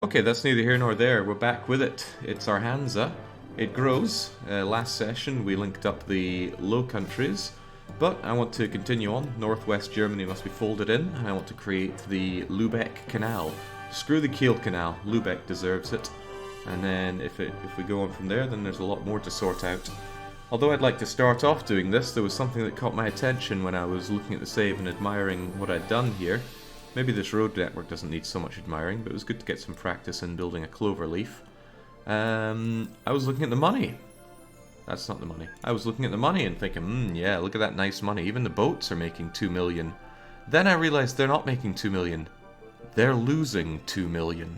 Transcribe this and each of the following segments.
Okay, that's neither here nor there. We're back with it. It's our Hansa. It grows. Last session we linked up the Low Countries, but I want to continue on. Northwest Germany must be folded in, and I want to create the Lübeck Canal. Screw the Kiel Canal. Lübeck deserves it. And then if we go on from there, then there's a lot more to sort out. Although I'd like to start off doing this, there was something that caught my attention when I was looking at the save and admiring what I'd done here. Maybe this road network doesn't need so much admiring, but it was good to get some practice in building a cloverleaf. I was looking at the money. That's not the money. I was looking at the money and thinking, yeah, look at that nice money. Even the boats are making 2 million. Then I realized they're not making 2 million. They're losing 2 million.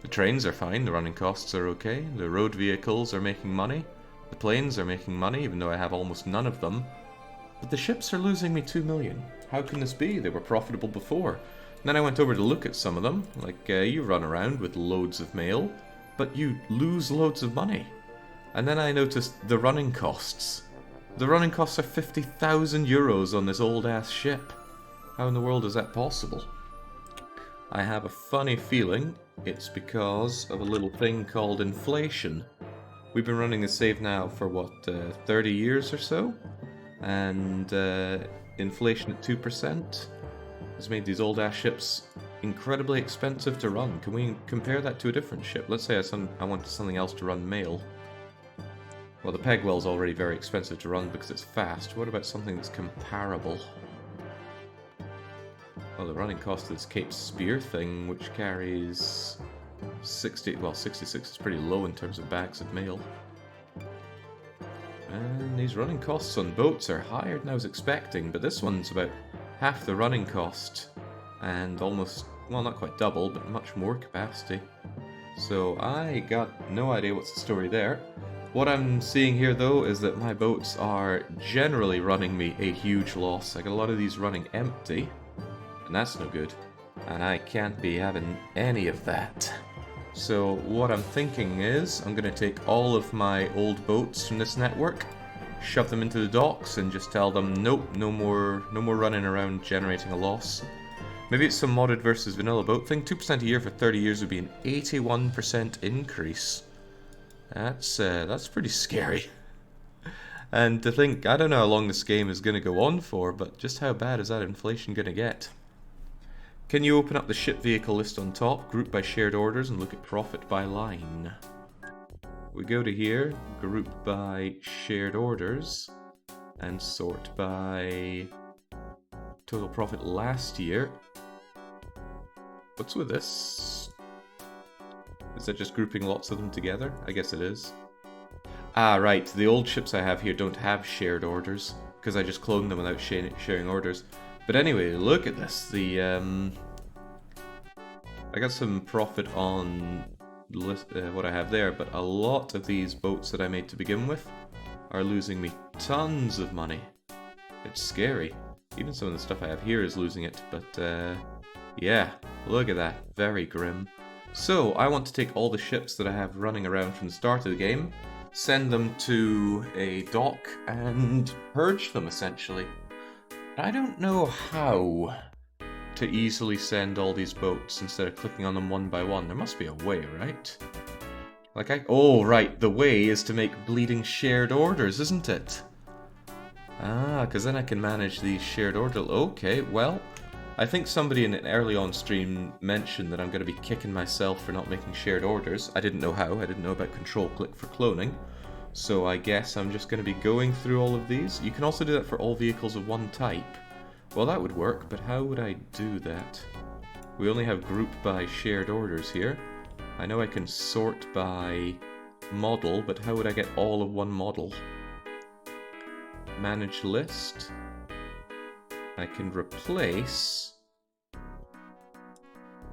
The trains are fine, the running costs are okay, the road vehicles are making money, the planes are making money, even though I have almost none of them. But the ships are losing me 2 million. How can this be? They were profitable before. And then I went over to look at some of them. Like, you run around with loads of mail, but you lose loads of money. And then I noticed the running costs. The running costs are 50,000 euros on this old-ass ship. How in the world is that possible? I have a funny feeling it's because of a little thing called inflation. We've been running the save now for, what, 30 years or so? And inflation at 2% has made these old-ass ships incredibly expensive to run. Can we compare that to a different ship? Let's say I wanted something else to run mail. Well, the Pegwell's already very expensive to run because it's fast. What about something that's comparable? Well, the running cost of this Cape Spear thing, which carries 66 is pretty low in terms of bags of mail. And these running costs on boats are higher than I was expecting, but this one's about half the running cost and almost, well, not quite double, but much more capacity. So I got no idea what's the story there. What I'm seeing here, though, is that my boats are generally running me a huge loss. I got a lot of these running empty, and that's no good. And I can't be having any of that. So what I'm thinking is I'm going to take all of my old boats from this network, shove them into the docks, and just tell them, nope, no more running around generating a loss. Maybe it's some modded versus vanilla boat thing. 2% a year for 30 years would be an 81% increase. That's pretty scary. And to think, I don't know how long this game is going to go on for, but just how bad is that inflation going to get? Can you open up the ship vehicle list on top, group by shared orders, and look at profit by line? We go to here, group by shared orders, and sort by total profit last year. What's with this? Is that just grouping lots of them together? I guess it is. Ah, right, the old ships I have here don't have shared orders, because I just cloned them without sharing orders. But anyway, look at this. I got some profit on what I have there, but a lot of these boats that I made to begin with are losing me tons of money. It's scary. Even some of the stuff I have here is losing it, but yeah, look at that. Very grim. So, I want to take all the ships that I have running around from the start of the game, send them to a dock, and purge them, essentially. I don't know how to easily send all these boats instead of clicking on them one by one. There must be a way, right? Oh, right, the way is to make bleeding shared orders, isn't it? Ah, because then I can manage these shared orders. Okay, well, I think somebody in an early on stream mentioned that I'm going to be kicking myself for not making shared orders. I didn't know how. I didn't know about control-click for cloning. So I guess I'm just going to be going through all of these. You can also do that for all vehicles of one type. Well, that would work, but how would I do that? We only have group by shared orders here. I know I can sort by model, but how would I get all of one model? Manage list. I can replace.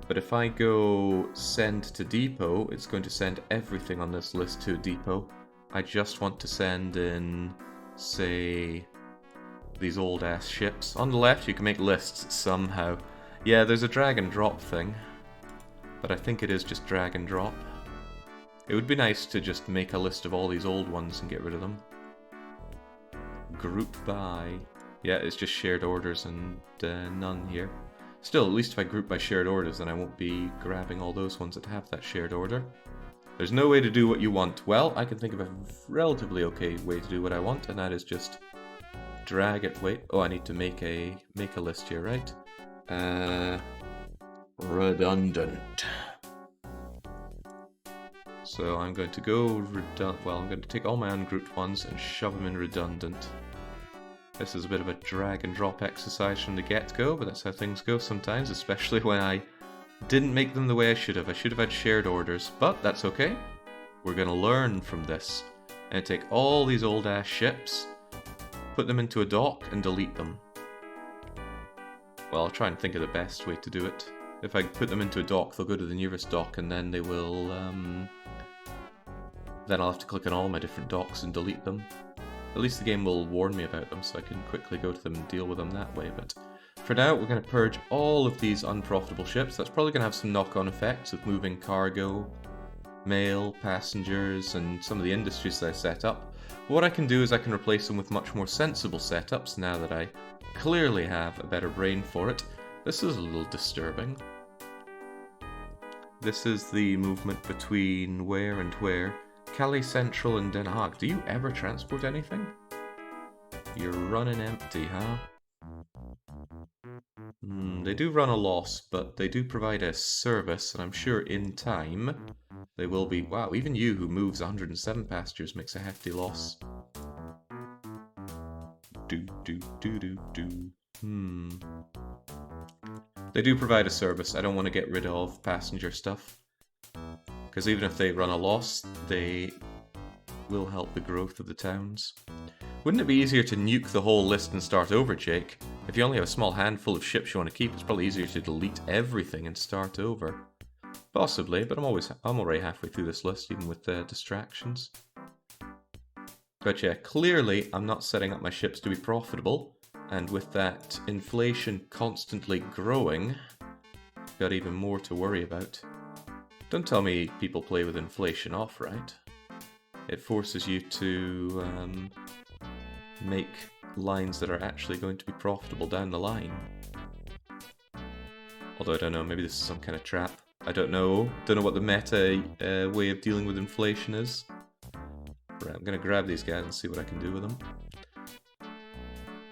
But if I go send to depot, it's going to send everything on this list to a depot. I just want to send in, say, these old-ass ships. On the left, you can make lists somehow. Yeah, there's a drag and drop thing, but I think it is just drag and drop. It would be nice to just make a list of all these old ones and get rid of them. Group by. Yeah, it's just shared orders and none here. Still, at least if I group by shared orders, then I won't be grabbing all those ones that have that shared order. There's no way to do what you want. Well, I can think of a relatively okay way to do what I want, and that is just drag it. Wait, oh, I need to make a list here, right? Redundant. So I'm going to go well, I'm going to take all my ungrouped ones and shove them in redundant. This is a bit of a drag and drop exercise from the get-go, but that's how things go sometimes, especially when I didn't make them the way I should have. I should have had shared orders, but that's okay. We're going to learn from this. And take all these old-ass ships, put them into a dock, and delete them. Well, I'll try and think of the best way to do it. If I put them into a dock, they'll go to the nearest dock, and then they will, then I'll have to click on all my different docks and delete them. At least the game will warn me about them, so I can quickly go to them and deal with them that way. But for now, we're going to purge all of these unprofitable ships. That's probably going to have some knock-on effects with moving cargo, mail, passengers, and some of the industries that I set up. But what I can do is I can replace them with much more sensible setups now that I clearly have a better brain for it. This is a little disturbing. This is the movement between where and where. Calais Central and Den Haag. Do you ever transport anything? You're running empty, huh? They do run a loss, but they do provide a service, and I'm sure in time they will be... Wow, even you who moves 107 passengers makes a hefty loss. They do provide a service. I don't want to get rid of passenger stuff, because even if they run a loss, they will help the growth of the towns. Wouldn't it be easier to nuke the whole list and start over, Jake? If you only have a small handful of ships you want to keep, it's probably easier to delete everything and start over. Possibly, but I'm already halfway through this list, even with distractions. But yeah, clearly I'm not setting up my ships to be profitable, and with that inflation constantly growing, I've got even more to worry about. Don't tell me people play with inflation off, right? It forces you to make lines that are actually going to be profitable down the line. Although I don't know, maybe this is some kind of trap. I don't know. Don't know what the meta way of dealing with inflation is. Right, I'm gonna grab these guys and see what I can do with them.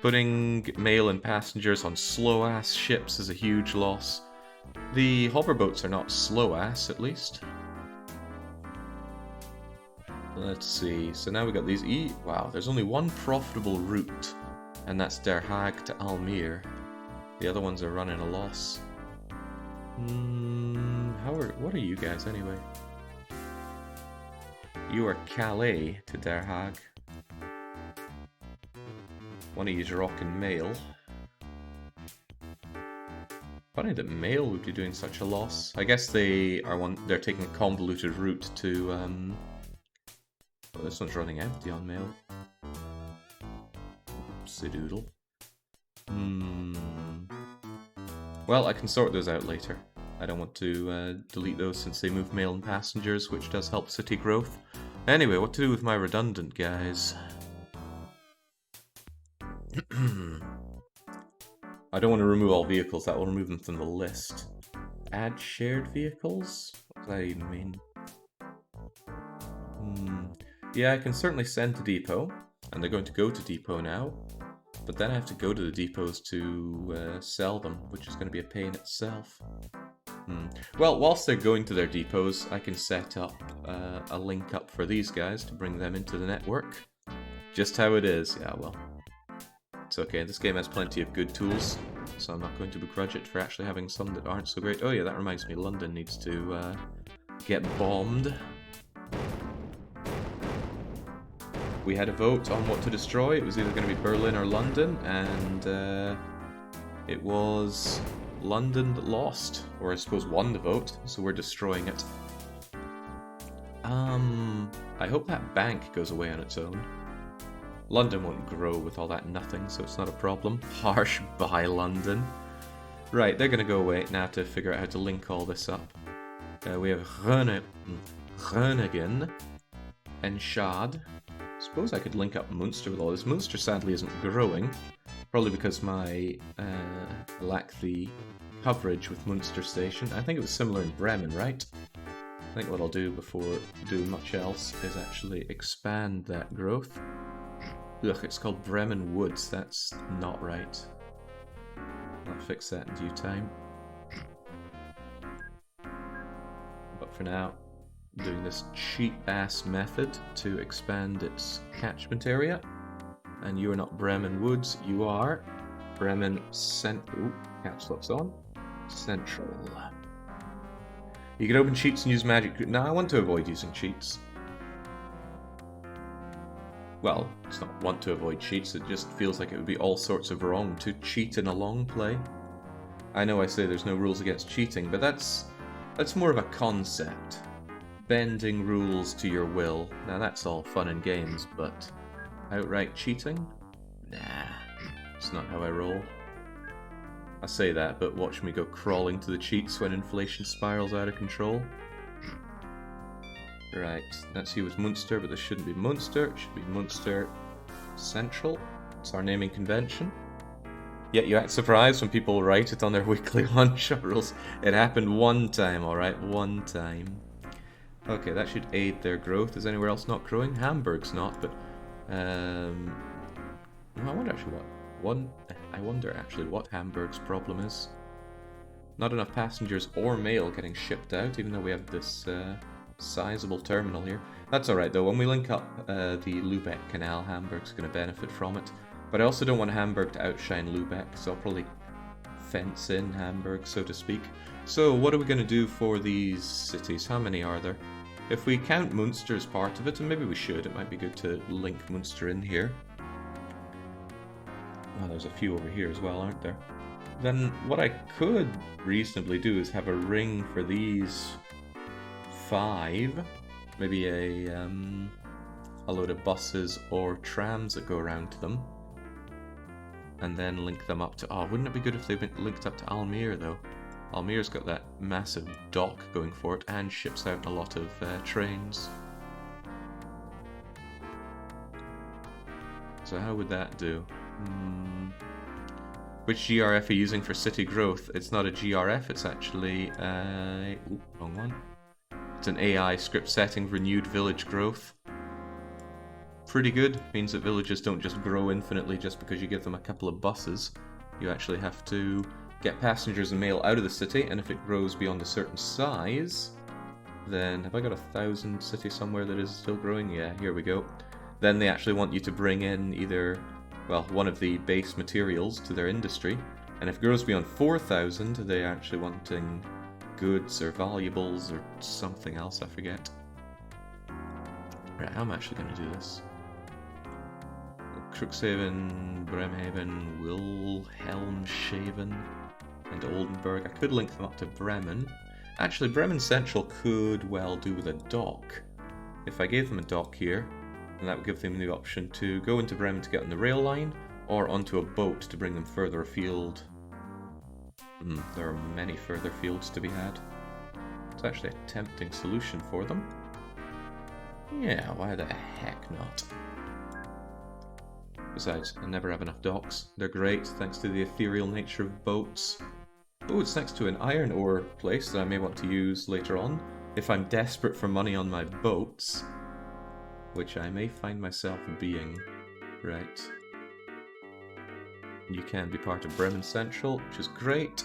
Putting mail and passengers on slow-ass ships is a huge loss. The hoverboats are not slow-ass, at least. Let's see, so now we got these wow, there's only one profitable route, and that's Der Haag to Almere. The other ones are running a loss. What are you guys anyway? You are Calais to Der Haag. One of you's rocking mail. Funny that mail would be doing such a loss. I guess they're taking a convoluted route to oh, this one's running empty on mail. Oopsie doodle. Well, I can sort those out later. I don't want to delete those since they move mail and passengers, which does help city growth. Anyway, what to do with my redundant guys? I don't want to remove all vehicles, that will remove them from the list. Add shared vehicles? What does that even mean? Yeah, I can certainly send to depot, and they're going to go to depot now, but then I have to go to the depots to sell them, which is going to be a pain itself. Well, whilst they're going to their depots, I can set up a link up for these guys to bring them into the network. Just how it is, yeah, well. It's okay, this game has plenty of good tools, so I'm not going to begrudge it for actually having some that aren't so great. Oh yeah, that reminds me, London needs to get bombed. We had a vote on what to destroy. It was either going to be Berlin or London, and it was London that lost, or I suppose won the vote, so we're destroying it. I hope that bank goes away on its own. London won't grow with all that nothing, so it's not a problem. Harsh by London. Right, they're going to go away now to figure out how to link all this up. We have Groningen and Schad. Suppose I could link up Munster with all this. Munster sadly isn't growing, probably because I lack the coverage with Munster Station. I think it was similar in Bremen, right? I think what I'll do before doing much else is actually expand that growth. Ugh, it's called Bremen Woods. That's not right. I'll fix that in due time. But for now, doing this cheap-ass method to expand its catchment area. And you are not Bremen Woods, you are Bremen Central. Caps lock's on. Central. You can open cheats and use magic. Now, I want to avoid using cheats. Well, it's not want to avoid cheats, it just feels like it would be all sorts of wrong to cheat in a long play. I know I say there's no rules against cheating, but that's more of a concept. Bending rules to your will. Now that's all fun and games, but outright cheating? Nah, it's not how I roll. I say that, but watch me go crawling to the cheats when inflation spirals out of control. Right, that's you as Munster, but this shouldn't be Munster, it should be Munster Central. It's our naming convention. Yet you act surprised when people write it on their weekly one-shot rules. It happened one time, alright? One time. Okay, that should aid their growth. Is anywhere else not growing? Hamburg's not, but... I wonder actually what Hamburg's problem is. Not enough passengers or mail getting shipped out, even though we have this sizable terminal here. That's alright though, when we link up the Lübeck Canal, Hamburg's going to benefit from it. But I also don't want Hamburg to outshine Lübeck, so I'll probably fence in Hamburg, so to speak. So what are we going to do for these cities? How many are there? If we count Munster as part of it, and maybe we should, it might be good to link Munster in here. Oh, there's a few over here as well, aren't there? Then what I could reasonably do is have a ring for these 5. Maybe a load of buses or trams that go around to them. And then link them up to... Oh, wouldn't it be good if they went linked up to Almere, though? Almere's got that massive dock going for it and ships out a lot of trains. So how would that do? Which GRF are you using for city growth? It's not a GRF, it's actually... Ooh, wrong one. It's an AI script setting, renewed village growth. Pretty good. Means that villages don't just grow infinitely just because you give them a couple of buses. You actually have to get passengers and mail out of the city, and if it grows beyond a certain size, then... Have I got 1,000 city somewhere that is still growing? Yeah, here we go. Then they actually want you to bring in either, well, one of the base materials to their industry, and if it grows beyond 4,000, they're actually wanting goods or valuables or something else, I forget. Right, how am I actually going to do this? Crookshaven, Bremhaven, Wilhelmshaven, and Oldenburg. I could link them up to Bremen. Actually, Bremen Central could well do with a dock. If I gave them a dock here, then that would give them the option to go into Bremen to get on the rail line, or onto a boat to bring them further afield. There are many further fields to be had. It's actually a tempting solution for them. Yeah, why the heck not? Besides, I never have enough docks. They're great, thanks to the ethereal nature of boats. Oh, it's next to an iron ore place that I may want to use later on, if I'm desperate for money on my boats. Which I may find myself being. Right. You can be part of Bremen Central, which is great.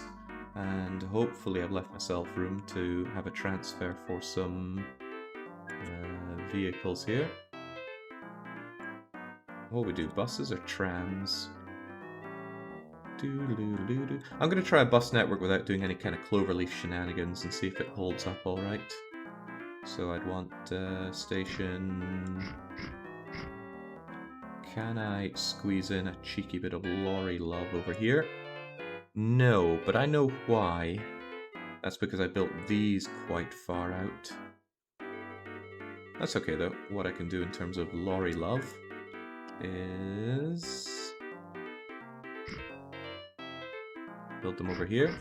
And hopefully I've left myself room to have a transfer for some vehicles here. What we do, buses or trams? I'm going to try a bus network without doing any kind of cloverleaf shenanigans and see if it holds up alright. So I'd want station... Can I squeeze in a cheeky bit of lorry love over here? No, but I know why. That's because I built these quite far out. That's okay though. What I can do in terms of lorry love is build them over here.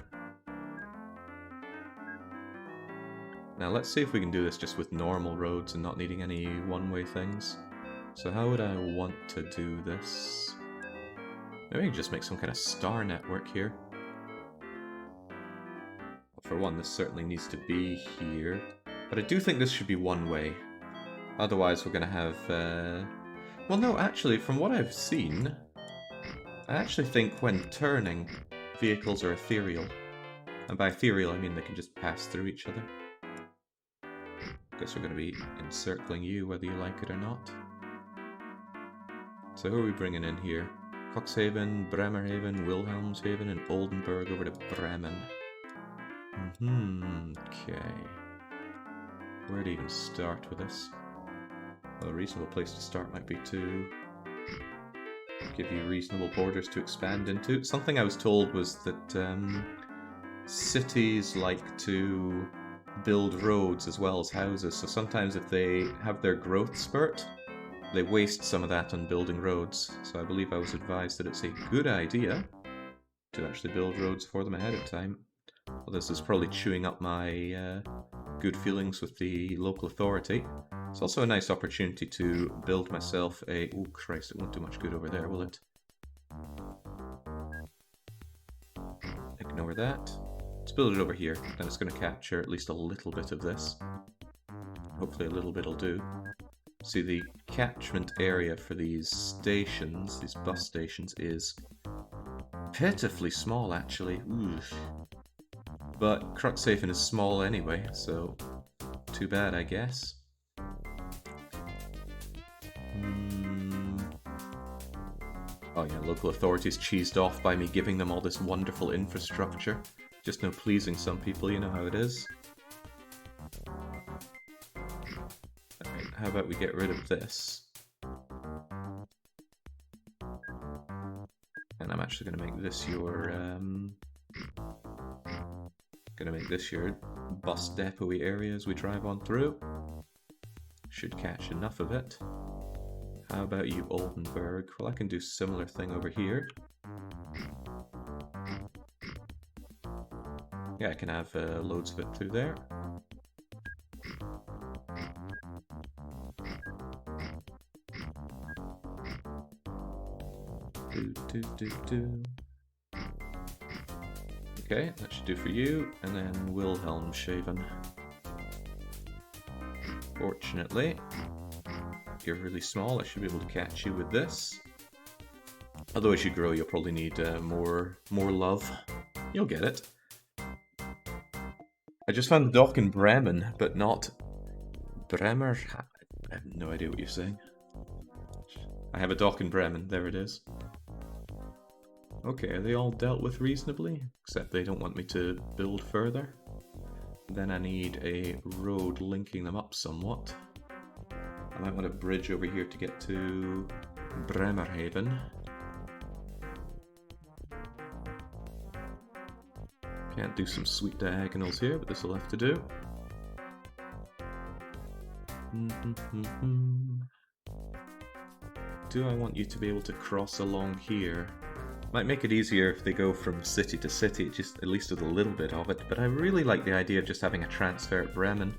Now let's see if we can do this just with normal roads and not needing any one-way things. So how would I want to do this? Maybe I can just make some kind of star network here. for one, this certainly needs to be here. But I do think this should be one way. Otherwise we're going to have... Well, no, actually, from what I've seen, I actually think when turning, vehicles are ethereal. And by ethereal, I mean they can just pass through each other. Guess we're going to be encircling you, whether you like it or not. So who are we bringing in here? Cuxhaven, Bremerhaven, Wilhelmshaven, and Oldenburg over to Bremen. Okay. Where to even start with this? Well, a reasonable place to start might be to give you reasonable borders to expand into. Something I was told was that cities like to build roads as well as houses, so sometimes if they have their growth spurt, they waste some of that on building roads. So I believe I was advised that it's a good idea to actually build roads for them ahead of time. Well, this is probably chewing up my good feelings with the local authority. It's also a nice opportunity to build myself a... Oh Christ, it won't do much good over there, will it? Ignore that. Let's build it over here, then it's going to capture at least a little bit of this. Hopefully a little bit will do. See, the catchment area for these stations, these bus stations, is pitifully small, actually. Oof. But Cuxhaven is small anyway, so too bad, I guess. Oh yeah, local authorities cheesed off by me giving them all this wonderful infrastructure. Just no pleasing some people, you know how it is. Alright, how about we get rid of this? And I'm actually going to make this your... Gonna make this your bus depot-y area as we drive on through. Should catch enough of it. How about you, Oldenburg? Well, I can do a similar thing over here. Yeah, I can have loads of it through there. Okay, that should do for you, and then Wilhelmshaven. Fortunately, you're really small, I should be able to catch you with this. Although as you grow, you'll probably need more love. You'll get it. I just found the dock in Bremen, but not Bremer. I have no idea what you're saying. I have a dock in Bremen, there it is. Okay, are they all dealt with reasonably? Except they don't want me to build further. Then I need a road linking them up somewhat. I might want a bridge over here to get to Bremerhaven. Can't do some sweet diagonals here, but this will have to do. Do I want you to be able to cross along here? Might make it easier if they go from city to city, just at least with a little bit of it, but I really like the idea of just having a transfer at Bremen.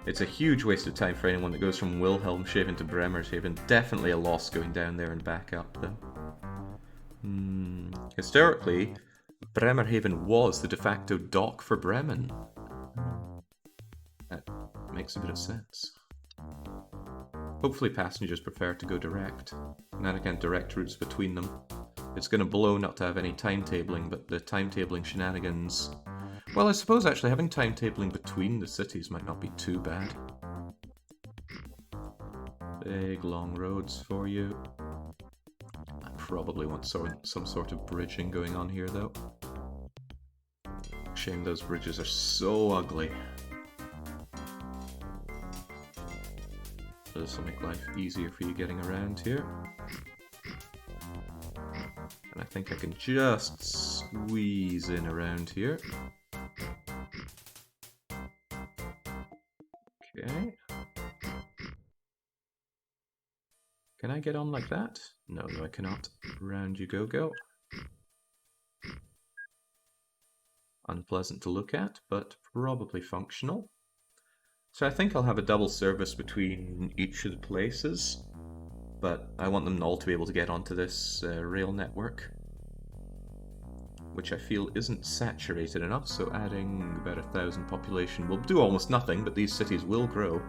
It's a huge waste of time for anyone that goes from Wilhelmshaven to Bremerhaven. Definitely a loss going down there and back up, though. Historically, Bremerhaven was the de facto dock for Bremen. That makes a bit of sense. Hopefully passengers prefer to go direct, and then I can direct routes between them. It's going to blow not to have any timetabling, but the timetabling shenanigans... Well, I suppose actually having timetabling between the cities might not be too bad. Big long roads for you. I probably want some sort of bridging going on here, though. Shame those bridges are so ugly. This will make life easier for you getting around here. And I think I can just squeeze in around here. Okay. Can I get on like that? No, I cannot. Round you go. Unpleasant to look at, but probably functional. So I think I'll have a double service between each of the places, but I want them all to be able to get onto this rail network. which I feel isn't saturated enough, so adding about 1,000 population will do almost nothing, but these cities will grow.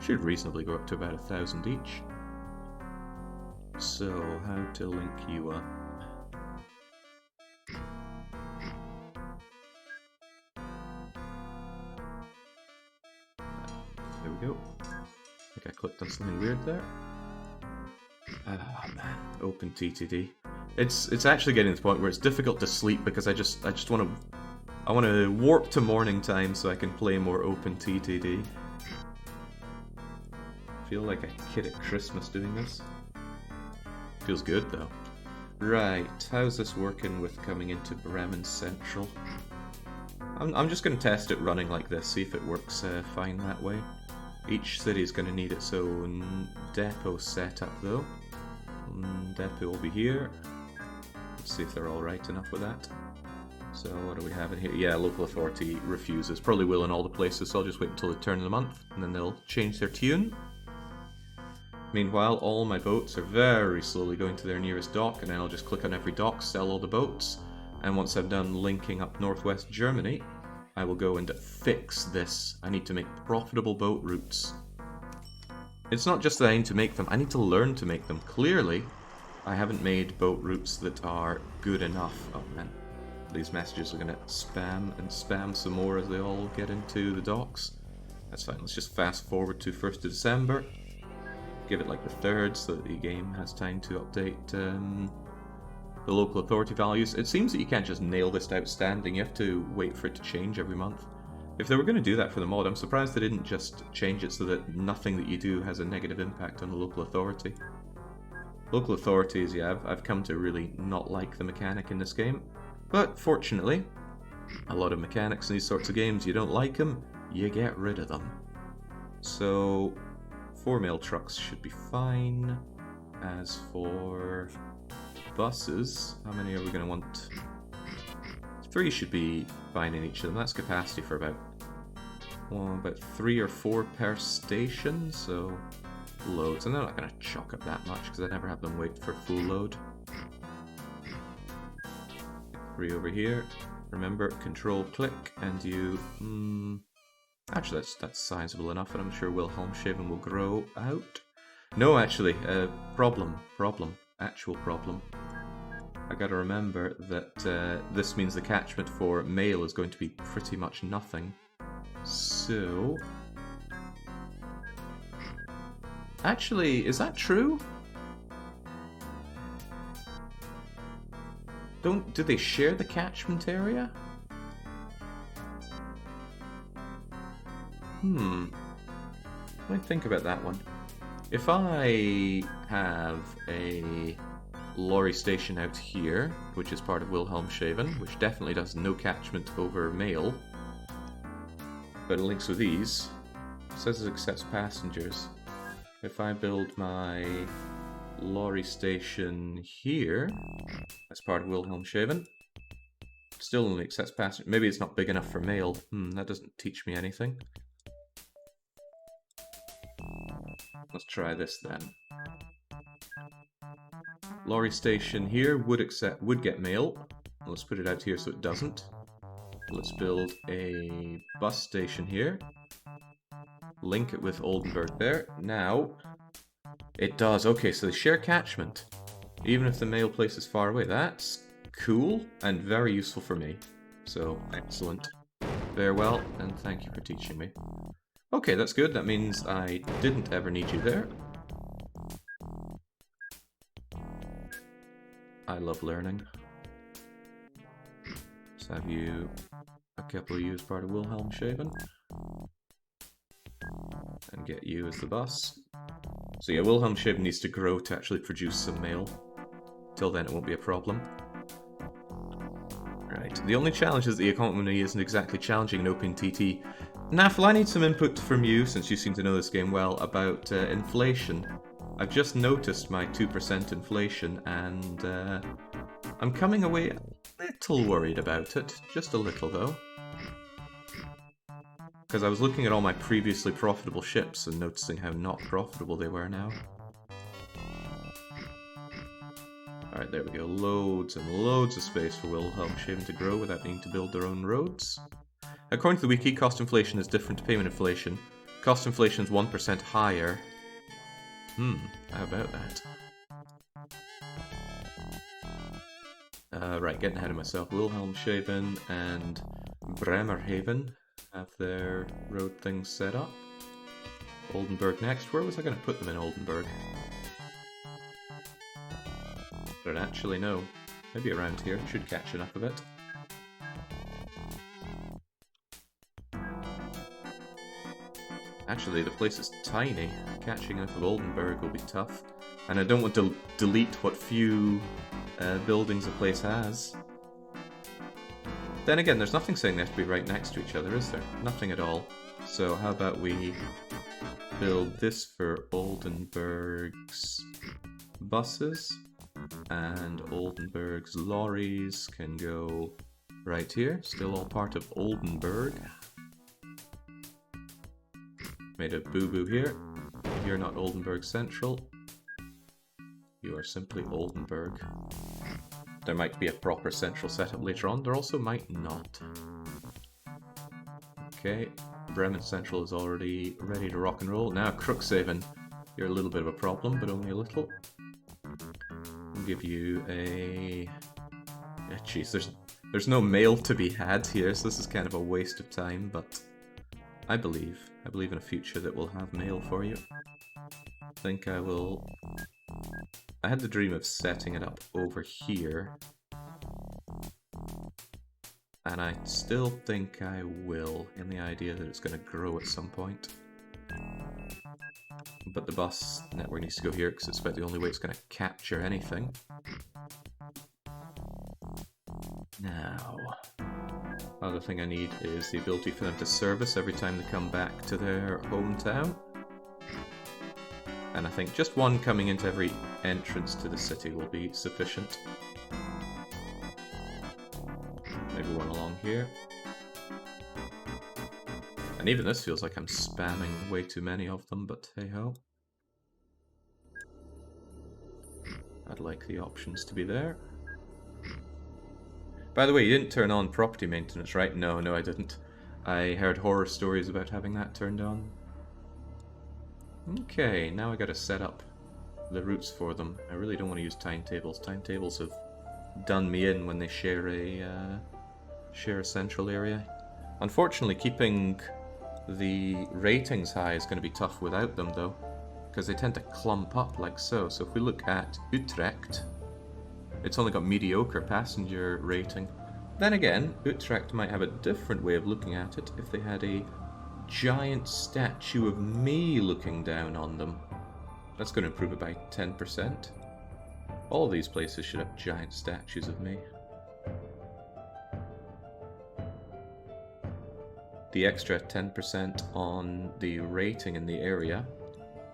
Should reasonably go up to about 1,000 each. So, how to link you up? There we go. I think I clicked on something weird there. Ah man, OpenTTD. It's actually getting to the point where it's difficult to sleep because I just want to warp to morning time so I can play more OpenTTD. I feel like a kid at Christmas doing this. Feels good though. Right, how's this working with coming into Bremen Central? I'm just going to test it running like this, see if it works fine that way. Each city is going to need its own depot setup though. Depot will be here. Let's see if they're alright enough with that. So what do we have in here? Yeah, local authority refuses. Probably will in all the places, so I'll just wait until the turn of the month, and then they'll change their tune. Meanwhile, all my boats are very slowly going to their nearest dock, and then I'll just click on every dock, sell all the boats, and once I'm done linking up northwest Germany, I will go and fix this. I need to make profitable boat routes. It's not just that I need to make them, I need to learn to make them. Clearly, I haven't made boat routes that are good enough. Oh man, these messages are going to spam and spam some more as they all get into the docks. That's fine, let's just fast forward to 1st of December. Give it like the 3rd so that the game has time to update the local authority values. It seems that you can't just nail this to outstanding, you have to wait for it to change every month. If they were going to do that for the mod, I'm surprised they didn't just change it so that nothing that you do has a negative impact on the local authority. Local authorities, yeah, I've come to really not like the mechanic in this game, but fortunately, a lot of mechanics in these sorts of games, you don't like them, you get rid of them. So, 4 mail trucks should be fine. As for buses, how many are we going to want? 3 should be fine in each of them. That's capacity for about 3 or 4 per station, so loads. And they're not going to chalk up that much because I never have them wait for full load. 3 over here. Remember, control click, and you... Actually, that's sizable enough, and I'm sure Wilhelmshaven will grow out. No, actually, actual problem. I gotta remember that this means the catchment for mail is going to be pretty much nothing. So... Actually, is that true? Do they share the catchment area? Let me think about that one. If I have a lorry station out here, which is part of Wilhelmshaven, which definitely does no catchment over mail, but it links with these, it says it accepts passengers. If I build my lorry station here, as part of Wilhelmshaven, still only accepts passengers. Maybe it's not big enough for mail. That doesn't teach me anything. Let's try this then. Lorry station here would get mail. Let's put it out here so it doesn't. Let's build a bus station here. Link it with Oldenburg there. Now, it does. Okay, so they share catchment. Even if the mail place is far away. That's cool and very useful for me. So, excellent. Farewell, and thank you for teaching me. Okay, that's good. That means I didn't ever need you there. I love learning. Let's have you, a couple of you as part of Wilhelmshaven. And get you as the bus. So yeah, Wilhelmshaven needs to grow to actually produce some mail. Till then it won't be a problem. Right, the only challenge is that the economy isn't exactly challenging in OpenTT. Nafl, I need some input from you, since you seem to know this game well, about inflation. I've just noticed my 2% inflation, and I'm coming away a little worried about it. Just a little, though. Because I was looking at all my previously profitable ships and noticing how not profitable they were now. Alright, there we go. Loads and loads of space for Wilhelmshaven to grow without needing to build their own roads. According to the wiki, cost inflation is different to payment inflation. Cost inflation is 1% higher. How about that? Right, getting ahead of myself. Wilhelmshaven and Bremerhaven have their road things set up. Oldenburg next. Where was I going to put them in Oldenburg? I don't actually know. Maybe around here. Should catch enough of it. Actually, the place is tiny. Catching enough of Oldenburg will be tough. And I don't want to delete what few buildings a place has. Then again, there's nothing saying they have to be right next to each other, is there? Nothing at all. So how about we build this for Oldenburg's buses, and Oldenburg's lorries can go right here. Still all part of Oldenburg. Made a boo-boo here. You're not Oldenburg Central. You are simply Oldenburg. There might be a proper central setup later on. There also might not. Okay, Bremen Central is already ready to rock and roll. Now, Crookshaven, you're a little bit of a problem, but only a little. I'll give you a... Jeez, there's no mail to be had here, so this is kind of a waste of time, but I believe in a future that we'll have mail for you. I think I will... I had the dream of setting it up over here, and I still think I will, in the idea that it's going to grow at some point. But the bus network needs to go here because it's about the only way it's going to capture anything. Now, other thing I need is the ability for them to service every time they come back to their hometown. And I think just one coming into every entrance to the city will be sufficient. Maybe one along here. And even this feels like I'm spamming way too many of them, but hey ho. I'd like the options to be there. By the way, you didn't turn on property maintenance, right? No, I didn't. I heard horror stories about having that turned on. Okay, now I gotta set up the routes for them. I really don't want to use timetables. Timetables have done me in when they share a central area. Unfortunately, keeping the ratings high is going to be tough without them, though, because they tend to clump up like so. So if we look at Utrecht, it's only got mediocre passenger rating. Then again, Utrecht might have a different way of looking at it if they had a giant statue of me looking down on them. That's going to improve it by 10%. All of these places should have giant statues of me. The extra 10% on the rating in the area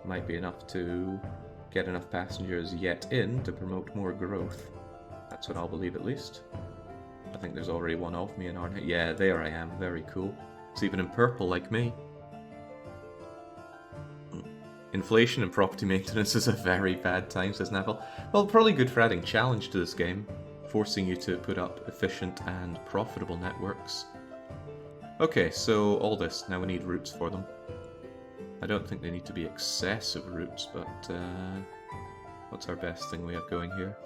might be enough to get enough passengers yet in to promote more growth. That's what I'll believe, at least. I think there's already one of me in Arnhem. Yeah, there I am. Very cool. It's even in purple like me. Inflation and property maintenance is a very bad time, says Neville. Well, probably good for adding challenge to this game, forcing you to put up efficient and profitable networks. Okay, so all this, now we need routes for them. I don't think they need to be excessive routes, but what's our best thing we have going here?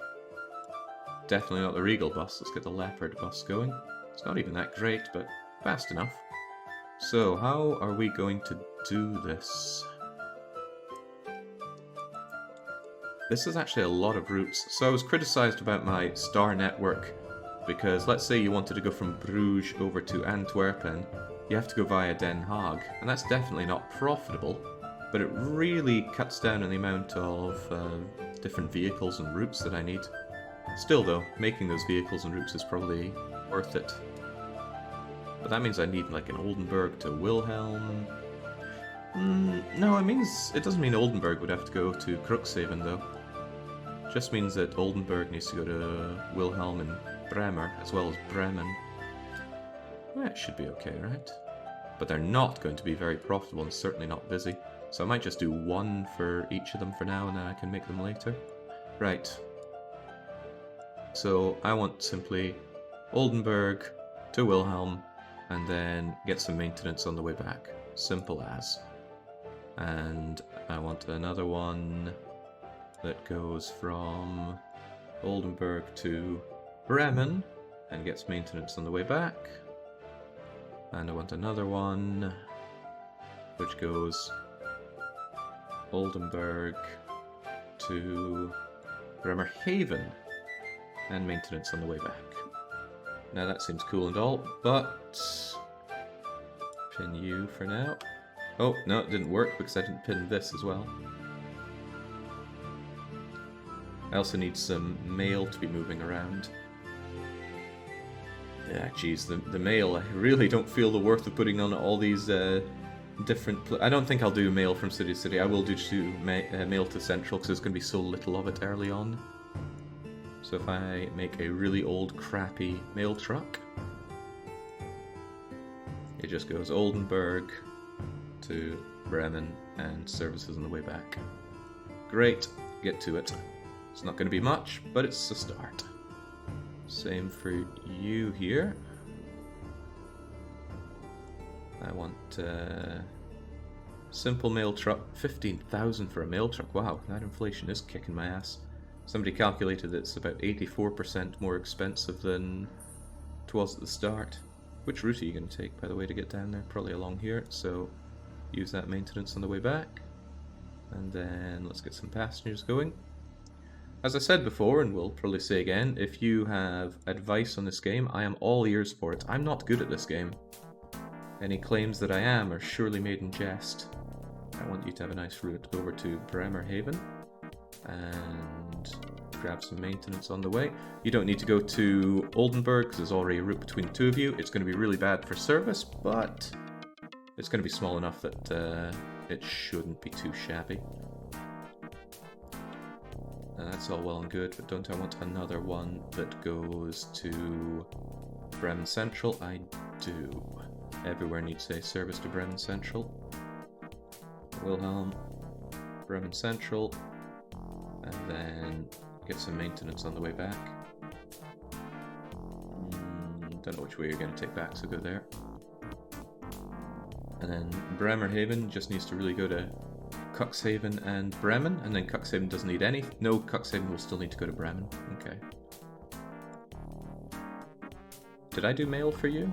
Definitely not the Regal bus. Let's get the Leopard bus going. It's not even that great, but fast enough. So, how are we going to do this? This is actually a lot of routes. So I was criticized about my star network because let's say you wanted to go from Bruges over to Antwerpen, you have to go via Den Haag, and that's definitely not profitable, but it really cuts down on the amount of different vehicles and routes that I need. Still though, making those vehicles and routes is probably worth it. But that means I need like an Oldenburg to Wilhelm. No, it doesn't mean Oldenburg would have to go to Crookshaven though. It just means that Oldenburg needs to go to Wilhelm and Bremer, as well as Bremen. Well, it should be okay, right? But they're not going to be very profitable and certainly not busy. So I might just do one for each of them for now and then I can make them later. Right. So I want simply Oldenburg to Wilhelm, and then get some maintenance on the way back. Simple as. And I want another one that goes from Oldenburg to Bremen, and gets maintenance on the way back. And I want another one which goes Oldenburg to Bremerhaven, and maintenance on the way back. Now that seems cool and all, but pin you for now. Oh, no, it didn't work because I didn't pin this as well. I also need some mail to be moving around. Yeah, geez, the mail, I really don't feel the worth of putting on all these different... I don't think I'll do mail from city to city. I will do mail to central because there's going to be so little of it early on. So if I make a really old, crappy mail truck, it just goes Oldenburg to Bremen and services on the way back. Great, get to it. It's not going to be much, but it's a start. Same for you here. I want simple mail truck, 15,000 for a mail truck. Wow, that inflation is kicking my ass. Somebody calculated it's about 84% more expensive than it was at the start. Which route are you going to take, by the way, to get down there? Probably along here, so use that maintenance on the way back. And then let's get some passengers going. As I said before, and will probably say again, if you have advice on this game, I am all ears for it. I'm not good at this game. Any claims that I am are surely made in jest. I want you to have a nice route over to Bremerhaven and grab some maintenance on the way. You don't need to go to Oldenburg because there's already a route between the two of you. It's going to be really bad for service, but it's going to be small enough that it shouldn't be too shabby. Now that's all well and good, but don't I want another one that goes to Bremen Central? I do. Everywhere needs a service to Bremen Central. Wilhelm, Bremen Central, and then get some maintenance on the way back. Don't know which way you're going to take back, so go there. And then Bremerhaven just needs to really go to Cuxhaven and Bremen, and then Cuxhaven doesn't need any. No, Cuxhaven will still need to go to Bremen. Okay. Did I do mail for you?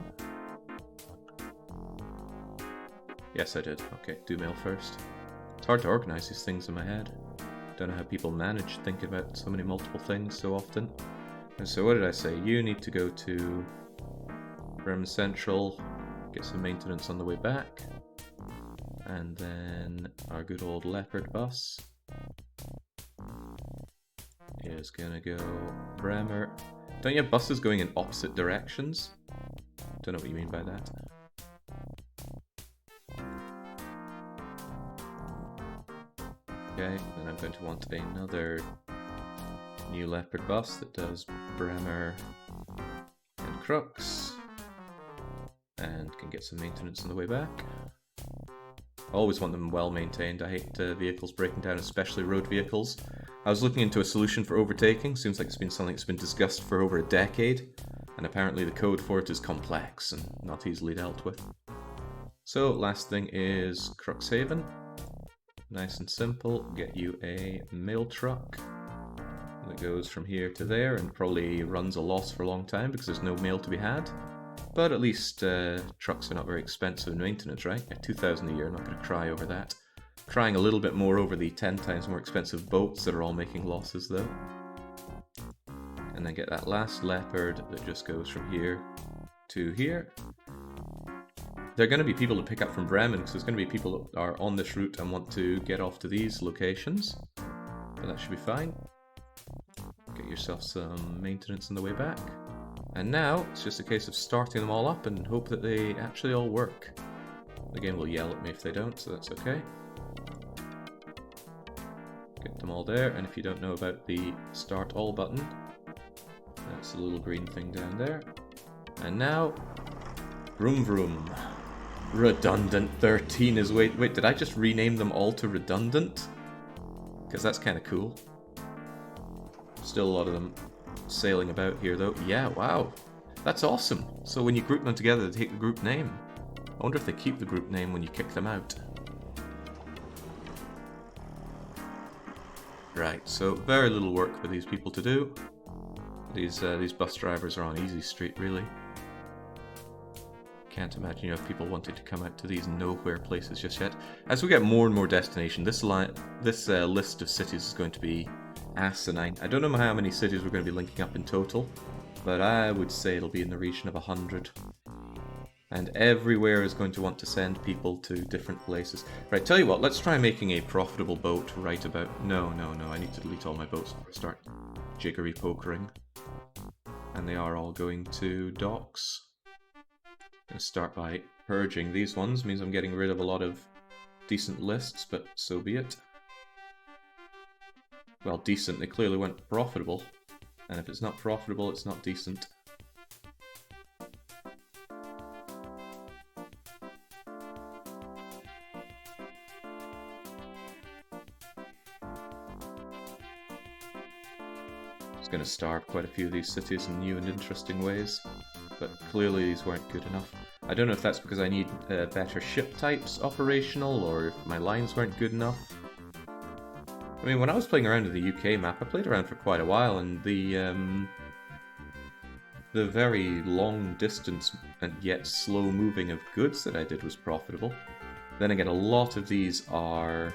Yes, I did. Okay, do mail first. It's hard to organize these things in my head. Don't know how people manage thinking about so many multiple things so often. And so what did I say? You need to go to Bremen Central, get some maintenance on the way back. And then our good old Leopard bus is gonna go Bremer. Don't you have buses going in opposite directions? Don't know what you mean by that. Okay, then I'm going to want another new Leopard bus that does Bremer and Crux and can get some maintenance on the way back. Always want them well maintained. I hate vehicles breaking down, especially road vehicles. I was looking into a solution for overtaking. Seems like it's been something that's been discussed for over a decade, and apparently the code for it is complex and not easily dealt with. So last thing is Cuxhaven. Nice and simple. Get you a mail truck that goes from here to there and probably runs a loss for a long time because there's no mail to be had. But at least trucks are not very expensive in maintenance, right? At 2,000 a year, I'm not going to cry over that. Crying a little bit more over the 10 times more expensive boats that are all making losses though. And then get that last Leopard that just goes from here to here. There are going to be people to pick up from Bremen, because there's going to be people that are on this route and want to get off to these locations. But that should be fine. Get yourself some maintenance on the way back. And now, it's just a case of starting them all up and hope that they actually all work. The game will yell at me if they don't, so that's okay. Get them all there, and if you don't know about the Start All button, that's the little green thing down there. And now, vroom vroom. Redundant 13 is... Wait, did I just rename them all to Redundant? Because that's kind of cool. Still a lot of them sailing about here, though. Yeah, wow. That's awesome. So when you group them together, they take the group name. I wonder if they keep the group name when you kick them out. Right, so very little work for these people to do. These bus drivers are on easy street, really. Can't imagine you have people wanting to come out to these nowhere places just yet. As we get more and more destination, this list of cities is going to be asinine. I don't know how many cities we're going to be linking up in total, but I would say it'll be in the region of 100. And everywhere is going to want to send people to different places. Right, tell you what, let's try making a profitable boat right about... No, I need to delete all my boats before I start jiggery pokering. And they are all going to docks. I'm going to start by purging these ones. Means I'm getting rid of a lot of decent lists, but so be it. Well, decent, they clearly weren't profitable. And if it's not profitable, it's not decent. Going to starve quite a few of these cities in new and interesting ways, but clearly these weren't good enough. I don't know if that's because I need better ship types operational, or if my lines weren't good enough. I mean, when I was playing around with the UK map, I played around for quite a while, and the very long distance and yet slow moving of goods that I did was profitable. Then again, a lot of these are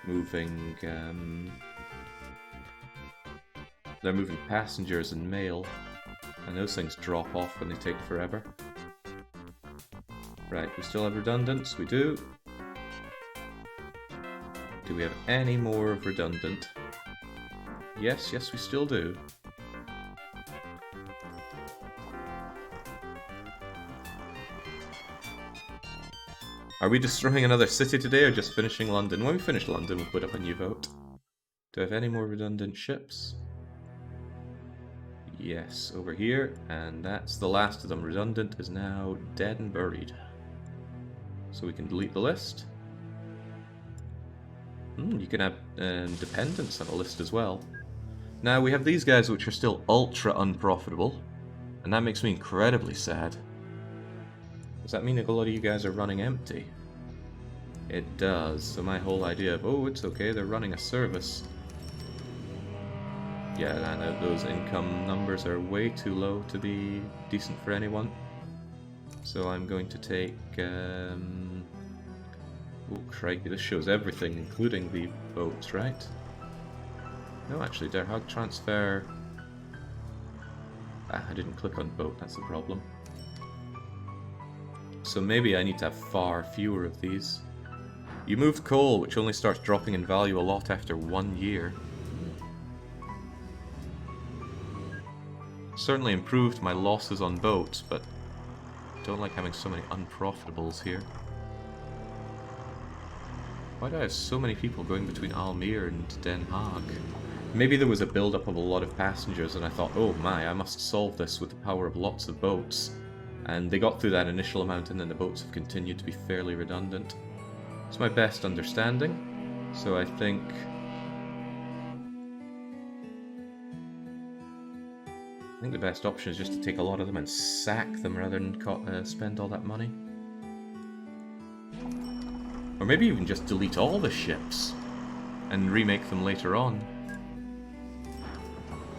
moving... they're moving passengers and mail, and those things drop off when they take forever. Right, we still have redundants? We do. Do we have any more of redundant? Yes, we still do. Are we destroying another city today, or just finishing London? When we finish London, we'll put up a new vote. Do I have any more redundant ships? Yes, over here, and that's the last of them. Redundant is now dead and buried. So we can delete the list. You can have dependents on a list as well. Now we have these guys which are still ultra unprofitable, and that makes me incredibly sad. Does that mean that a lot of you guys are running empty? It does, so my whole idea of, oh, it's okay, they're running a service. Yeah, I know those income numbers are way too low to be decent for anyone. So I'm going to take... Oh, crikey, this shows everything, including the boats, right? No, actually, Der Hug transfer... I didn't click on boat, that's the problem. So maybe I need to have far fewer of these. You moved coal, which only starts dropping in value a lot after 1 year. Certainly improved my losses on boats, but I don't like having so many unprofitables here. Why do I have so many people going between Almere and Den Haag? Maybe there was a build-up of a lot of passengers and I thought, oh my, I must solve this with the power of lots of boats. And they got through that initial amount and then the boats have continued to be fairly redundant. It's my best understanding, so I think... the best option is just to take a lot of them and sack them rather than spend all that money. Or maybe even just delete all the ships and remake them later on.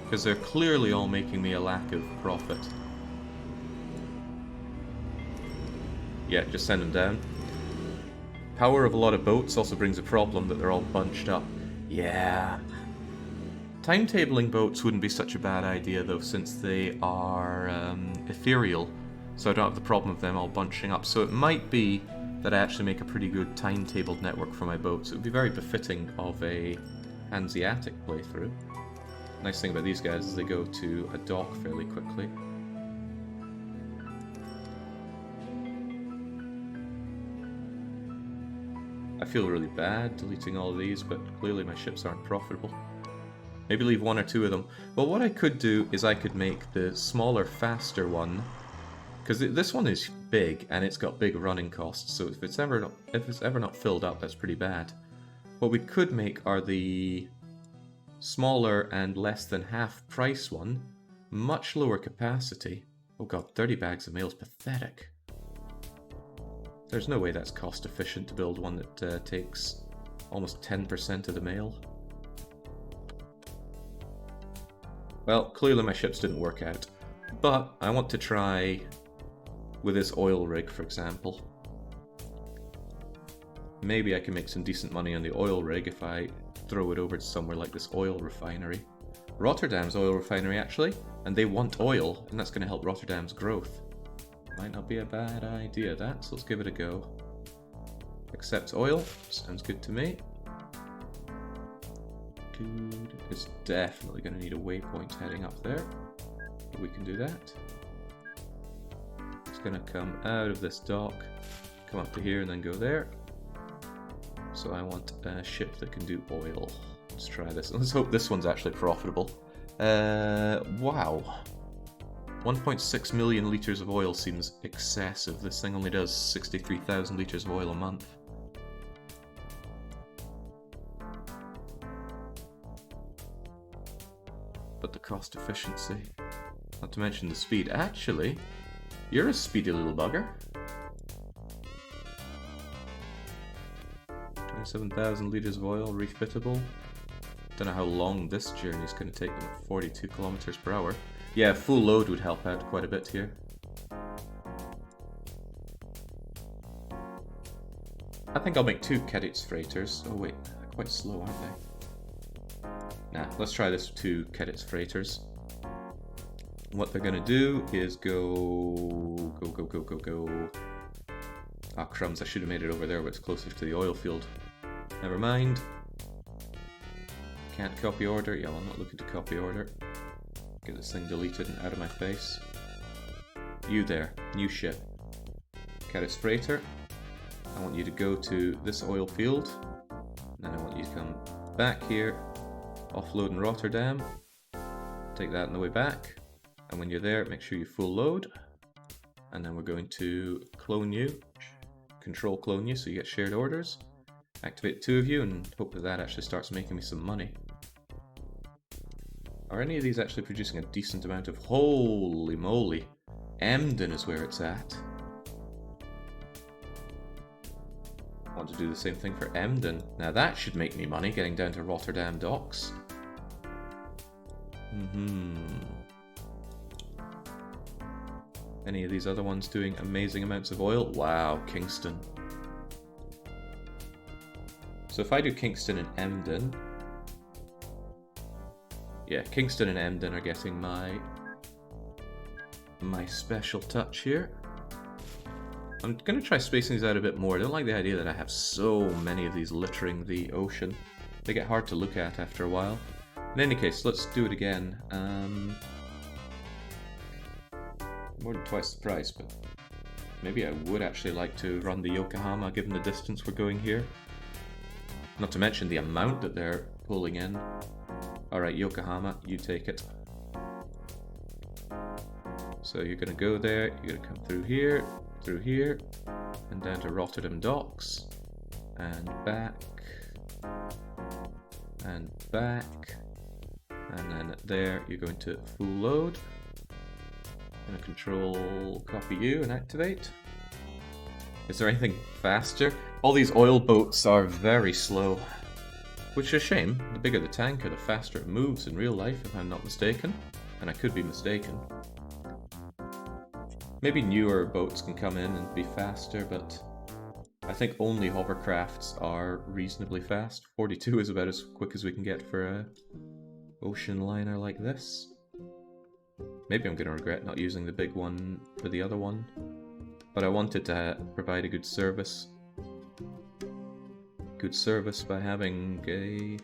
Because they're clearly all making me a lack of profit. Yeah, just send them down. Power of a lot of boats also brings a problem that they're all bunched up. Yeah. Timetabling boats wouldn't be such a bad idea though, since they are ethereal, so I don't have the problem of them all bunching up. So it might be that I actually make a pretty good timetabled network for my boats. It would be very befitting of a Hanseatic playthrough. Nice thing about these guys is they go to a dock fairly quickly. I feel really bad deleting all of these, but clearly my ships aren't profitable. Maybe leave one or two of them. Well, what I could do is I could make the smaller, faster one, because this one is big and it's got big running costs. So if it's ever not filled up, that's pretty bad. What we could make are the smaller and less than half price one, Much lower capacity. Oh god, 30 bags of mail is pathetic. There's no way that's cost efficient to build one that takes almost 10% of the mail. Well, clearly my ships didn't work out. But I want to try with this oil rig, for example. Maybe I can make some decent money on the oil rig if I throw it over to somewhere like this oil refinery. Rotterdam's oil refinery, actually, and they want oil, and that's going to help Rotterdam's growth. Might not be a bad idea, that, so let's give it a go. Accepts oil, sounds good to me. Dude, it's definitely going to need a waypoint heading up there, but we can do that. It's going to come out of this dock, come up to here, and then go there. So I want a ship that can do oil. Let's try this. Let's hope this one's actually profitable. Wow. 1.6 million litres of oil seems excessive. This thing only does 63,000 litres of oil a month. But the cost efficiency, not to mention the speed. Actually, you're a speedy little bugger. 27,000 litres of oil, refitable. Don't know how long this journey is going to take them, 42 kilometers per hour. Yeah, full load would help out quite a bit here. I think I'll make 2 Cadets freighters. Oh wait, they're quite slow, aren't they? Nah, let's try this with 2 Cadets freighters. What they're going to do is go. Ah, crumbs, I should have made it over there where it's closer to the oil field. Never mind. Can't copy order. Yeah, well, I'm not looking to copy order. Get this thing deleted and out of my face. You there, new ship. Cadets freighter. I want you to go to this oil field. Then I want you to come back here, offload in Rotterdam. Take that on the way back. And when you're there, make sure you full load. And then we're going to clone you. Control clone you so you get shared orders. Activate 2 of you and hope that that actually starts making me some money. Are any of these actually producing a decent amount of... Holy moly! Emden is where it's at. I want to do the same thing for Emden. Now that should make me money, getting down to Rotterdam docks. Any of these other ones doing amazing amounts of oil? Wow, Kingston. So if I do Kingston and Emden... Yeah, Kingston and Emden are getting my special touch here. I'm going to try spacing these out a bit more. I don't like the idea that I have so many of these littering the ocean. They get hard to look at after a while. In any case, let's do it again. More than twice the price, but maybe I would actually like to run the Yokohama given the distance we're going here. Not to mention the amount that they're pulling in. Alright, Yokohama, you take it. So you're going to go there, you're going to come through here, and down to Rotterdam docks, and back, and then there you're going to full load. I'm going to control copy you and activate. Is there anything faster? All these oil boats are very slow. Which is a shame. The bigger the tanker, the faster it moves in real life, if I'm not mistaken. And I could be mistaken. Maybe newer boats can come in and be faster, but I think only hovercrafts are reasonably fast. 42 is about as quick as we can get for a ocean liner like this. Maybe I'm going to regret not using the big one for the other one. But I wanted to provide a good service. Good service by having a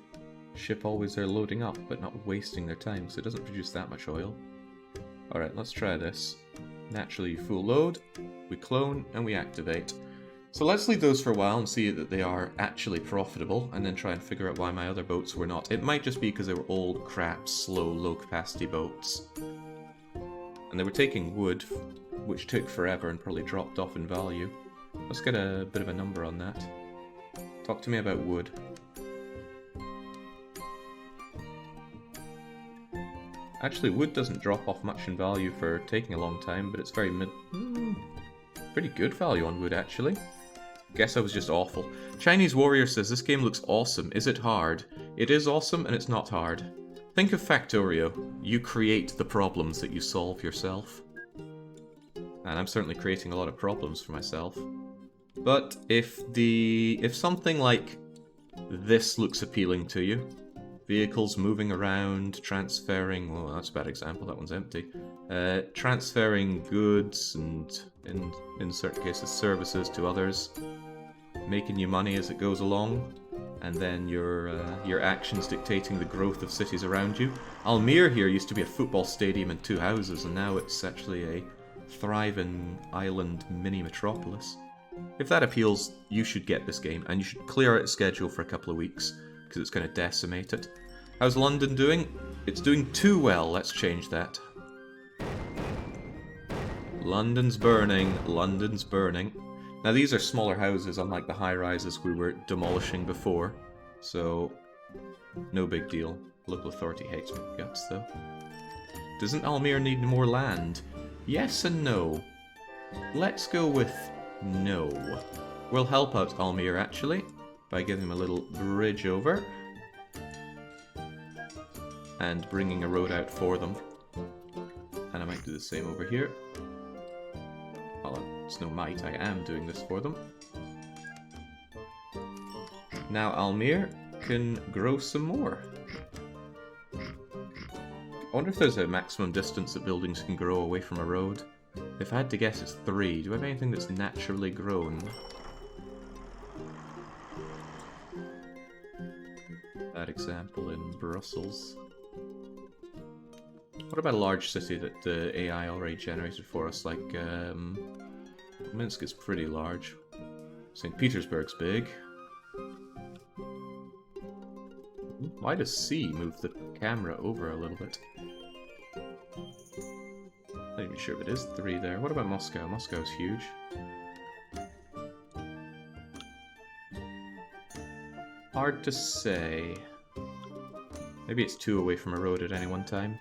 ship always there loading up, but not wasting their time, so it doesn't produce that much oil. Alright, let's try this. Naturally, full load, we clone, and we activate. So let's leave those for a while and see that they are actually profitable, and then try and figure out why my other boats were not. It might just be because they were old, crap, slow, low-capacity boats. And they were taking wood, which took forever and probably dropped off in value. Let's get a bit of a number on that. Talk to me about wood. Actually, wood doesn't drop off much in value for taking a long time, but it's very pretty good value on wood, actually. Guess I was just awful. Chinese Warrior says, this game looks awesome. Is it hard? It is awesome, and it's not hard. Think of Factorio. You create the problems that you solve yourself. And I'm certainly creating a lot of problems for myself. But if something like this looks appealing to you, vehicles moving around, transferring, well, that's a bad example, that one's empty. Transferring goods and, in certain cases, services to others, making you money as it goes along, and then your actions dictating the growth of cities around you. Almere here used to be a football stadium and 2 houses, and now it's actually a thriving island mini metropolis. If that appeals, you should get this game, and you should clear out its schedule for a couple of weeks, because it's going to decimate it. How's London doing? It's doing too well. Let's change that. London's burning. London's burning. Now these are smaller houses, unlike the high-rises we were demolishing before, so no big deal. Local authority hates my guts, though. Doesn't Almere need more land? Yes and no. Let's go with no. We'll help out Almere, actually, by giving him a little bridge over and bringing a road out for them. And I might do the same over here. Well, it's no might, I am doing this for them. Now Almere can grow some more. I wonder if there's a maximum distance that buildings can grow away from a road. If I had to guess, it's 3. Do I have anything that's naturally grown? That example in Brussels. What about a large city that the AI already generated for us, like Minsk is pretty large. St. Petersburg's big. Why does C move the camera over a little bit? Not even sure if it is 3 there. What about Moscow? Moscow's huge. Hard to say. Maybe it's 2 away from a road at any one time.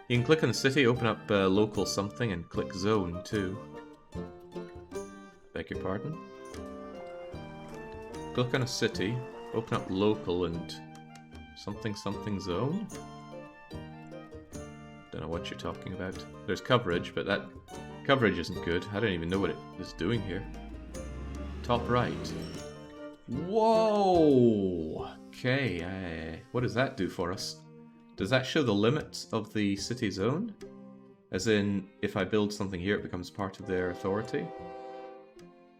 You can click on the city, open up local something, and click zone too. Beg your pardon? Click on a city, open up local and something something zone? Don't know what you're talking about. There's coverage, but that coverage isn't good. I don't even know what it is doing here. Top right. Whoa! Okay, what does that do for us? Does that show the limits of the city zone? As in, if I build something here, it becomes part of their authority?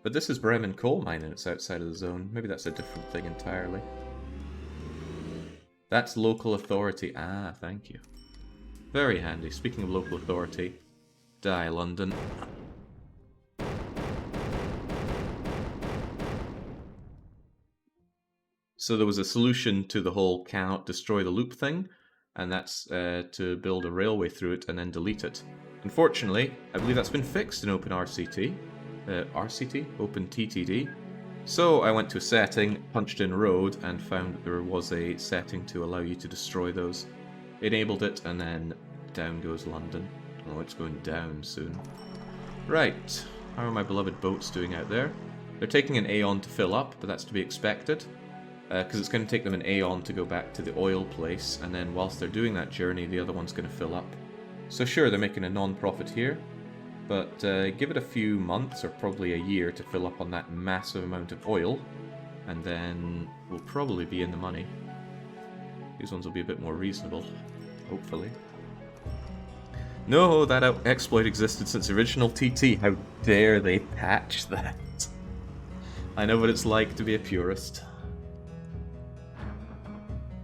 But this is Bremen coal mine and it's outside of the zone. Maybe that's a different thing entirely. That's local authority. Ah, thank you. Very handy. Speaking of local authority, die London. So there was a solution to the whole cannot destroy the loop thing, and that's to build a railway through it and then delete it. Unfortunately, I believe that's been fixed in OpenRCT. OpenTTD. So I went to a setting, punched in road, and found that there was a setting to allow you to destroy those. Enabled it, and then down goes London. Oh, it's going down soon. Right, how are my beloved boats doing out there? They're taking an aeon to fill up, but that's to be expected. Because it's going to take them an aeon to go back to the oil place, and then whilst they're doing that journey, the other one's going to fill up. So sure, they're making a non-profit here, but give it a few months, or probably a year, to fill up on that massive amount of oil, and then we'll probably be in the money. These ones will be a bit more reasonable, hopefully. No, that exploit existed since original TT. How dare they patch that? I know what it's like to be a purist.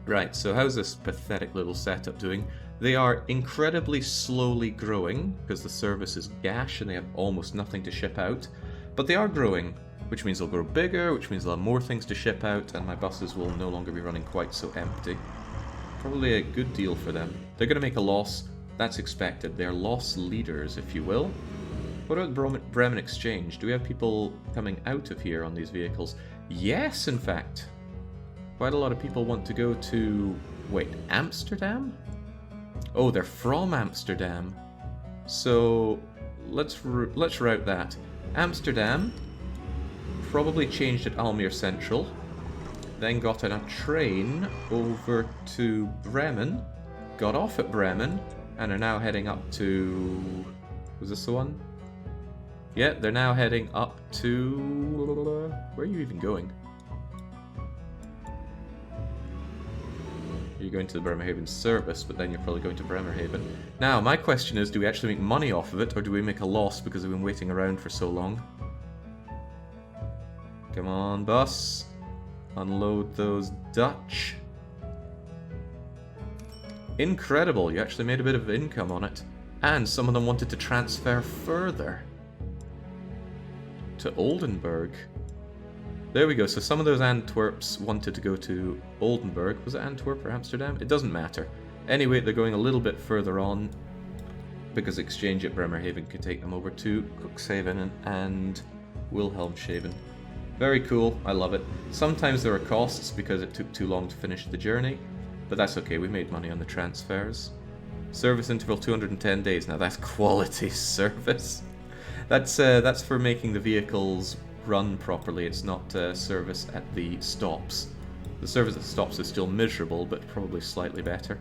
Right, so how's this pathetic little setup doing? They are incredibly slowly growing, because the service is gash and they have almost nothing to ship out. But they are growing, which means they'll grow bigger, which means they'll have more things to ship out, and my buses will no longer be running quite so empty. Probably a good deal for them. They're going to make a loss, that's expected. They're loss leaders, if you will. What about Bremen Exchange? Do we have people coming out of here on these vehicles? Yes, in fact. Quite a lot of people want to go to... wait, Amsterdam? Oh, they're from Amsterdam. So let's route that. Amsterdam probably changed at Almere Central, then got on a train over to Bremen, got off at Bremen, and are now heading up to... Was this the one? Yeah, they're now heading up to... Where are you even going? You're going to the Bremerhaven service, but then you're probably going to Bremerhaven. Now, my question is, do we actually make money off of it, or do we make a loss because we've been waiting around for so long? Come on, bus. Unload those Dutch. Incredible, you actually made a bit of income on it. And some of them wanted to transfer further. To Oldenburg. There we go, so some of those Antwerps wanted to go to Oldenburg. Was it Antwerp or Amsterdam? It doesn't matter. Anyway, they're going a little bit further on, because exchange at Bremerhaven could take them over to Cuxhaven and Wilhelmshaven. Very cool, I love it. Sometimes there are costs because it took too long to finish the journey, but that's okay, we made money on the transfers. Service interval 210 days, now that's quality service. That's for making the vehicles run properly, it's not service at the stops. The service at the stops is still miserable, but probably slightly better.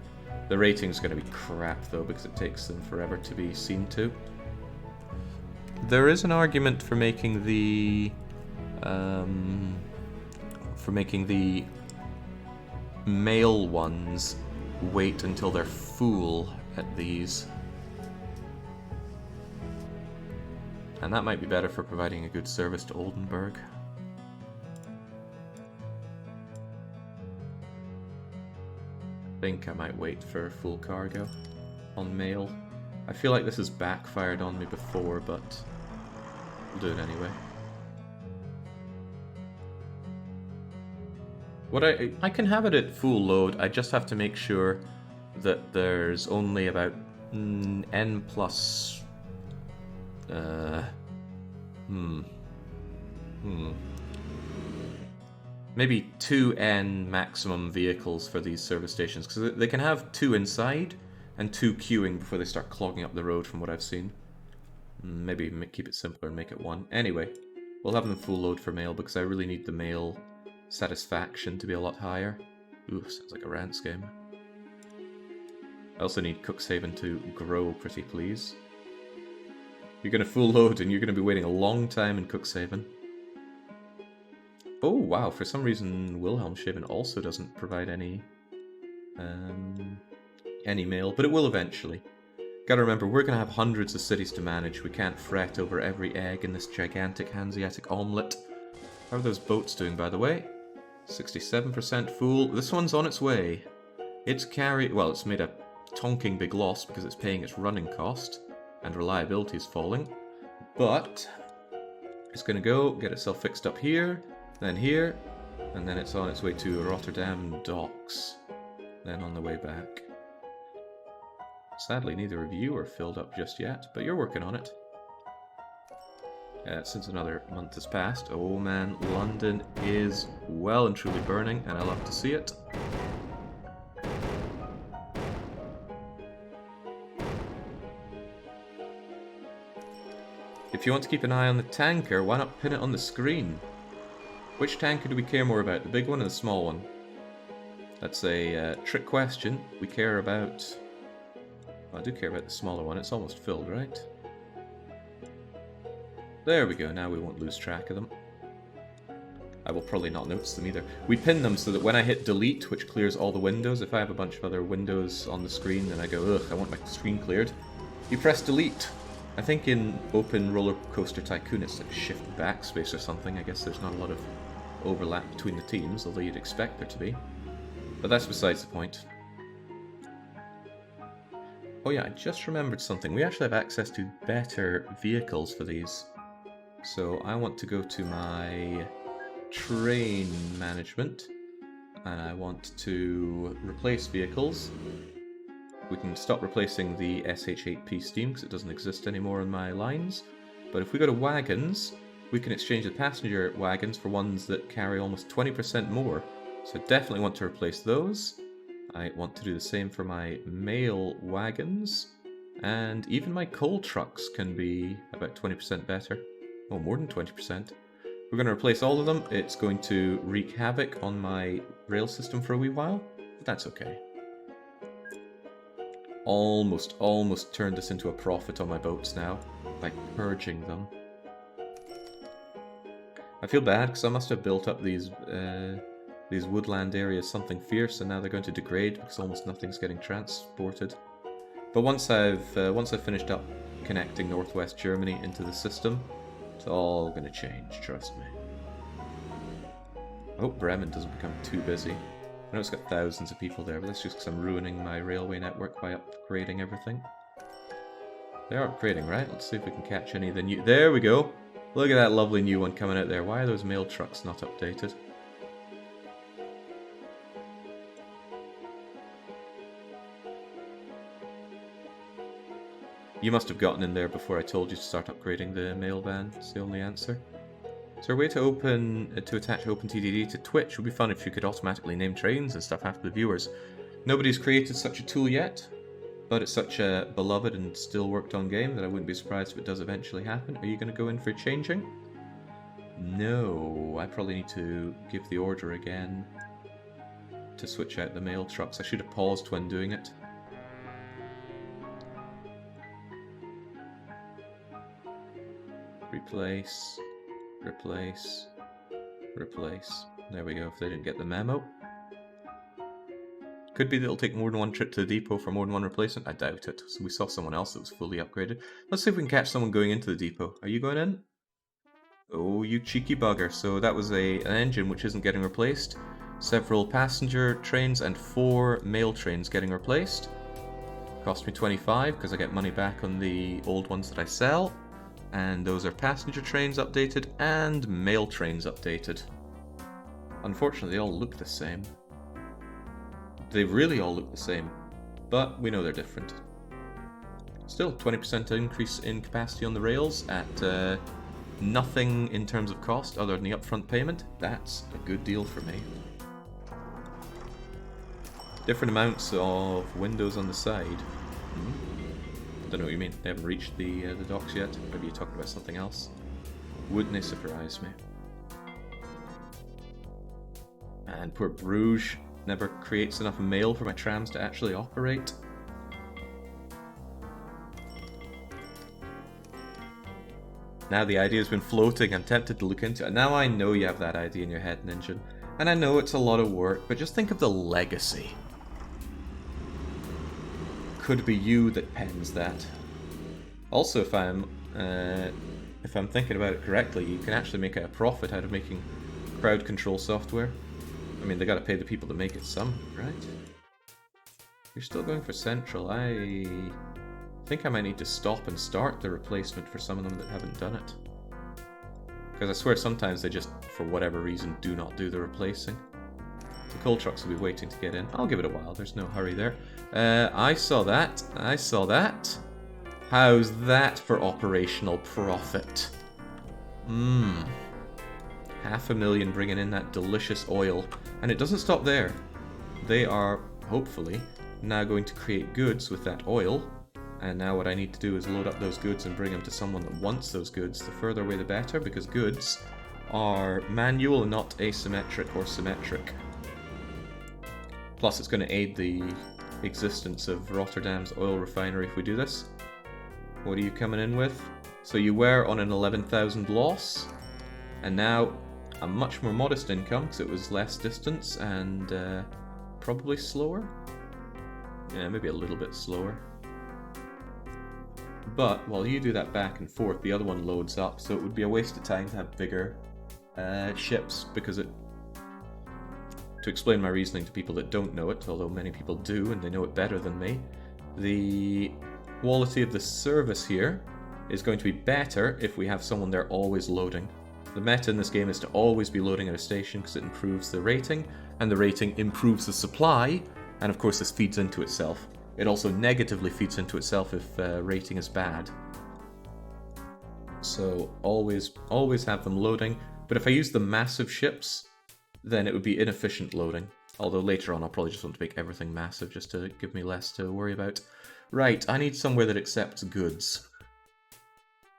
The rating's going to be crap though, because it takes them forever to be seen to. There is an argument for making the mail ones wait until they're full at these. And that might be better for providing a good service to Oldenburg. I think I might wait for full cargo on mail. I feel like this has backfired on me before, but we'll do it anyway. What I can have it at full load, I just have to make sure that there's only about n plus... maybe 2n maximum vehicles for these service stations, because they can have 2 inside and 2 queuing before they start clogging up the road from what I've seen. Maybe keep it simpler and make it 1. Anyway, we'll have them full load for mail because I really need the mail satisfaction to be a lot higher. Ooh, sounds like a rants game. I also need Cuxhaven to grow, pretty please. You're going to full load and you're going to be waiting a long time in Cuxhaven. Oh wow, for some reason Wilhelmshaven also doesn't provide any mail, but it will eventually. Gotta remember, we're gonna have hundreds of cities to manage. We can't fret over every egg in this gigantic Hanseatic omelette. How are those boats doing, by the way? 67% full. This one's on its way. It's it's made a tonking big loss because it's paying its running cost, and reliability is falling. But it's gonna go get itself fixed up here, and then it's on its way to Rotterdam docks, then on the way back. Sadly, neither of you are filled up just yet, but you're working on it. Since another month has passed, oh man, London is well and truly burning, and I love to see it. If you want to keep an eye on the tanker, why not pin it on the screen? Which tanker do we care more about, the big one or the small one? That's a trick question. We care about... Well, I do care about the smaller one. It's almost filled, right? There we go. Now we won't lose track of them. I will probably not notice them either. We pin them so that when I hit delete, which clears all the windows, if I have a bunch of other windows on the screen and I go, ugh, I want my screen cleared, you press delete. I think in Open Roller Coaster Tycoon it's like shift backspace or something. I guess there's not a lot of overlap between the teams, although you'd expect there to be. But that's besides the point. Oh yeah, I just remembered something. We actually have access to better vehicles for these. So I want to go to my train management, and I want to replace vehicles. We can stop replacing the SH8P steam because it doesn't exist anymore in my lines. But if we go to wagons, we can exchange the passenger wagons for ones that carry almost 20% more. So I definitely want to replace those. I want to do the same for my mail wagons. And even my coal trucks can be about 20% better. Oh, more than 20%. We're going to replace all of them. It's going to wreak havoc on my rail system for a wee while, but that's okay. Almost turned this into a profit on my boats now by purging them. I feel bad because I must have built up these woodland areas something fierce, and now they're going to degrade because almost nothing's getting transported. But once I've finished up connecting northwest Germany into the system, it's all going to change, trust me. I hope Bremen doesn't become too busy. I know it's got thousands of people there, but that's just because I'm ruining my railway network by upgrading everything. They're upgrading, right? Let's see if we can catch any of the new... There we go! Look at that lovely new one coming out there. Why are those mail trucks not updated? You must have gotten in there before I told you to start upgrading the mail van. That's the only answer. Is there a way to attach OpenTTD to Twitch? It would be fun if you could automatically name trains and stuff after the viewers. Nobody's created such a tool yet, but it's such a beloved and still worked on game that I wouldn't be surprised if it does eventually happen. Are you going to go in for changing? No, I probably need to give the order again to switch out the mail trucks. I should have paused when doing it. Replace, replace, replace. There we go, if they didn't get the memo. Could be that it'll take more than one trip to the depot for more than one replacement. I doubt it. So we saw someone else that was fully upgraded. Let's see if we can catch someone going into the depot. Are you going in? Oh, you cheeky bugger. So that was an engine which isn't getting replaced. Several passenger trains and 4 mail trains getting replaced. Cost me 25 because I get money back on the old ones that I sell. And those are passenger trains updated and mail trains updated. Unfortunately, they all look the same. They really all look the same, but we know they're different. Still, 20% increase in capacity on the rails at nothing in terms of cost other than the upfront payment. That's a good deal for me. Different amounts of windows on the side. I don't know what you mean. They haven't reached the docks yet. Maybe you're talking about something else. Wouldn't they surprise me? And poor Bruges never creates enough mail for my trams to actually operate. Now the idea's been floating. I'm tempted to look into it. Now I know you have that idea in your head, Ninja. And I know it's a lot of work, but just think of the legacy. Could be you that pens that. Also, if I'm thinking about it correctly, you can actually make a profit out of making crowd control software. I mean, they got to pay the people to make it some, right? You're still going for Central. I think I might need to stop and start the replacement for some of them that haven't done it. Because I swear sometimes they just, for whatever reason, do not do the replacing. The coal trucks will be waiting to get in. I'll give it a while, there's no hurry there. I saw that. I saw that. How's that for operational profit? $500,000 bringing in that delicious oil. And it doesn't stop there. They are, hopefully, now going to create goods with that oil. And now what I need to do is load up those goods and bring them to someone that wants those goods. The further away the better, because goods are manual and not asymmetric or symmetric. Plus, it's going to aid the existence of Rotterdam's oil refinery if we do this. What are you coming in with? So you were on an 11,000 loss, and now a much more modest income because it was less distance and probably slower. Yeah, maybe a little bit slower. But while you do that back and forth, the other one loads up, so it would be a waste of time to have bigger ships because it... To explain my reasoning to people that don't know it, although many people do and they know it better than me, the quality of the service here is going to be better if we have someone there always loading. The meta in this game is to always be loading at a station because it improves the rating, and the rating improves the supply, and of course this feeds into itself. It also negatively feeds into itself if rating is bad. So always have them loading, but if I use the massive ships, then it would be inefficient loading. Although later on I'll probably just want to make everything massive just to give me less to worry about. Right, I need somewhere that accepts goods.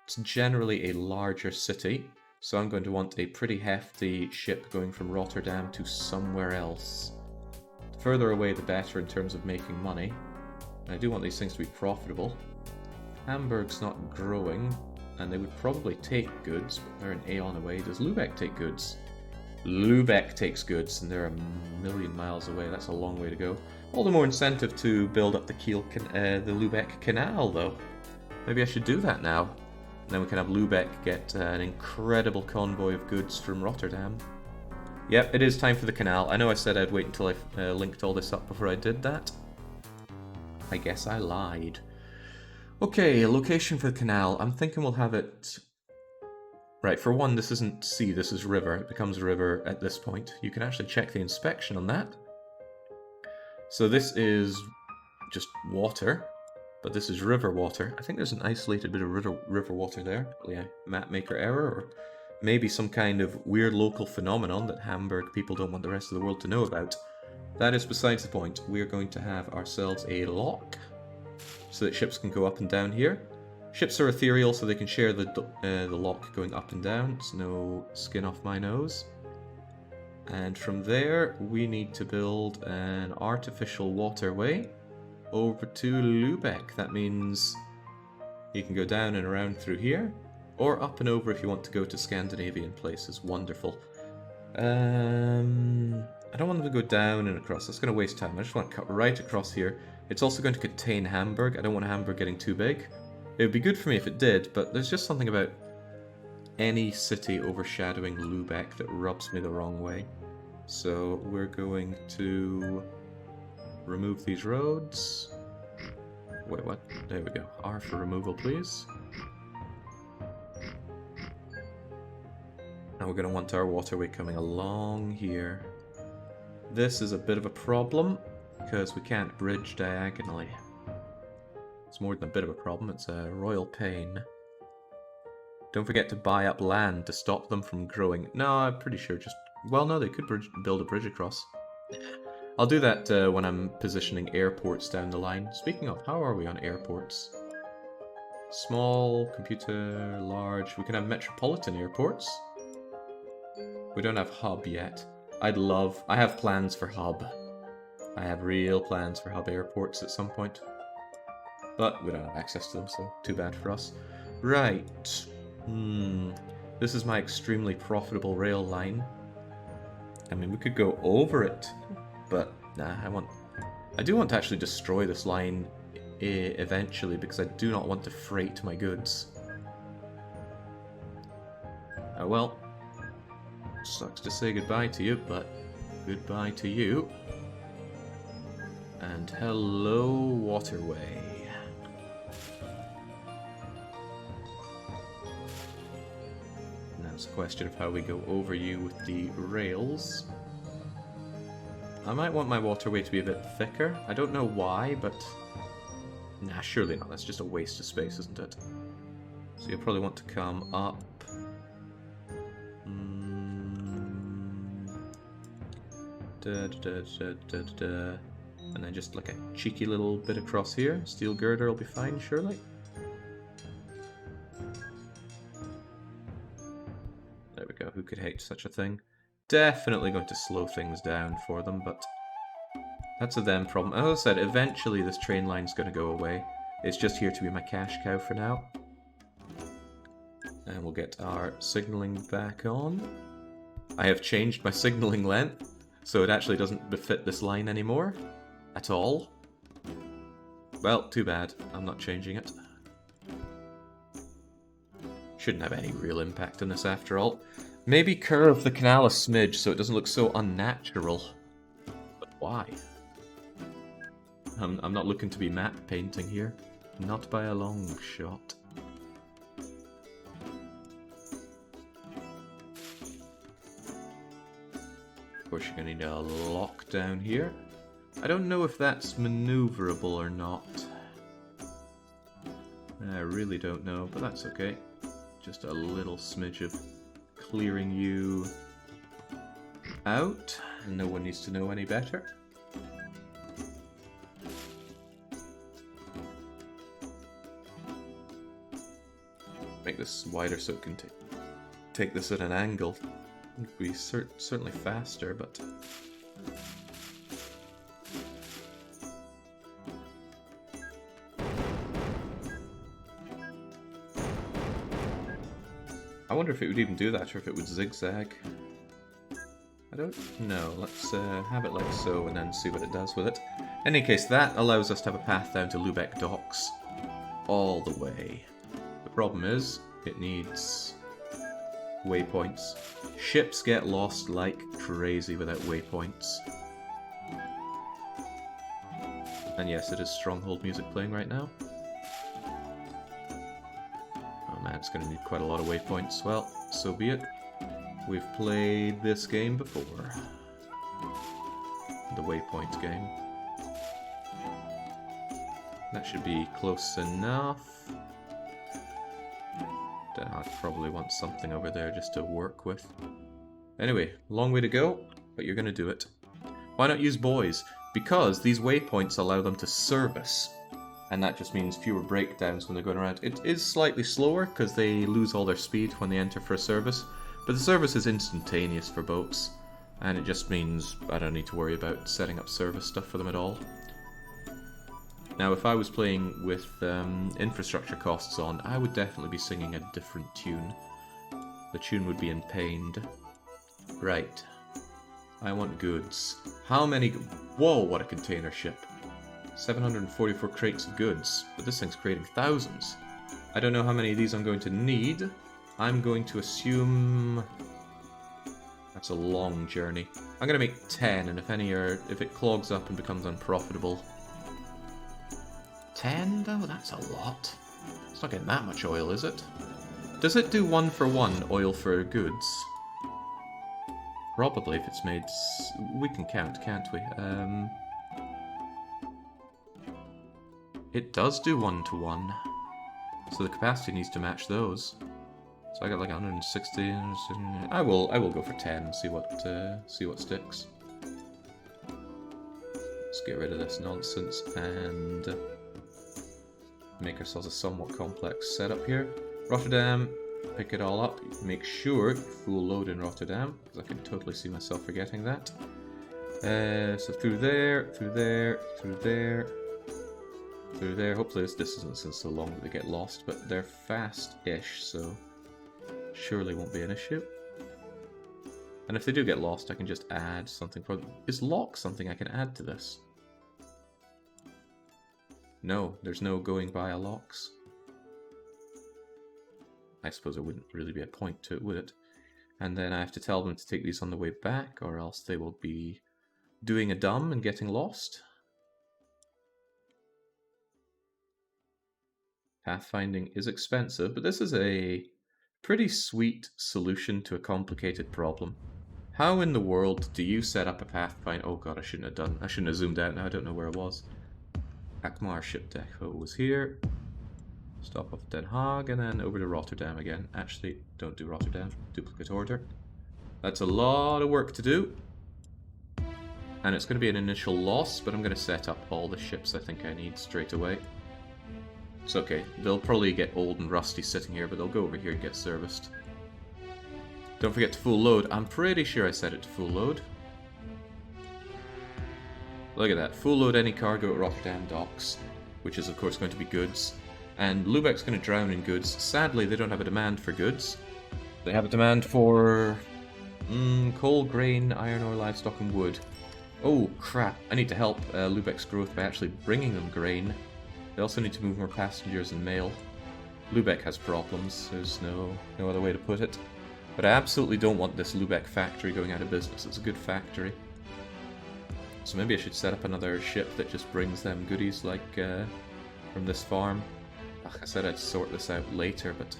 It's generally a larger city, so I'm going to want a pretty hefty ship going from Rotterdam to somewhere else. The further away the better in terms of making money. And I do want these things to be profitable. Hamburg's not growing, and they would probably take goods, but they're an aeon away. Does Lübeck take goods? Lübeck takes goods, and they're a million miles away. That's a long way to go. All the more incentive to build up the the Lübeck Canal, though. Maybe I should do that now. And then we can have Lübeck get an incredible convoy of goods from Rotterdam. Yep, it is time for the canal. I know I said I'd wait until I linked all this up before I did that. I guess I lied. Okay, location for the canal. I'm thinking we'll have it... Right, for one, this isn't sea, this is river. It becomes a river at this point. You can actually check the inspection on that. So this is just water, but this is river water. I think there's an isolated bit of river water there. Probably a map maker error, or maybe some kind of weird local phenomenon that Hamburg people don't want the rest of the world to know about. That is besides the point. We're going to have ourselves a lock, so that ships can go up and down here. Ships are ethereal, so they can share the lock going up and down. It's no skin off my nose. And from there, we need to build an artificial waterway over to Lübeck. That means you can go down and around through here, or up and over if you want to go to Scandinavian places. Wonderful. I don't want them to go down and across. That's going to waste time. I just want to cut right across here. It's also going to contain Hamburg. I don't want Hamburg getting too big. It would be good for me if it did, but there's just something about any city overshadowing Lübeck that rubs me the wrong way. So we're going to remove these roads. Wait, what? There we go. R for removal, please. Now we're going to want our waterway coming along here. This is a bit of a problem, because we can't bridge diagonally. It's more than a bit of a problem, it's a royal pain. Don't forget to buy up land to stop them from growing. No, I'm pretty sure just... Well, no, they could build a bridge across. I'll do that when I'm positioning airports down the line. Speaking of, how are we on airports? Small, computer, large. We can have metropolitan airports. We don't have hub yet. I have plans for hub. I have real plans for hub airports at some point. But we don't have access to them, so too bad for us. Right. This is my extremely profitable rail line. I mean, we could go over it, but nah, I do want to actually destroy this line eventually, because I do not want to freight my goods. Oh well. Sucks to say goodbye to you, but goodbye to you. And hello, waterway. Now it's a question of how we go over you with the rails. I might want my waterway to be a bit thicker. I don't know why, but... Nah, surely not. That's just a waste of space, isn't it? So you'll probably want to come up... And then just like a cheeky little bit across here. Steel girder will be fine, surely. There we go. Who could hate such a thing? Definitely going to slow things down for them, but that's a them problem. As I said, eventually this train line's going to go away. It's just here to be my cash cow for now. And we'll get our signaling back on. I have changed my signaling length, so it actually doesn't befit this line anymore. At all. Well, too bad. I'm not changing it. Shouldn't have any real impact on this after all. Maybe curve the canal a smidge so it doesn't look so unnatural. But why? I'm not looking to be map painting here. Not by a long shot. Of course, you're going to need a lock down here. I don't know if that's maneuverable or not. I really don't know, but that's okay. Just a little smidge of clearing you out. and no one needs to know any better. Make this wider so it can take this at an angle. It would be certainly faster, but... I wonder if it would even do that, or if it would zigzag. I don't know. Let's have it like so, and then see what it does with it. In any case, that allows us to have a path down to Lübeck docks. All the way. The problem is, it needs waypoints. Ships get lost like crazy without waypoints. And yes, it is Stronghold music playing right now. Oh man, it's going to need quite a lot of waypoints. Well, so be it. We've played this game before. The waypoint game. That should be close enough. I'd probably want something over there just to work with. Anyway, long way to go, but you're going to do it. Why not use buoys? Because these waypoints allow them to service. And that just means fewer breakdowns when they're going around. It is slightly slower because they lose all their speed when they enter for a service. But the service is instantaneous for boats. And it just means I don't need to worry about setting up service stuff for them at all. Now, if I was playing with infrastructure costs on, I would definitely be singing a different tune. The tune would be in pained. Right. I want goods. How many... Whoa, what a container ship. 744 crates of goods. But this thing's creating thousands. I don't know how many of these I'm going to need. I'm going to assume... That's a long journey. I'm going to make 10, and if it clogs up and becomes unprofitable... 10 though? That's a lot. It's not getting that much oil, is it? Does it do 1 for 1 oil for goods? Probably, if it's made... We can count, can't we? It does do 1 to 1. So the capacity needs to match those. So I got like 160. I will go for 10 and see what sticks. Let's get rid of this nonsense and make ourselves a somewhat complex setup here. Rotterdam, pick it all up. Make sure full load in Rotterdam, because I can totally see myself forgetting that. So through there, through there, through there, through there. Hopefully this isn't so long that they get lost, but they're fast-ish, so surely won't be an issue. And if they do get lost, I can just add something for them. Is lock something I can add to this? No, there's no going via locks. I suppose there wouldn't really be a point to it, would it? And then I have to tell them to take these on the way back, or else they will be doing a dumb and getting lost. Pathfinding is expensive, but this is a pretty sweet solution to a complicated problem. How in the world do you set up a pathfind? Oh god, I shouldn't have zoomed out now, I don't know where it was. Akmar ship depot was here. Stop off Den Haag and then over to Rotterdam again. Actually, don't do Rotterdam. Duplicate order. That's a lot of work to do. And it's going to be an initial loss, but I'm going to set up all the ships I think I need straight away. It's okay. They'll probably get old and rusty sitting here, but they'll go over here and get serviced. Don't forget to full load. I'm pretty sure I set it to full load. Look at that. Full load any cargo at Rotterdam docks, which is of course going to be goods. And Lübeck's going to drown in goods. Sadly, they don't have a demand for goods. They have a demand for coal, grain, iron ore, livestock, and wood. Oh crap! I need to help Lübeck's growth by actually bringing them grain. They also need to move more passengers and mail. Lübeck has problems. There's no other way to put it. But I absolutely don't want this Lübeck factory going out of business. It's a good factory. So maybe I should set up another ship that just brings them goodies like from this farm. Ugh, I said I'd sort this out later, but...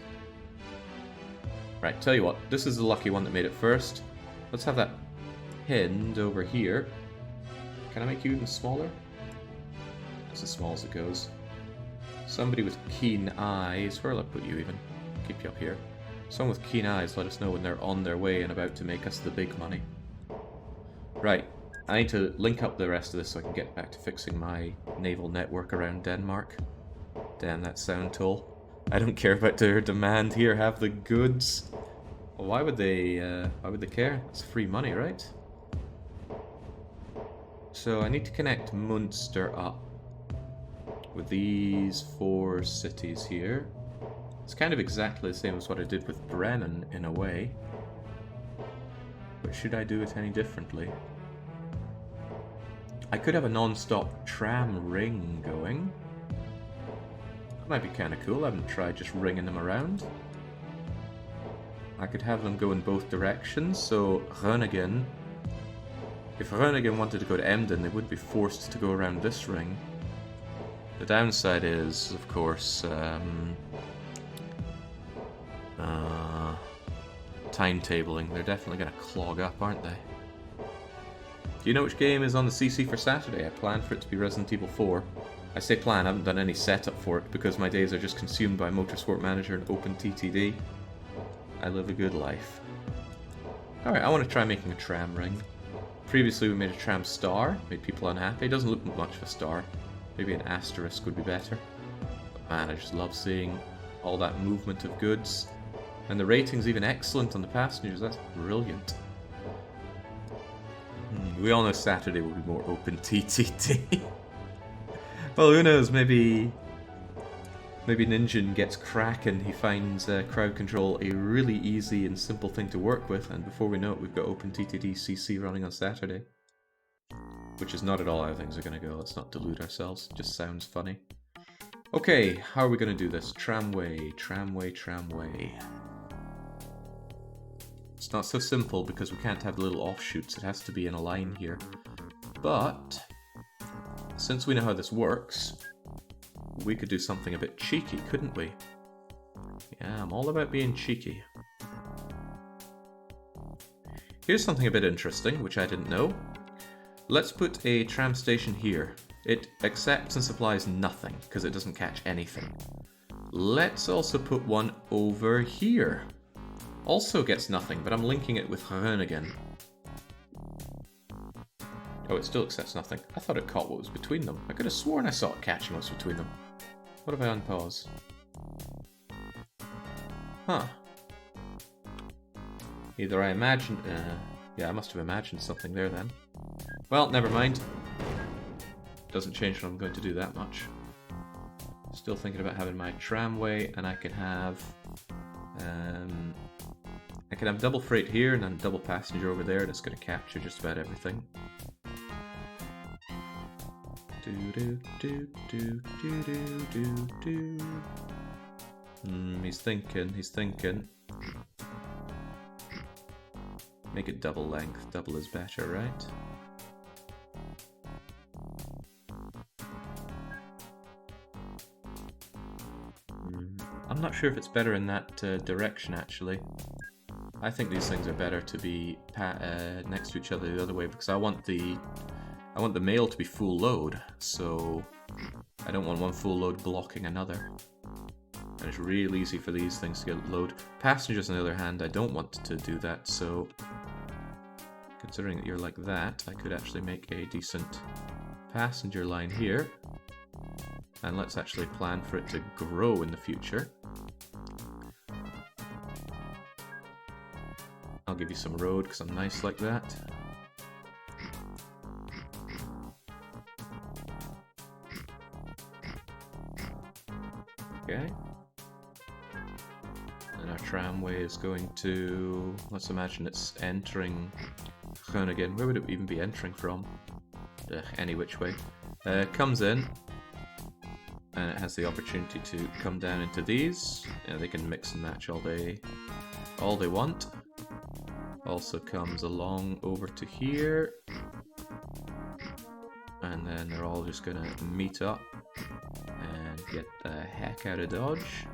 Right, tell you what. This is the lucky one that made it first. Let's have that pinned over here. Can I make you even smaller? It's as small as it goes. Somebody with keen eyes. Where'll I put you even? Keep you up here. Someone with keen eyes, let us know when they're on their way and about to make us the big money. Right, I need to link up the rest of this so I can get back to fixing my naval network around Denmark. Damn that sound toll. I don't care about their demand here, have the goods. Well, why would they care? It's free money, right? So I need to connect Munster up with these 4 cities here. It's kind of exactly the same as what I did with Bremen, in a way. But should I do it any differently? I could have a non-stop tram ring going. That might be kind of cool. I haven't tried just ringing them around. I could have them go in both directions, so Groningen... If Groningen wanted to go to Emden, they would be forced to go around this ring. The downside is, of course, timetabling. They're definitely going to clog up, aren't they? Do you know which game is on the CC for Saturday? I plan for it to be Resident Evil 4. I say plan, I haven't done any setup for it because my days are just consumed by Motorsport Manager and OpenTTD. I live a good life. Alright, I want to try making a tram ring. Previously we made a tram star, made people unhappy. It doesn't look much of a star. Maybe an asterisk would be better. But man, I just love seeing all that movement of goods. And the rating's even excellent on the passengers, that's brilliant. We all know Saturday will be more OpenTTD. Well, who knows, maybe Ninjin gets cracking, he finds crowd control a really easy and simple thing to work with, and before we know it, we've got OpenTTD CC running on Saturday. Which is not at all how things are going to go, let's not delude ourselves, it just sounds funny. Okay, how are we going to do this? Tramway, tramway, tramway. It's not so simple because we can't have little offshoots, it has to be in a line here. But, since we know how this works, we could do something a bit cheeky, couldn't we? Yeah, I'm all about being cheeky. Here's something a bit interesting, which I didn't know. Let's put a tram station here. It accepts and supplies nothing, because it doesn't catch anything. Let's also put one over here. Also gets nothing, but I'm linking it with Groningen. Oh, it still accepts nothing. I thought it caught what was between them. I could have sworn I saw it catching what's between them. What if I unpause? Huh. Either I imagined... yeah, I must have imagined something there then. Well, never mind. Doesn't change what I'm going to do that much. Still thinking about having my tramway, and I can have... I can have double freight here and then double passenger over there, and it's going to capture just about everything. He's thinking. Make it double length, double is better, right? I'm not sure if it's better in that direction, actually. I think these things are better to be next to each other the other way, because I want the mail to be full load, so I don't want one full load blocking another. And it's real easy for these things to get load. Passengers, on the other hand, I don't want to do that, so considering that you're like that, I could actually make a decent passenger line here. And let's actually plan for it to grow in the future. I'll give you some road because I'm nice like that. Okay. And our tramway is going to... let's imagine it's entering Groningen. Where would it even be entering from? Any which way. Comes in. And it has the opportunity to come down into these. Yeah, they can mix and match all they want. Also comes along over to here. And then they're all just gonna meet up and get the heck out of Dodge.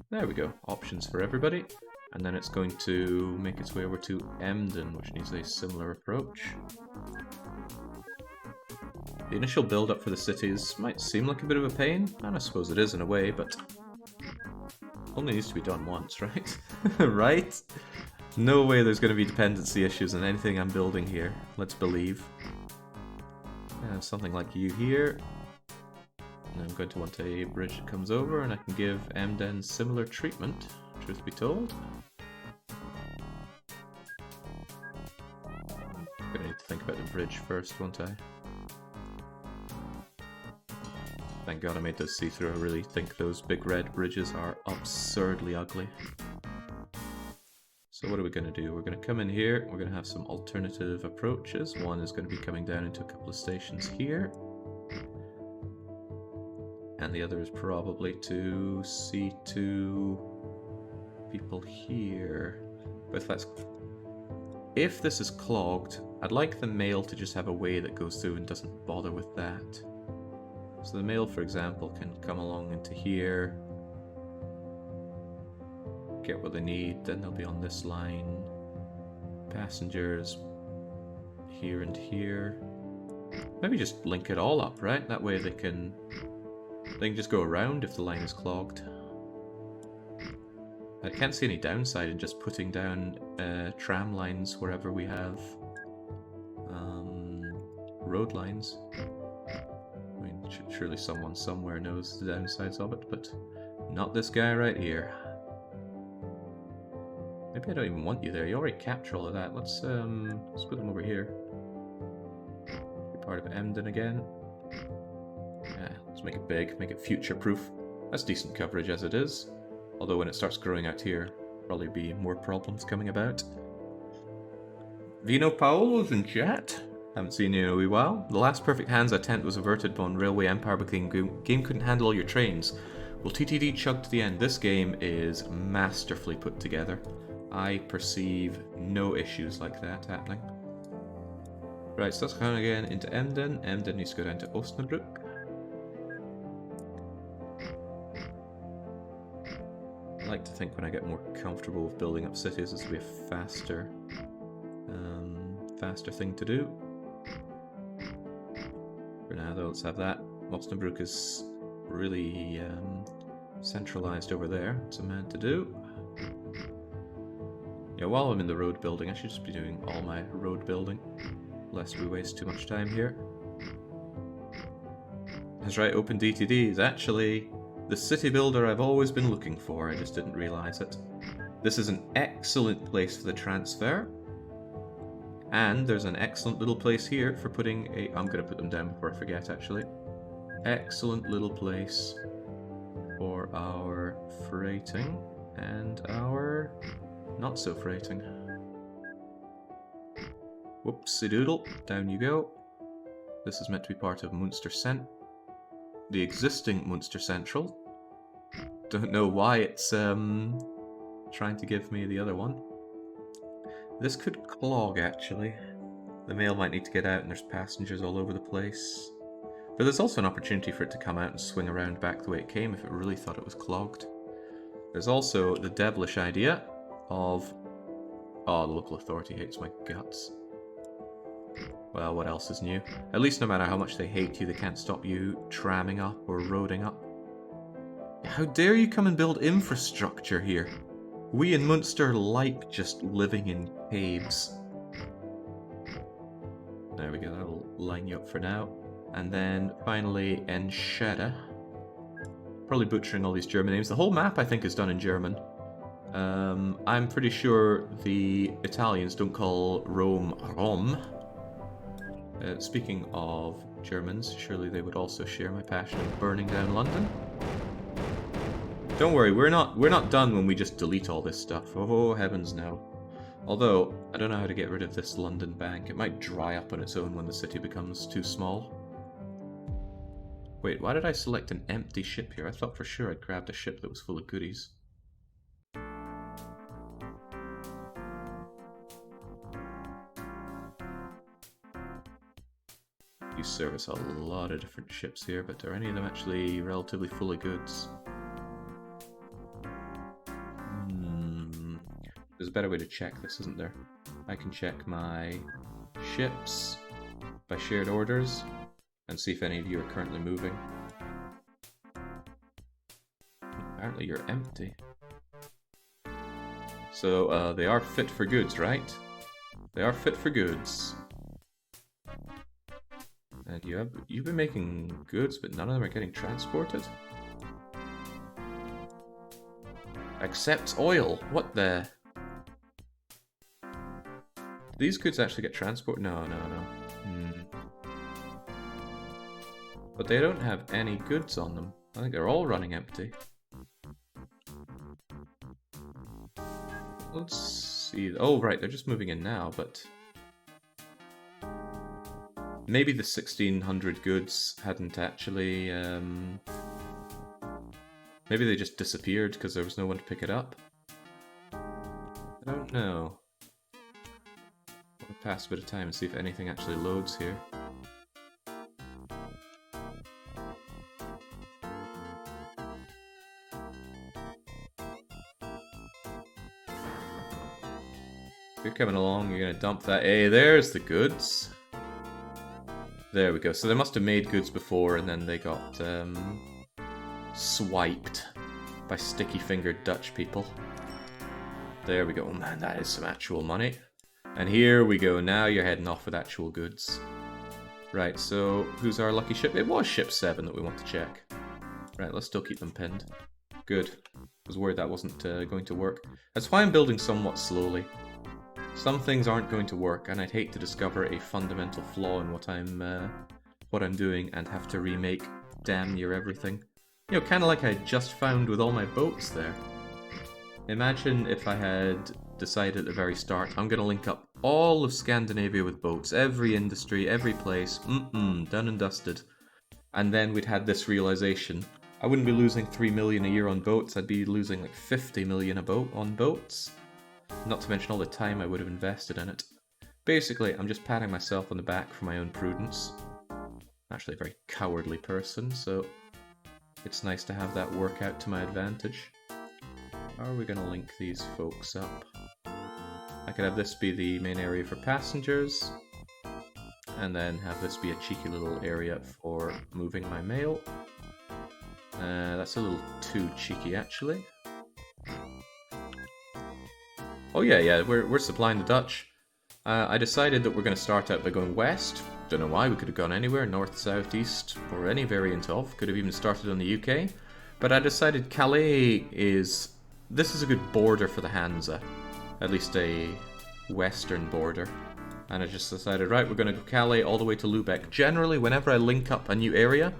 There we go, options for everybody. And then it's going to make its way over to Emden, which needs a similar approach. The initial build-up for the cities might seem like a bit of a pain, and I suppose it is in a way, but only needs to be done once, right? Right? no way there's going to be dependency issues in anything I'm building here. Let's believe. Something like you here. And I'm going to want a bridge that comes over, and I can give Emden similar treatment, truth be told. I'm going to need to think about the bridge first, won't I? Thank God I made those see-through. I really think those big red bridges are absurdly ugly. So what are we going to do? We're going to come in here, we're going to have some alternative approaches. One is going to be coming down into a couple of stations here. And the other is probably to see to people here. But if this is clogged, I'd like the mail to just have a way that goes through and doesn't bother with that. So the mail, for example, can come along into here, get what they need, then they'll be on this line. Passengers here and here. Maybe just link it all up, right? That way they can just go around if the line is clogged. I can't see any downside in just putting down tram lines wherever we have road lines. I mean, surely someone somewhere knows the downsides of it, but not this guy right here. Maybe I don't even want you there. You already capture all of that. Let's put them over here. Be part of Emden again. Yeah, let's make it big, make it future-proof. That's decent coverage as it is. Although when it starts growing out here, probably be more problems coming about. Vino Paolo's in chat. Haven't seen you in a wee while. The last perfect Hansa attempt was averted on Railway Empire because the game couldn't handle all your trains. Will TTD chug to the end? This game is masterfully put together. I perceive no issues like that happening. Right, so let's go again into Emden. Emden needs to go down to Osnabrück. I like to think when I get more comfortable with building up cities, this will be a faster thing to do. For now though, let's have that. Osnabrück is really centralized over there. It's a man to do. Yeah, while I'm in the road building, I should just be doing all my road building, lest we waste too much time here. That's right, OpenTTD is actually the city builder I've always been looking for. I just didn't realize it. This is an excellent place for the transfer. And there's an excellent little place here for putting a... I'm going to put them down before I forget, actually. Excellent little place for our freighting and our not so freighting. Whoopsie doodle, down you go. This is meant to be part of Munster the existing Munster Central. Don't know why it's trying to give me the other one. This could clog, actually. The mail might need to get out and there's passengers all over the place. But there's also an opportunity for it to come out and swing around back the way it came if it really thought it was clogged. There's also the devilish idea of... Oh, the local authority hates my guts. Well, what else is new? At least no matter how much they hate you, they can't stop you tramming up or roading up. How dare you come and build infrastructure here? We in Munster like just living in caves. There we go, that'll line you up for now. And then finally Enschede. Probably butchering all these German names. The whole map I think is done in German. I'm pretty sure the Italians don't call Rome Rom. Speaking of Germans, surely they would also share my passion of burning down London. Don't worry, we're not done when we just delete all this stuff. Oh heavens no. Although, I don't know how to get rid of this London bank. It might dry up on its own when the city becomes too small. Wait, why did I select an empty ship here? I thought for sure I'd grabbed a ship that was full of goodies. You service a lot of different ships here, but are any of them actually relatively full of goods? There's a better way to check this, isn't there? I can check my ships by shared orders and see if any of you are currently moving. Apparently you're empty. So they are fit for goods, right? They are fit for goods. And you've been making goods, but none of them are getting transported? Except oil. What the? These goods actually get transported? No. But they don't have any goods on them. I think they're all running empty. Let's see. Oh, right, they're just moving in now, but... Maybe the 1600 goods hadn't actually... Maybe they just disappeared because there was no one to pick it up. I don't know. I'll pass a bit of time and see if anything actually loads here. If you're coming along, you're gonna dump that. Hey, there's the goods. There we go. So they must have made goods before and then they got swiped by sticky-fingered Dutch people. There we go. Oh man, that is some actual money. And here we go. Now you're heading off with actual goods. Right, so who's our lucky ship? It was ship 7 that we want to check. Right, let's still keep them pinned. Good. I was worried that wasn't going to work. That's why I'm building somewhat slowly. Some things aren't going to work, and I'd hate to discover a fundamental flaw in what I'm doing and have to remake damn near everything. You know, kind of like I just found with all my boats there. Imagine if I had decided at the very start, I'm going to link up all of Scandinavia with boats, every industry, every place, done and dusted. And then we'd had this realization. I wouldn't be losing 3 million a year on boats, I'd be losing like 50 million a boat on boats. Not to mention all the time I would have invested in it. Basically, I'm just patting myself on the back for my own prudence. I'm actually a very cowardly person, so it's nice to have that work out to my advantage. How are we going to link these folks up? I could have this be the main area for passengers, and then have this be a cheeky little area for moving my mail. That's a little too cheeky, actually. Oh yeah, we're supplying the Dutch. I decided that we're going to start out by going west. Don't know why, we could have gone anywhere, north, south, east, or any variant of. Could have even started on the UK. But I decided Calais is... This is a good border for the Hansa. At least a western border. And I just decided, right, we're going to go Calais all the way to Lubeck. Generally, whenever I link up a new area,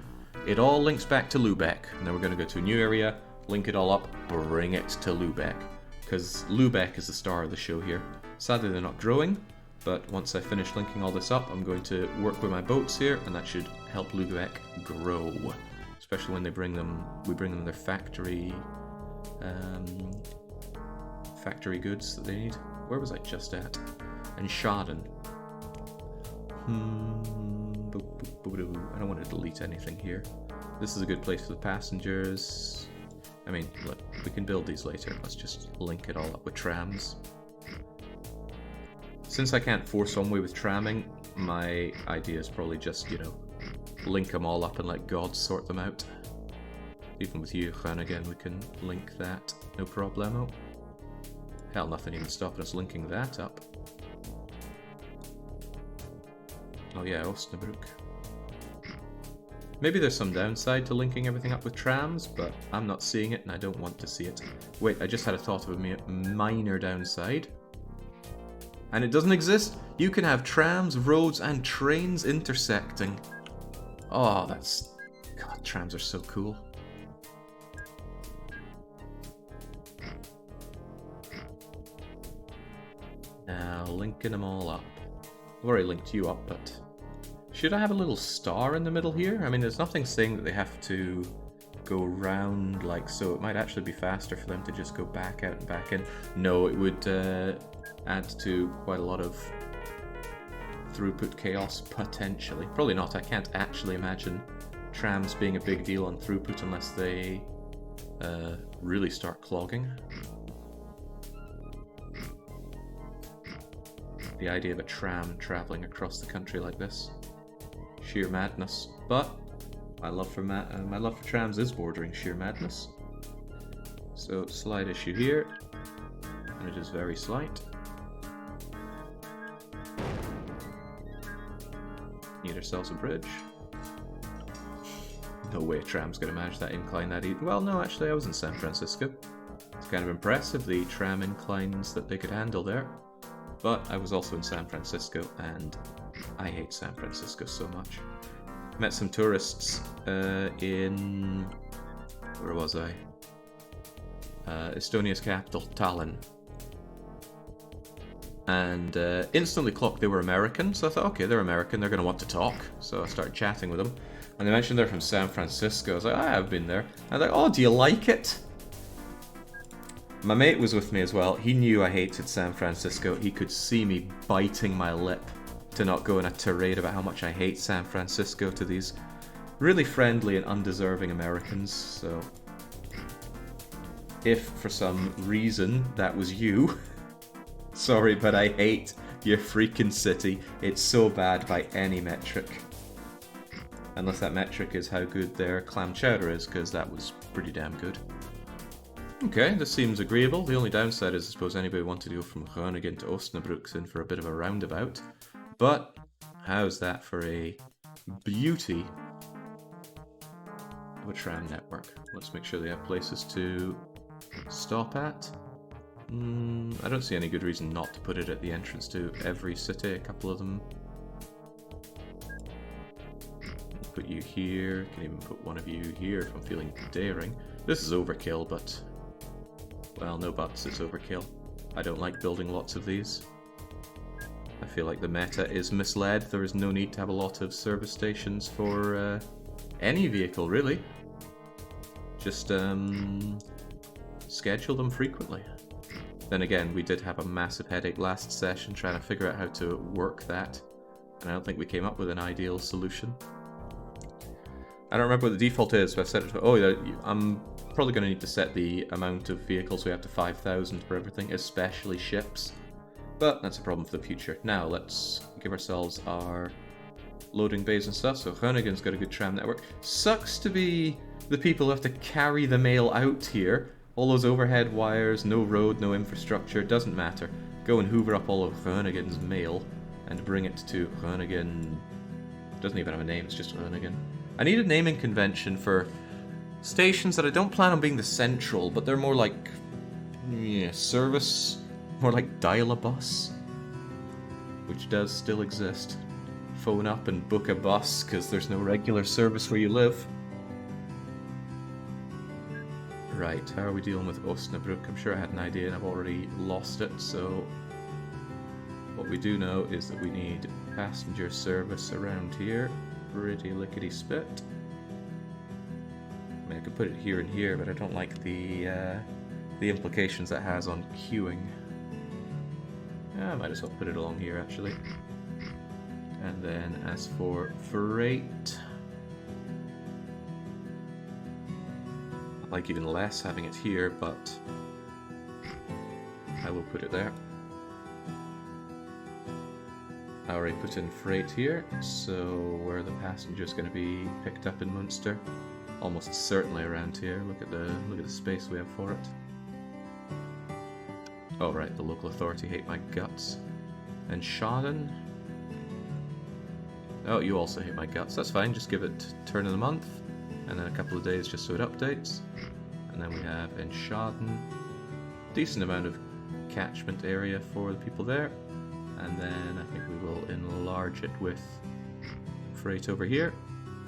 it all links back to Lubeck. And then we're going to go to a new area, link it all up, bring it to Lubeck. Because Lubeck is the star of the show here. Sadly they're not growing, but once I finish linking all this up, I'm going to work with my boats here, and that should help Lubeck grow. Especially when we bring them their factory goods that they need. Where was I just at? And Schaden. I don't want to delete anything here. This is a good place for the passengers. I mean, look, we can build these later. Let's just link it all up with trams. Since I can't force one way with tramming, my idea is probably just, you know, link them all up and let God sort them out. Even with you, again, we can link that, no problemo. Hell, nothing even stopping us linking that up. Oh yeah, Osnabrück. Maybe there's some downside to linking everything up with trams, but I'm not seeing it and I don't want to see it. Wait, I just had a thought of a minor downside. And it doesn't exist. You can have trams, roads, and trains intersecting. Oh, that's... God, trams are so cool. Now, linking them all up. I've already linked you up, but... Should I have a little star in the middle here? I mean, there's nothing saying that they have to go round like so. It might actually be faster for them to just go back out and back in. No, it would add to quite a lot of throughput chaos, potentially. Probably not. I can't actually imagine trams being a big deal on throughput unless they really start clogging. The idea of a tram travelling across the country like this. Sheer madness. But my love for trams is bordering sheer madness. So slide issue here. and it is very slight. Need ourselves a bridge. No way Tram's going to manage that incline that easy. Well, no, actually, I was in San Francisco. It's kind of impressive, the tram inclines that they could handle there. But I was also in San Francisco, and I hate San Francisco so much. Met some tourists in... where was I? Estonia's capital, Tallinn. And instantly clocked they were American, so I thought, okay, they're American, they're going to want to talk. So I started chatting with them. And they mentioned they're from San Francisco. I was like, I have been there. And I was like, oh, do you like it? My mate was with me as well. He knew I hated San Francisco. He could see me biting my lip to not go in a tirade about how much I hate San Francisco to these really friendly and undeserving Americans. So if for some reason that was you, sorry, but I hate your freaking city. It's so bad by any metric. Unless that metric is how good their clam chowder is, because that was pretty damn good. Okay, this seems agreeable. The only downside is I suppose anybody wanted to go from Groningen to Osnabrück's in for a bit of a roundabout. But how's that for a beauty of a tram network? Let's make sure they have places to stop at. I don't see any good reason not to put it at the entrance to every city. A couple of them. Put you here. Can even put one of you here if I'm feeling daring. This is overkill, but... well, no buts, it's overkill. I don't like building lots of these. I feel like the meta is misled. There is no need to have a lot of service stations for any vehicle, really. Just schedule them frequently. Then again, we did have a massive headache last session trying to figure out how to work that. And I don't think we came up with an ideal solution. I don't remember what the default is, but I've set it to... oh, yeah, I'm probably going to need to set the amount of vehicles we have to 5,000 for everything, especially ships. But that's a problem for the future. Now, let's give ourselves our loading bays and stuff. So Groningen's got a good tram network. Sucks to be the people who have to carry the mail out here. All those overhead wires, no road, no infrastructure, doesn't matter. Go and hoover up all of Groningen's mail and bring it to Groningen. It doesn't even have a name, it's just Groningen. I need a naming convention for stations that I don't plan on being the central, but they're more like service, more like dial-a-bus, which does still exist. Phone up and book a bus because there's no regular service where you live. Right, how are we dealing with Osnabrück? I'm sure I had an idea and I've already lost it, so what we do know is that we need passenger service around here. Pretty lickety-spit. I mean, I could put it here and here, but I don't like the implications that has on queuing. Yeah, I might as well put it along here, actually. And then, as for freight... I like even less having it here, but I will put it there. I already put in freight here, so where are the passengers going to be picked up in Munster? Almost certainly around here. Look at the space we have for it. Oh right, the local authority hate my guts. And Schaden. Oh, you also hate my guts. That's fine. Just give it turn of the month, and then a couple of days just so it updates. And then we have Enschaden. Decent amount of catchment area for the people there. And then I think we will enlarge it with freight over here.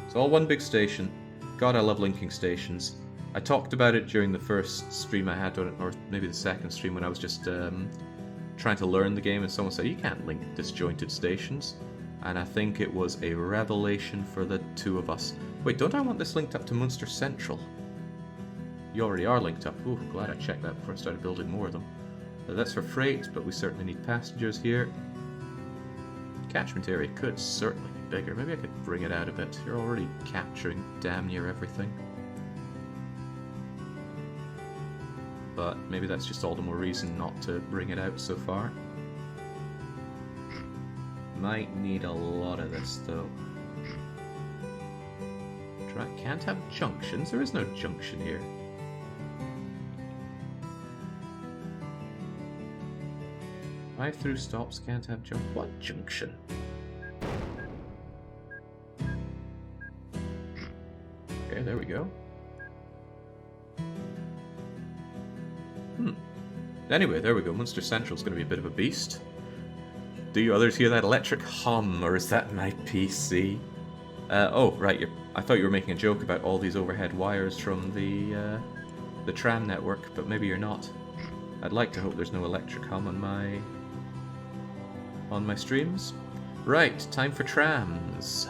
It's all one big station. God, I love linking stations. I talked about it during the first stream I had on it, or maybe the second stream when I was just trying to learn the game, and someone said, you can't link disjointed stations. And I think it was a revelation for the two of us. Wait, don't I want this linked up to Munster Central? You already are linked up. Ooh, glad I checked that before I started building more of them. That's for freight, but we certainly need passengers here. Catchment area could certainly be bigger. Maybe I could bring it out a bit. You're already capturing damn near everything. But maybe that's just all the more reason not to bring it out so far. Might need a lot of this though. Can't have junctions. There is no junction here. Drive-through stops can't have what junction? Okay, there we go. Anyway, there we go. Munster Central's going to be a bit of a beast. Do you others hear that electric hum, or is that my PC? Oh, right. I thought you were making a joke about all these overhead wires from the tram network, but maybe you're not. I'd like to hope there's no electric hum on my streams. Right, time for trams.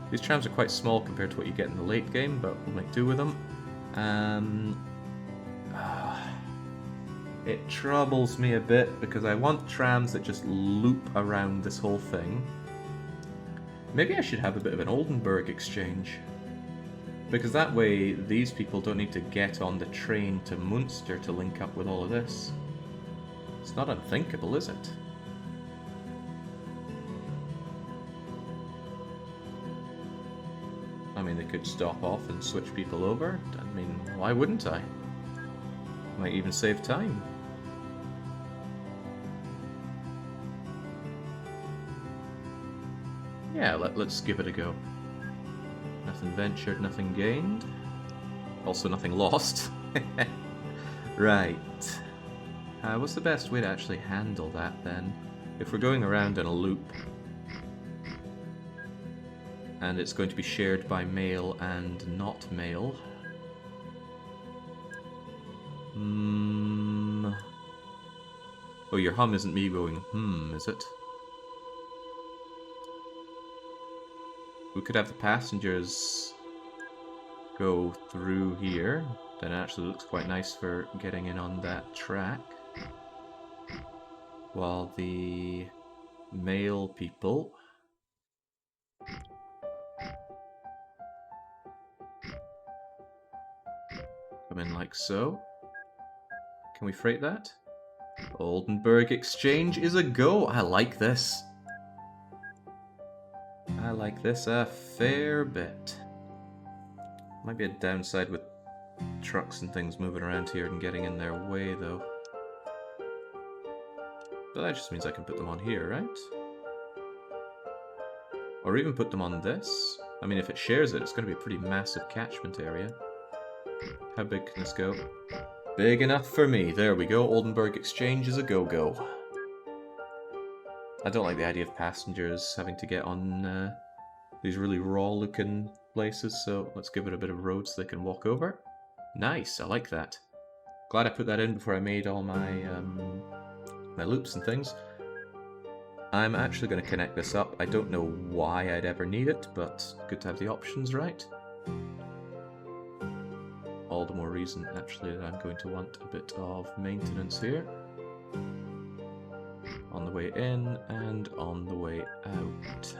These trams are quite small compared to what you get in the late game, but we'll make do with them. It troubles me a bit because I want trams that just loop around this whole thing. Maybe I should have a bit of an Oldenburg exchange. Because that way, these people don't need to get on the train to Munster to link up with all of this. It's not unthinkable, is it? I mean, they could stop off and switch people over. I mean, why wouldn't I? Might even save time. Yeah, let's give it a go. Nothing ventured, nothing gained. Also nothing lost. Right. What's the best way to actually handle that then? If we're going around in a loop, and it's going to be shared by male and not male. Oh, your hum isn't me going, is it? We could have the passengers go through here. That actually looks quite nice for getting in on that track. While the male people come in like so. Can we freight that? Oldenburg Exchange is a go. I like this. I like this a fair bit. Might be a downside with trucks and things moving around here and getting in their way, though. But that just means I can put them on here, right? Or even put them on this. I mean, if it shares it, it's going to be a pretty massive catchment area. How big can this go? Big enough for me. There we go. Oldenburg Exchange is a go-go. I don't like the idea of passengers having to get on these really raw-looking places, so let's give it a bit of road so they can walk over. Nice, I like that. Glad I put that in before I made all my my loops and things. I'm actually going to connect this up. I don't know why I'd ever need it, but good to have the options right. All the more reason, actually, that I'm going to want a bit of maintenance here. On the way in and on the way out.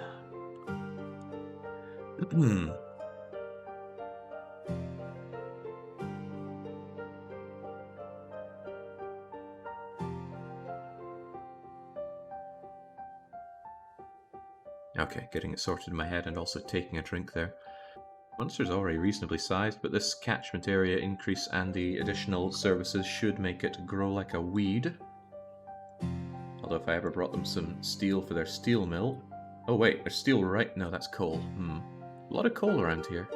Okay, getting it sorted in my head and also taking a drink there. Munster's already reasonably sized, but this catchment area increase and the additional services should make it grow like a weed. Although if I ever brought them some steel for their steel mill... Oh wait, there's steel right... No, that's coal. A lot of coal around here.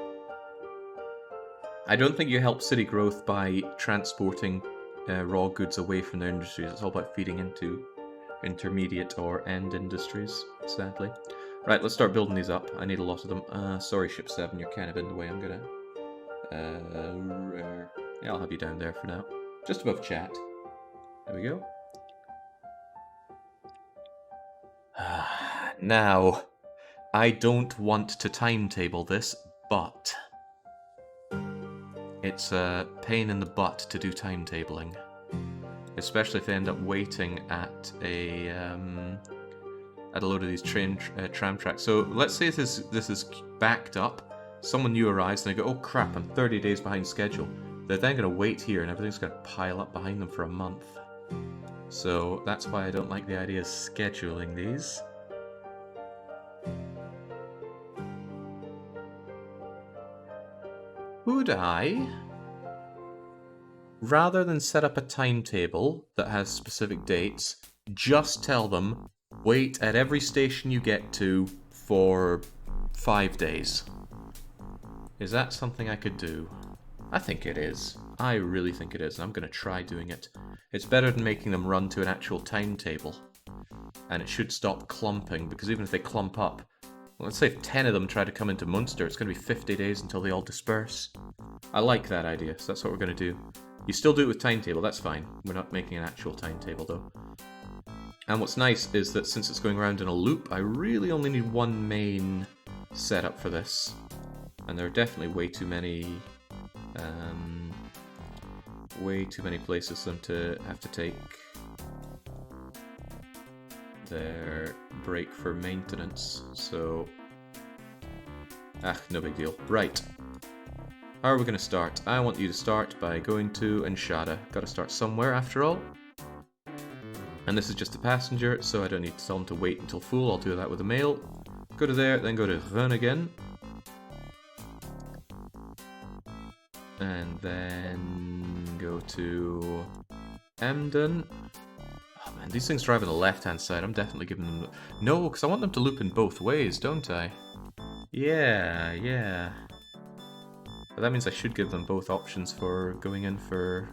I don't think you help city growth by transporting raw goods away from their industries. It's all about feeding into intermediate or end industries, sadly. Right, let's start building these up. I need a lot of them. Sorry, Ship 7, you're kind of in the way. I'm gonna... yeah, I'll have you down there for now. Just above chat. There we go. Now, I don't want to timetable this, but it's a pain in the butt to do timetabling. Especially if they end up waiting at a load of these tram tracks. So let's say this is backed up. Someone new arrives and they go, oh crap, I'm 30 days behind schedule. They're then going to wait here and everything's going to pile up behind them for a month. So that's why I don't like the idea of scheduling these. Would I, rather than set up a timetable that has specific dates, just tell them, wait at every station you get to for 5 days. Is that something I could do? I think it is. I really think it is, and I'm going to try doing it. It's better than making them run to an actual timetable. And it should stop clumping, because even if they clump up, well, let's say if 10 of them try to come into Munster, it's going to be 50 days until they all disperse. I like that idea, so that's what we're going to do. You still do it with timetable, that's fine. We're not making an actual timetable, though. And what's nice is that since it's going around in a loop, I really only need one main setup for this. And there are definitely way too many places for them to have to take their break for maintenance. So, no big deal. Right. How are we going to start? I want you to start by going to Enshada. Got to start somewhere after all. And this is just a passenger, so I don't need to tell them to wait until full. I'll do that with a mail. Go to there, then go to Run again. And then go to Emden. Oh man, these things drive on the left-hand side. I'm definitely giving them... No, because I want them to loop in both ways, don't I? Yeah. But that means I should give them both options for going in for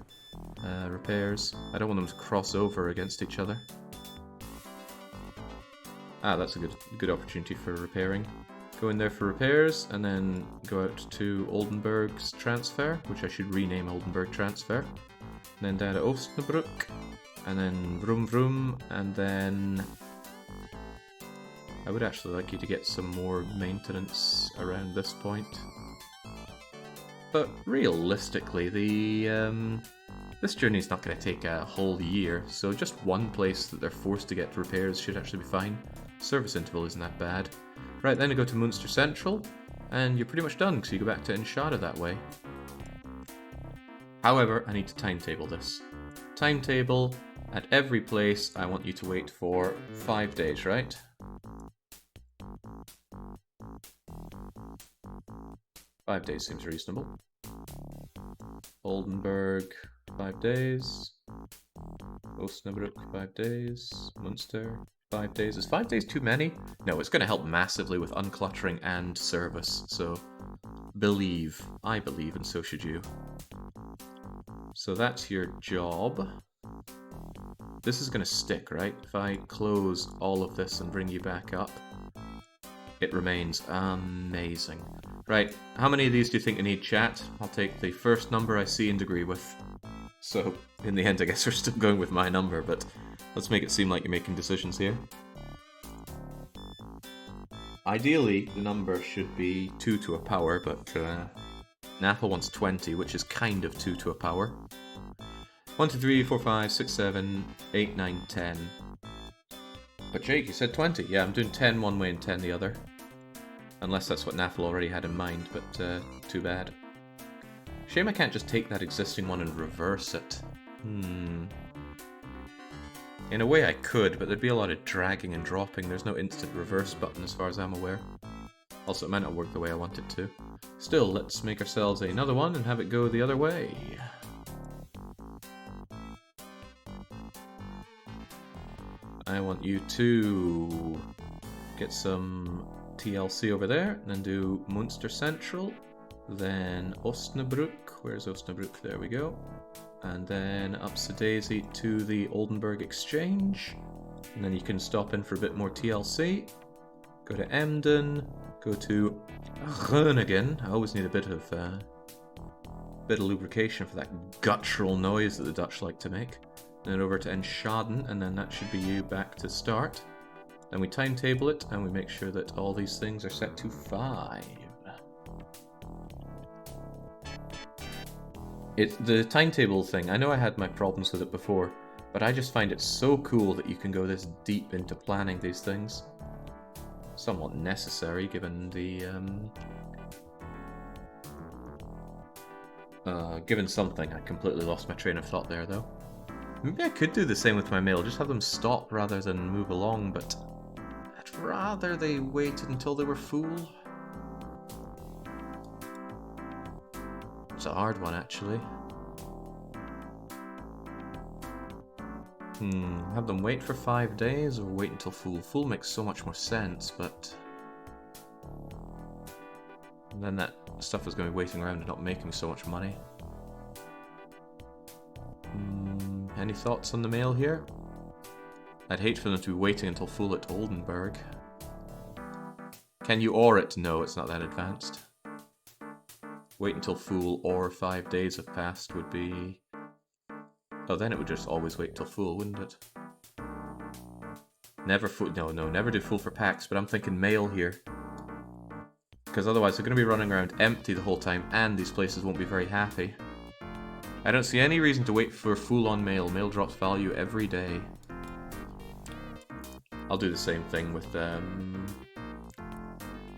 repairs. I don't want them to cross over against each other. That's a good opportunity for repairing. Go in there for repairs, and then go out to Oldenburg's transfer, which I should rename Oldenburg transfer. And then down to Osnabrück, and then Vroom Vroom, and then... I would actually like you to get some more maintenance around this point. But realistically, this journey's not going to take a whole year, so just one place that they're forced to get repairs should actually be fine. Service interval isn't that bad. Right, then you go to Munster Central, and you're pretty much done, because you go back to Enshada that way. However, I need to timetable this. Timetable, at every place, I want you to wait for 5 days, right? Five days seems reasonable. Oldenburg, 5 days. Osnabrück, 5 days. Munster, 5 days. Is 5 days too many? No, it's going to help massively with uncluttering and service, so I believe, and so should you. So that's your job. This is going to stick, right? If I close all of this and bring you back up, it remains amazing. Right, how many of these do you think I need, chat? I'll take the first number I see and agree with. So, in the end, I guess we're still going with my number, but let's make it seem like you're making decisions here. Ideally, the number should be 2 to a power, but Napple wants 20, which is kind of 2 to a power. 1, 2, 3, 4, 5, 6, 7, 8, 9, 10. But Jake, you said 20. Yeah, I'm doing 10 one way and 10 the other. Unless that's what Napple already had in mind, but too bad. Shame I can't just take that existing one and reverse it. In a way I could, but there'd be a lot of dragging and dropping. There's no instant reverse button as far as I'm aware. Also, it might not work the way I want it to. Still, let's make ourselves another one and have it go the other way. I want you to get some TLC over there, and then do Munster Central, then Osnabrück. Where's Osnabrück? There we go. And then up Daisy to the Oldenburg Exchange, and then you can stop in for a bit more TLC. Go to Emden, go to Groningen. I always need a bit of lubrication for that guttural noise that the Dutch like to make. Then over to Enschaden, and then that should be you back to start. Then we timetable it, and we make sure that all these things are set to 5. It's the timetable thing. I know I had my problems with it before, but I just find it so cool that you can go this deep into planning these things. Somewhat necessary, given the given something. I completely lost my train of thought there, though. Maybe I could do the same with my mail, just have them stop rather than move along, but I'd rather they waited until they were full. It's a hard one, actually. Have them wait for 5 days or wait until full? Full makes so much more sense, but... And then that stuff is going to be waiting around and not making so much money. Any thoughts on the mail here? I'd hate for them to be waiting until full at Oldenburg. Can you or it? No, it's not that advanced. Wait until full or 5 days have passed would be... Oh, then it would just always wait till full, wouldn't it? Never full... No, never do full for packs, but I'm thinking mail here. Because otherwise they're going to be running around empty the whole time, and these places won't be very happy. I don't see any reason to wait for full on mail. Mail drops value every day. I'll do the same thing with...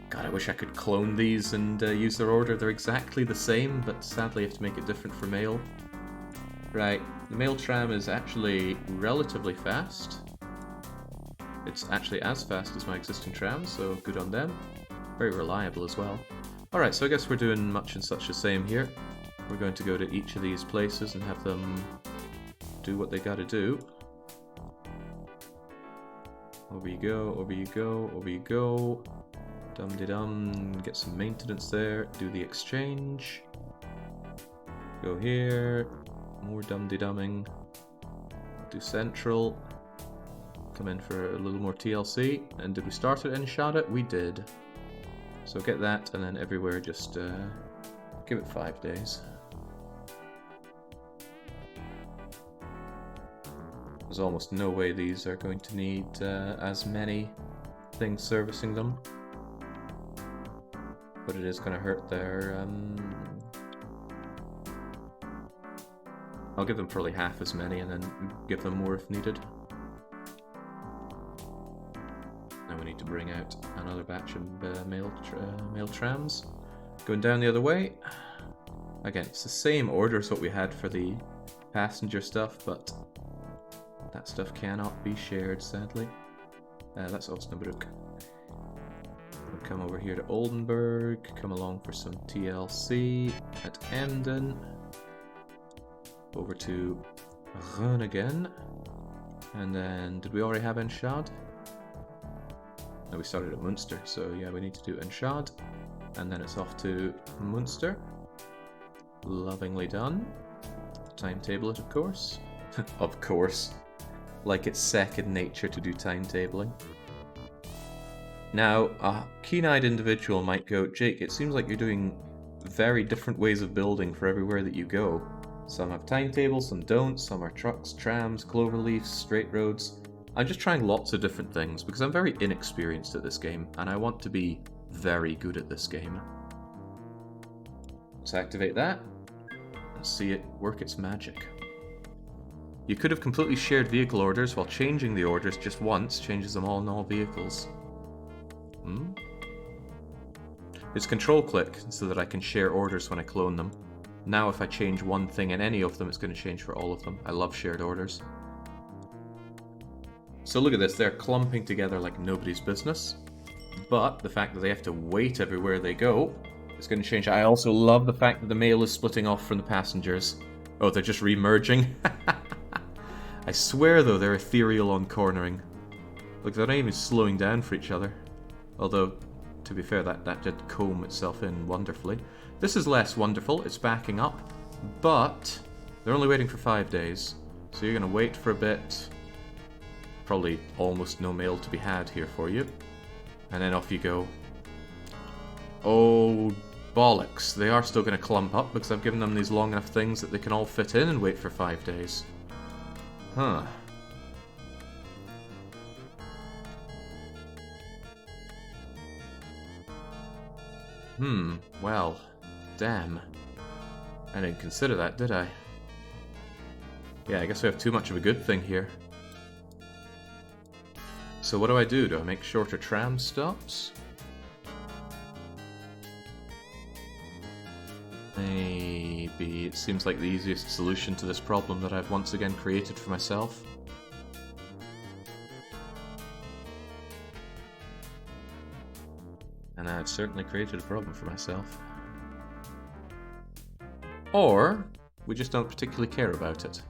God, I wish I could clone these and use their order. They're exactly the same, but sadly I have to make it different for mail. Right, the mail tram is actually relatively fast. It's actually as fast as my existing tram, so good on them. Very reliable as well. Alright, so I guess we're doing much and such the same here. We're going to go to each of these places and have them do what they gotta do. Over you go, over you go, over you go. Dum-de-dum, get some maintenance there, do the exchange. Go here, more dum-de-dumming. Do central. Come in for a little more TLC. And did we start it and shot it? We did. So get that, and then everywhere just give it 5 days. There's almost no way these are going to need as many things servicing them. But it is going to hurt their... I'll give them probably half as many and then give them more if needed. Now we need to bring out another batch of mail trams. Going down the other way. Again, it's the same order as what we had for the passenger stuff, but that stuff cannot be shared, sadly. That's Osnabrück. We'll come over here to Oldenburg, come along for some TLC at Emden. Over to Rhön again. And then, did we already have Enschede? No, we started at Münster, so yeah, we need to do Enschede. And then it's off to Münster. Lovingly done. Timetable it, of course. Of course. Like it's second nature to do timetabling. Now, a keen-eyed individual might go, Jake, it seems like you're doing very different ways of building for everywhere that you go. Some have timetables, some don't, some are trucks, trams, cloverleafs, straight roads. I'm just trying lots of different things because I'm very inexperienced at this game and I want to be very good at this game. Let's activate that and see it work its magic. You could have completely shared vehicle orders while changing the orders just once, changes them all in all vehicles. It's control click so that I can share orders when I clone them. Now if I change one thing in any of them, it's going to change for all of them. I love shared orders. So look at this, they're clumping together like nobody's business. But the fact that they have to wait everywhere they go is going to change. I also love the fact that the mail is splitting off from the passengers. Oh, they're just re-merging? I swear though, they're ethereal on cornering. Look, they're not even slowing down for each other. Although, to be fair, that did comb itself in wonderfully. This is less wonderful, it's backing up, but they're only waiting for 5 days. So you're going to wait for a bit. Probably almost no mail to be had here for you. And then off you go. Oh, bollocks. They are still going to clump up because I've given them these long enough things that they can all fit in and wait for 5 days. Huh. Well, damn. I didn't consider that, did I? Yeah, I guess we have too much of a good thing here. So what do? Do I make shorter tram stops? Maybe. It seems like the easiest solution to this problem that I've once again created for myself. And I've certainly created a problem for myself. Or, we just don't particularly care about it.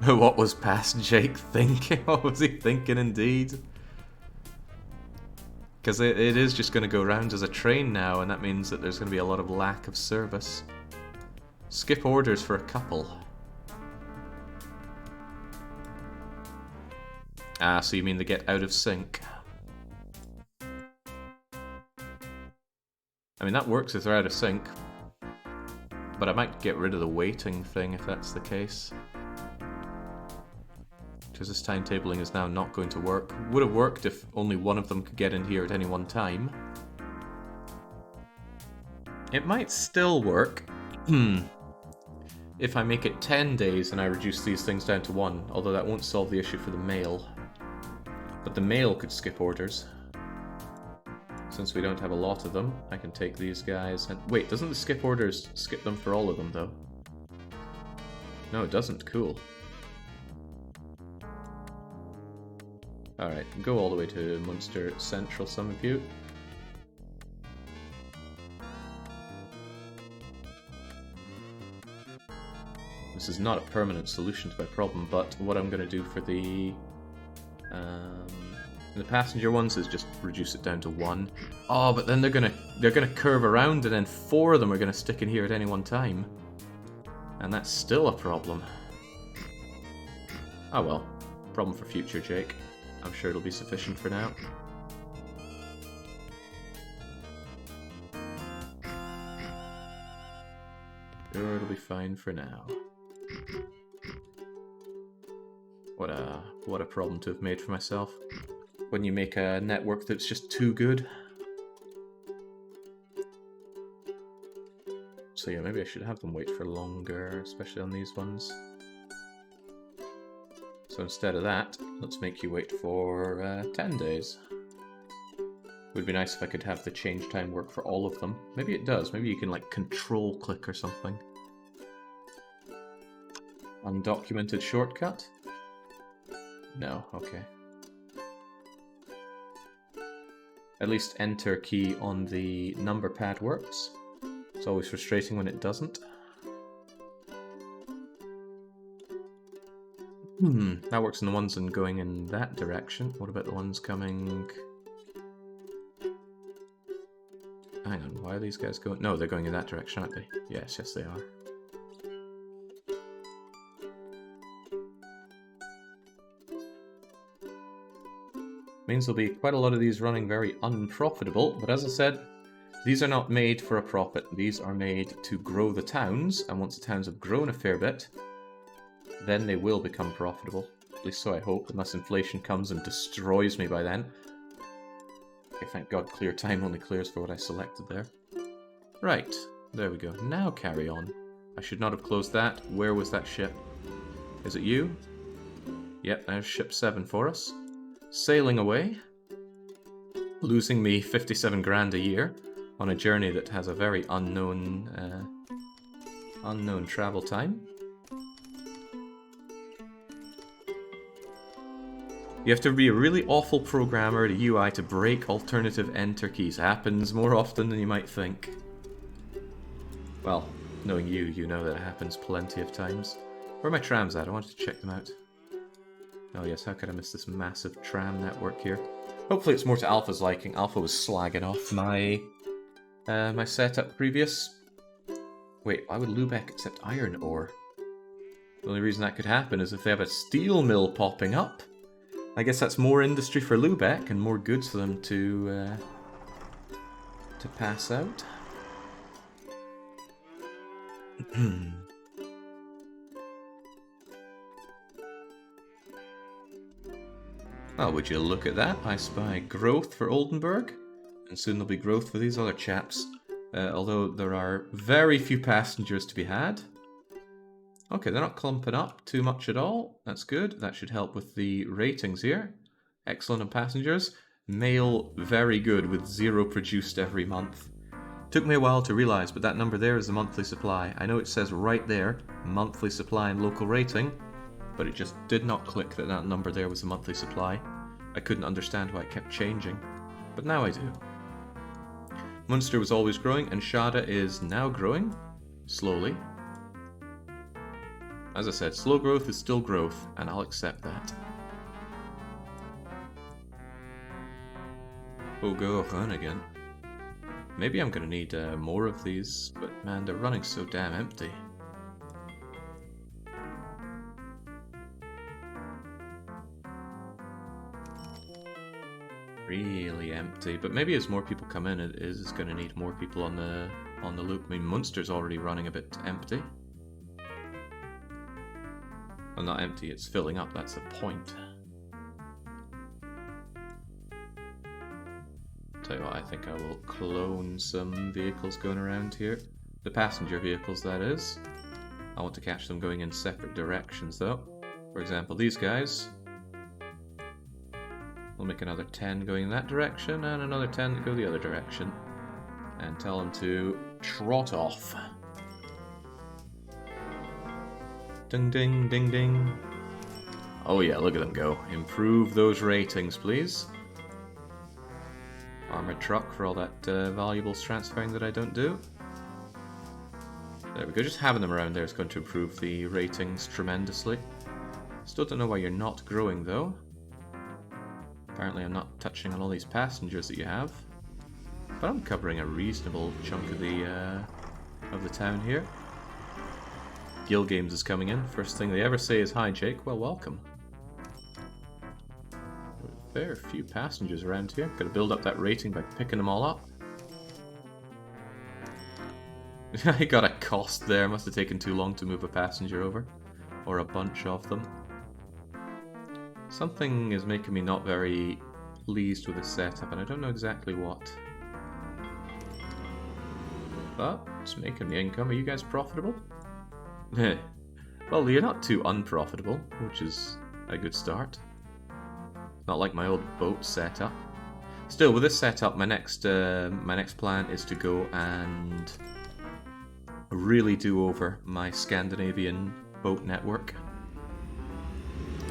What was past Jake thinking? What was he thinking indeed? Because it is just going to go round as a train now, and that means that there's going to be a lot of lack of service. Skip orders for a couple. Ah, so you mean they get out of sync. I mean, that works if they're out of sync. But I might get rid of the waiting thing if that's the case. Because this timetabling is now not going to work. Would have worked if only one of them could get in here at any one time. It might still work. If I make it 10 days and I reduce these things down to 1, although that won't solve the issue for the mail. But the mail could skip orders. Since we don't have a lot of them, I can take these guys and... Wait, doesn't the skip orders skip them for all of them, though? No, it doesn't. Cool. Alright, go all the way to Munster Central, some of you. This is not a permanent solution to my problem, but what I'm going to do for the passenger ones is just reduce it down to 1. Oh, but then they're gonna curve around, and then 4 of them are gonna stick in here at any one time, and that's still a problem. Oh well, problem for future, Jake. I'm sure it'll be sufficient for now. Sure, it'll be fine for now. What a problem to have made for myself. When you make a network that's just too good. So yeah, maybe I should have them wait for longer, especially on these ones. So instead of that, let's make you wait for 10 days. Would be nice if I could have the change time work for all of them. Maybe it does. Maybe you can like control click or something. Undocumented shortcut? No, okay. At least enter key on the number pad works. It's always frustrating when it doesn't. That works in the ones going in that direction. What about the ones coming... Hang on, why are these guys going... No, they're going in that direction, aren't they? Yes, yes they are. Means there'll be quite a lot of these running very unprofitable, but as I said, these are not made for a profit. These are made to grow the towns, and once the towns have grown a fair bit, then they will become profitable. At least so I hope, unless inflation comes and destroys me by then. Okay, thank God clear time only clears for what I selected there. Right, there we go. Now carry on. I should not have closed that. Where was that ship? Is it you? Yep, there's ship 7 for us. Sailing away, losing me 57 grand a year on a journey that has a very unknown travel time. You have to be a really awful programmer at a UI to break alternative enter keys. Happens more often than you might think. Well, knowing you, you know that it happens plenty of times. Where are my trams at? I wanted to check them out. Oh yes, how could I miss this massive tram network here? Hopefully it's more to Alpha's liking. Alpha was slagging off my my setup previous. Wait, why would Lübeck accept iron ore? The only reason that could happen is if they have a steel mill popping up. I guess that's more industry for Lübeck and more goods for them to pass out. Oh, would you look at that? I spy growth for Oldenburg, and soon there'll be growth for these other chaps. Although there are very few passengers to be had. Okay, they're not clumping up too much at all. That's good. That should help with the ratings here. Excellent on passengers. Mail, very good, with 0 produced every month. Took me a while to realise, but that number there is the monthly supply. I know it says right there, monthly supply and local rating, but it just did not click that that number there was the monthly supply. I couldn't understand why it kept changing, but now I do. Munster was always growing, and Shada is now growing, slowly. As I said, slow growth is still growth, and I'll accept that. Oh, go on again. Maybe I'm gonna need more of these, but man, they're running so damn empty. Really empty, but maybe as more people come in, it is going to need more people on the loop. I mean, Munster's already running a bit empty. Well, not empty, it's filling up, that's the point. Tell you what, I think I will clone some vehicles going around here. The passenger vehicles, that is. I want to catch them going in separate directions, though. For example, these guys. We'll make another 10 going in that direction, and another 10 to go the other direction. And tell them to trot off. Ding ding ding ding. Oh yeah, look at them go. Improve those ratings, please. Armored truck for all that valuables transferring that I don't do. There we go, just having them around there is going to improve the ratings tremendously. Still don't know why you're not growing though. Apparently I'm not touching on all these passengers that you have. But I'm covering a reasonable chunk of the town here. Guild Games is coming in. First thing they ever say is, "Hi Jake, well welcome." A fair few passengers around here. Gotta build up that rating by picking them all up. I got a cost there. Must have taken too long to move a passenger over. Or a bunch of them. Something is making me not very pleased with the setup, and I don't know exactly what. But it's making the income. Are you guys profitable? Well, you're not too unprofitable, which is a good start. Not like my old boat setup. Still, with this setup, my next plan is to go and really do over my Scandinavian boat network.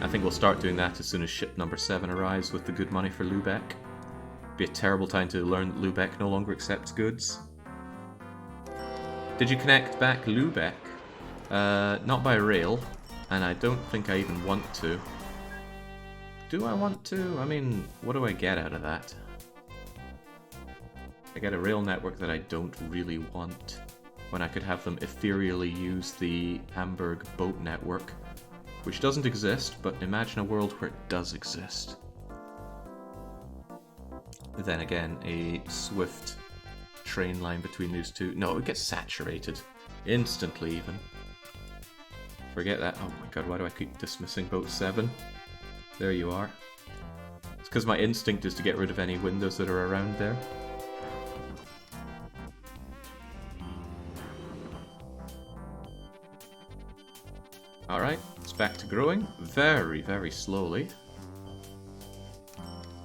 I think we'll start doing that as soon as ship number 7 arrives with the good money for Lubeck. Be a terrible time to learn that Lubeck no longer accepts goods. Did you connect back Lubeck? Not by rail, and I don't think I even want to. Do I want to? I mean, what do I get out of that? I get a rail network that I don't really want, when I could have them ethereally use the Hamburg boat network. Which doesn't exist, but imagine a world where it does exist. Then again, a swift train line between those two. No, it gets saturated. Instantly, even. Forget that. Oh my god, why do I keep dismissing boat 7? There you are. It's because my instinct is to get rid of any windows that are around there. Alright, it's back to growing. Very, very slowly.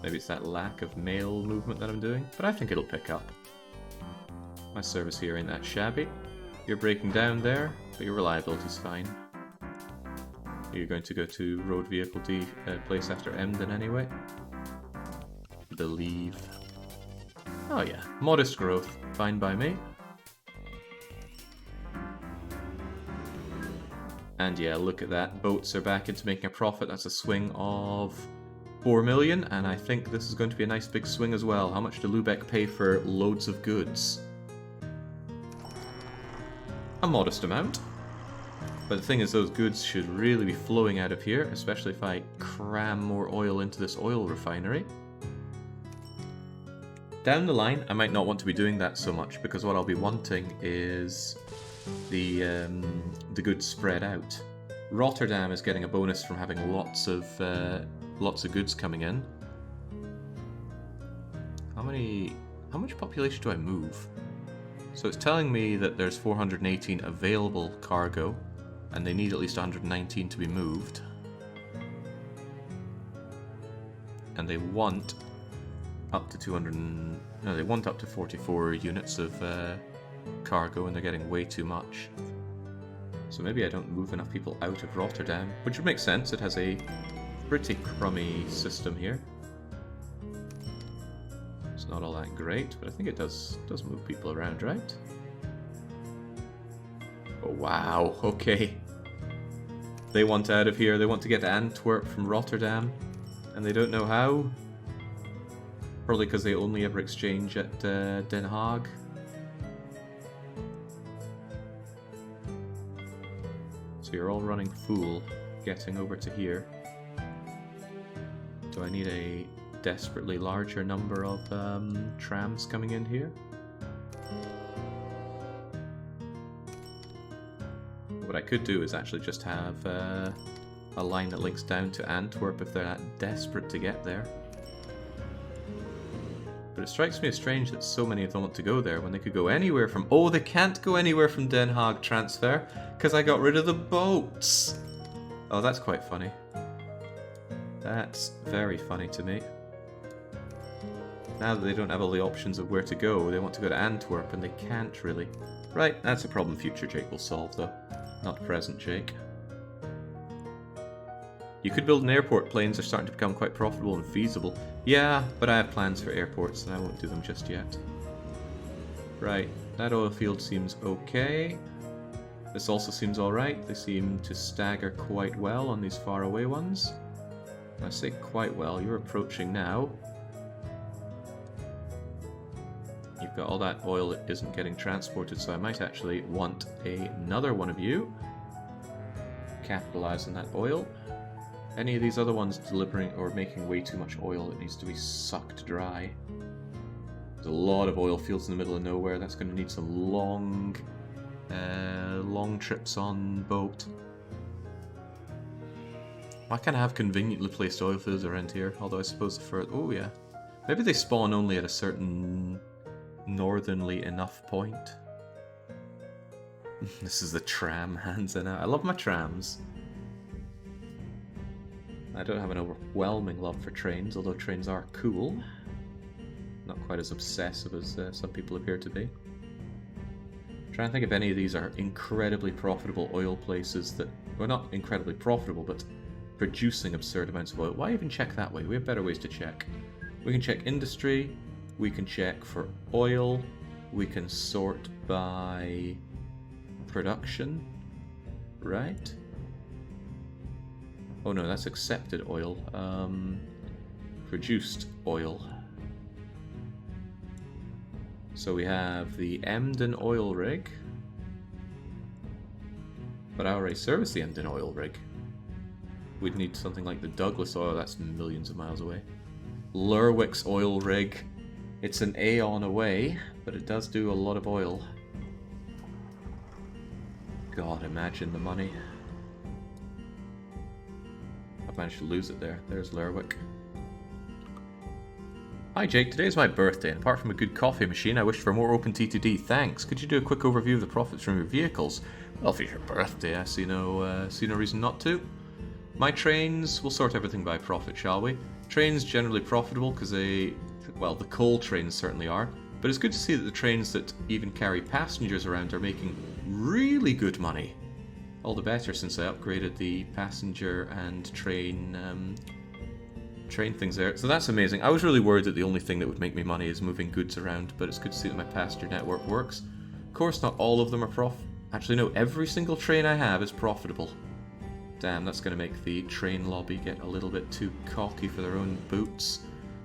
Maybe it's that lack of mail movement that I'm doing, but I think it'll pick up. My service here ain't that shabby. You're breaking down there, but your reliability's fine. You're going to go to road vehicle place after Emden anyway. Believe. Oh yeah, modest growth, fine by me. And yeah, look at that. Boats are back into making a profit. That's a swing of 4 million, and I think this is going to be a nice big swing as well. How much did Lubeck pay for loads of goods? A modest amount. But the thing is, those goods should really be flowing out of here, especially if I cram more oil into this oil refinery. Down the line, I might not want to be doing that so much, because what I'll be wanting is the goods spread out. Rotterdam is getting a bonus from having lots of goods coming in. How much population do I move? So it's telling me that there's 418 available cargo, and they need at least 119 to be moved. And they want up to 44 units of cargo, and they're getting way too much. So maybe I don't move enough people out of Rotterdam, which would make sense. It has a pretty crummy system here. It's not all that great, but I think it does move people around, right? Oh wow, okay. They want out of here. They want to get to Antwerp from Rotterdam, and they don't know how. Probably because they only ever exchange at Den Haag. So you're all running full, getting over to here. Do I need a desperately larger number of trams coming in here? What I could do is actually just have a line that links down to Antwerp if they're that desperate to get there. But it strikes me as strange that so many of them want to go there when they could go anywhere from... Oh, they can't go anywhere from Den Haag transfer because I got rid of the boats. Oh, that's quite funny. That's very funny to me. Now that they don't have all the options of where to go, they want to go to Antwerp and they can't really. Right, that's a problem future Jake will solve though. Not present Jake. You could build an airport. Planes are starting to become quite profitable and feasible. Yeah, but I have plans for airports and I won't do them just yet. Right, that oil field seems okay. This also seems alright. They seem to stagger quite well on these far away ones. I say quite well, you're approaching now. You've got all that oil that isn't getting transported, so I might actually want another one of you. Capitalize on that oil. Any of these other ones delivering or making way too much oil that needs to be sucked dry. There's a lot of oil fields in the middle of nowhere. That's going to need some long trips on boat. Why can't I have conveniently placed oil fields around here? Although I suppose for... Oh yeah. Maybe they spawn only at a certain northernly enough point. This is the tram hands in out. I love my trams. I don't have an overwhelming love for trains, although trains are cool. Not quite as obsessive as some people appear to be. I'm trying to think if any of these are incredibly profitable oil places that... Well, not incredibly profitable, but producing absurd amounts of oil. Why even check that way? We have better ways to check. We can check industry, we can check for oil, we can sort by production, right? Oh no, that's accepted oil. Produced oil. So we have the Emden oil rig. But I already service the Emden oil rig. We'd need something like the Douglas oil, that's millions of miles away. Lerwick's oil rig. It's an aeon away, but it does do a lot of oil. God, imagine the money. I've managed to lose it there. There's Lerwick. Hi Jake, today is my birthday, and apart from a good coffee machine, I wish for more OpenTTD. Thanks. Could you do a quick overview of the profits from your vehicles? Well, for your birthday, I see no reason not to. My trains, we'll sort everything by profit, shall we? Trains generally profitable because they, well, the coal trains certainly are, but it's good to see that the trains that even carry passengers around are making really good money. All the better since I upgraded the passenger and train things there. So that's amazing. I was really worried that the only thing that would make me money is moving goods around, but it's good to see that my passenger network works. Of course, not all of them are Actually, no, every single train I have is profitable. Damn, that's going to make the train lobby get a little bit too cocky for their own boots.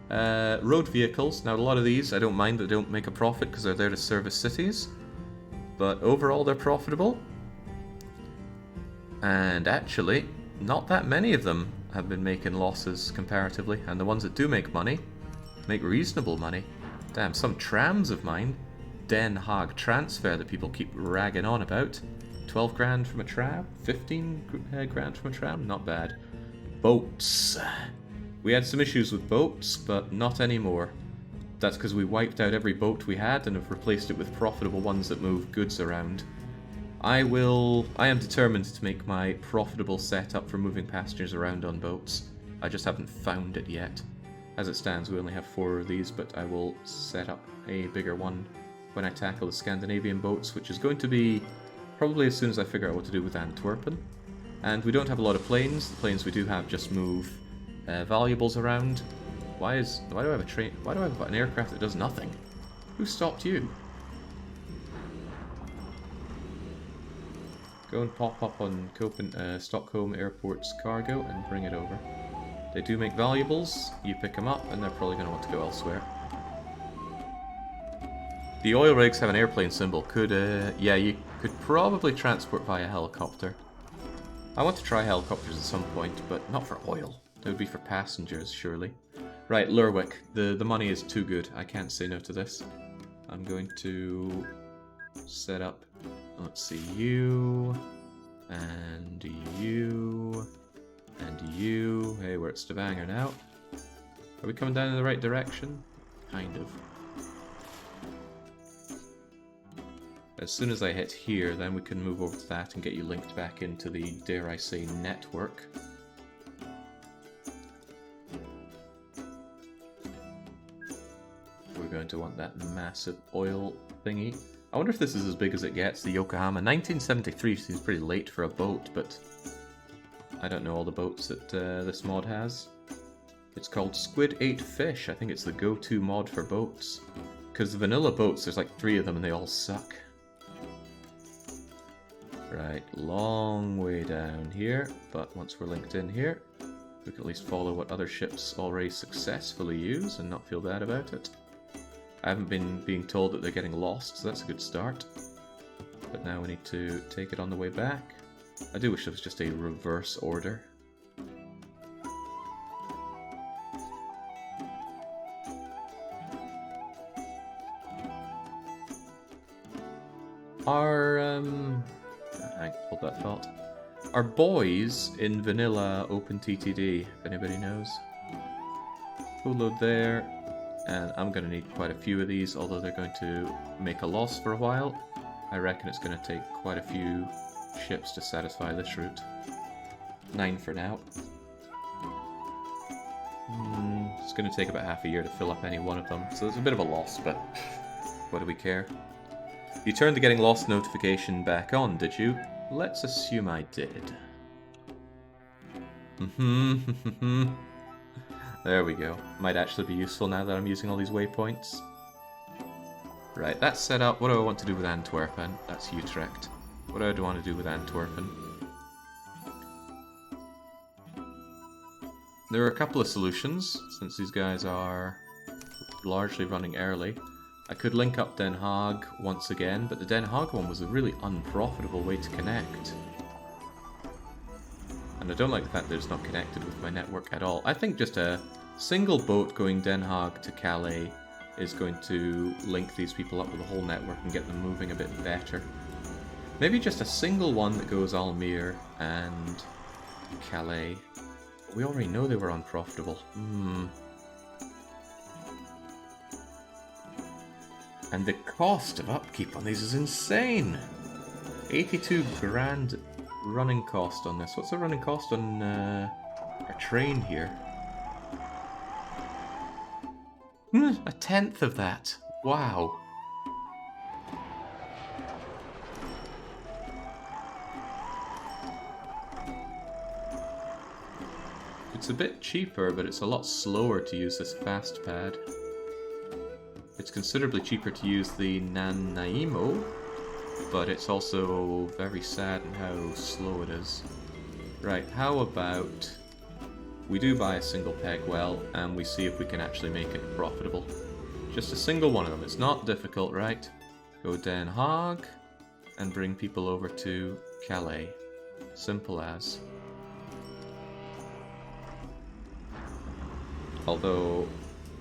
Road vehicles. Now, a lot of these, I don't mind that they don't make a profit because they're there to service cities. But overall, they're profitable. And actually, not that many of them have been making losses comparatively. And the ones that do make money, make reasonable money. Damn, some trams of mine. Den Haag transfer that people keep ragging on about. 12 grand from a tram? 15 grand from a tram? Not bad. Boats. We had some issues with boats, but not anymore. That's because we wiped out every boat we had and have replaced it with profitable ones that move goods around. I am determined to make my profitable setup for moving passengers around on boats. I just haven't found it yet. As it stands, we only have 4 of these, but I will set up a bigger one when I tackle the Scandinavian boats, which is going to be probably as soon as I figure out what to do with Antwerpen. And we don't have a lot of planes. The planes we do have just move valuables around. Why do I have a train? Why do I have an aircraft that does nothing? Who stopped you? Go and pop up on Stockholm Airport's cargo and bring it over. They do make valuables, you pick them up, and they're probably going to want to go elsewhere. The oil rigs have an airplane symbol. Yeah, you could probably transport via helicopter. I want to try helicopters at some point, but not for oil. That would be for passengers, surely. Right, Lerwick. The money is too good. I can't say no to this. I'm going to set up, let's see, you, and you, and you. Hey, we're at Stavanger now. Are we coming down in the right direction? Kind of. As soon as I hit here, then we can move over to that and get you linked back into the, dare I say, network. We're going to want that massive oil thingy. I wonder if this is as big as it gets, the Yokohama. 1973 seems pretty late for a boat, but I don't know all the boats that this mod has. It's called Squid Ate Fish. I think it's the go-to mod for boats. Because the vanilla boats, there's like 3 of them and they all suck. Right, long way down here, but once we're linked in here, we can at least follow what other ships already successfully use and not feel bad about it. I haven't been being told that they're getting lost, so that's a good start. But now we need to take it on the way back. I do wish it was just a reverse order. Hold that thought. Are boys in vanilla OpenTTD, if anybody knows? Full load there, and I'm going to need quite a few of these, although they're going to make a loss for a while. I reckon it's going to take quite a few ships to satisfy this route. 9 for now. It's going to take about half a year to fill up any one of them, so it's a bit of a loss, but what do we care? You turned the getting lost notification back on, did you? Let's assume I did. There we go. Might actually be useful now that I'm using all these waypoints. Right, that's set up. What do I want to do with Antwerpen? That's Utrecht. What do I want to do with Antwerpen? There are a couple of solutions, since these guys are largely running early. I could link up Den Haag once again, but the Den Haag one was a really unprofitable way to connect. And I don't like the fact that it's not connected with my network at all. I think just a single boat going Den Haag to Calais is going to link these people up with the whole network and get them moving a bit better. Maybe just a single one that goes Almere and Calais. We already know they were unprofitable. And the cost of upkeep on these is insane. 82 grand running cost on this. What's the running cost on our train here? A tenth of that. Wow. It's a bit cheaper, but it's a lot slower to use this fast pad. It's considerably cheaper to use the Nanaimo, but it's also very sad in how slow it is. Right, how about we do buy a single peg well, and we see if we can actually make it profitable. Just a single one of them. It's not difficult, right? Go Den Haag, and bring people over to Calais. Simple as. Although,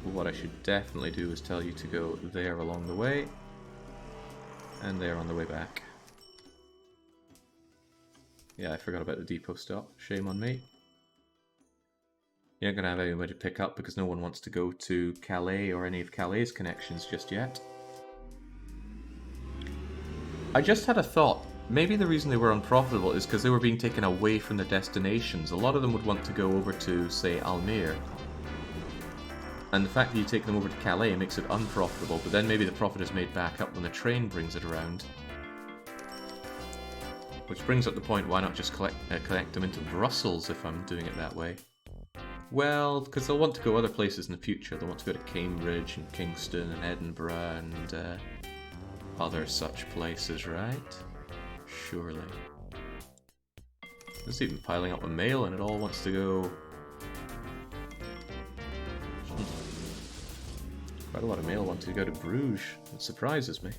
what I should definitely do is tell you to go there along the way, and there on the way back. Yeah, I forgot about the depot stop. Shame on me. You aren't going to have anybody to pick up because no one wants to go to Calais or any of Calais' connections just yet. I just had a thought. Maybe the reason they were unprofitable is because they were being taken away from their destinations. A lot of them would want to go over to, say, Almere. And the fact that you take them over to Calais makes it unprofitable, but then maybe the profit is made back up when the train brings it around. Which brings up the point, why not just connect them into Brussels if I'm doing it that way? Well, because they'll want to go other places in the future. They'll want to go to Cambridge and Kingston and Edinburgh and other such places, right? Surely. It's even piling up with mail and it all wants to go... Quite a lot of mail wants to go to Bruges. It surprises me.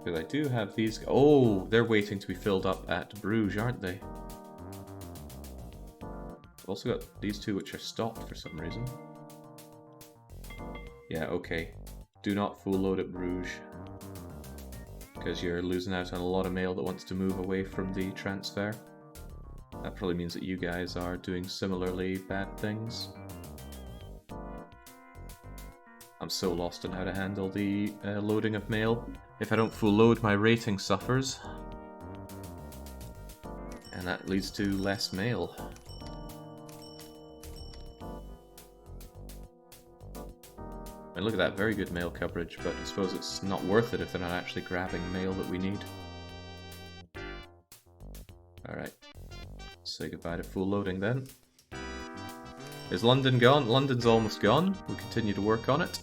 Because I do have these... Oh, they're waiting to be filled up at Bruges, aren't they? I've also got these two which are stopped for some reason. Yeah, okay. Do not full load at Bruges. Because you're losing out on a lot of mail that wants to move away from the transfer. That probably means that you guys are doing similarly bad things. I'm so lost on how to handle the loading of mail. If I don't full load, my rating suffers. And that leads to less mail. And look at that, very good mail coverage, but I suppose it's not worth it if they're not actually grabbing mail that we need. Alright. Say goodbye to full loading then. Is London gone? London's almost gone. We'll continue to work on it.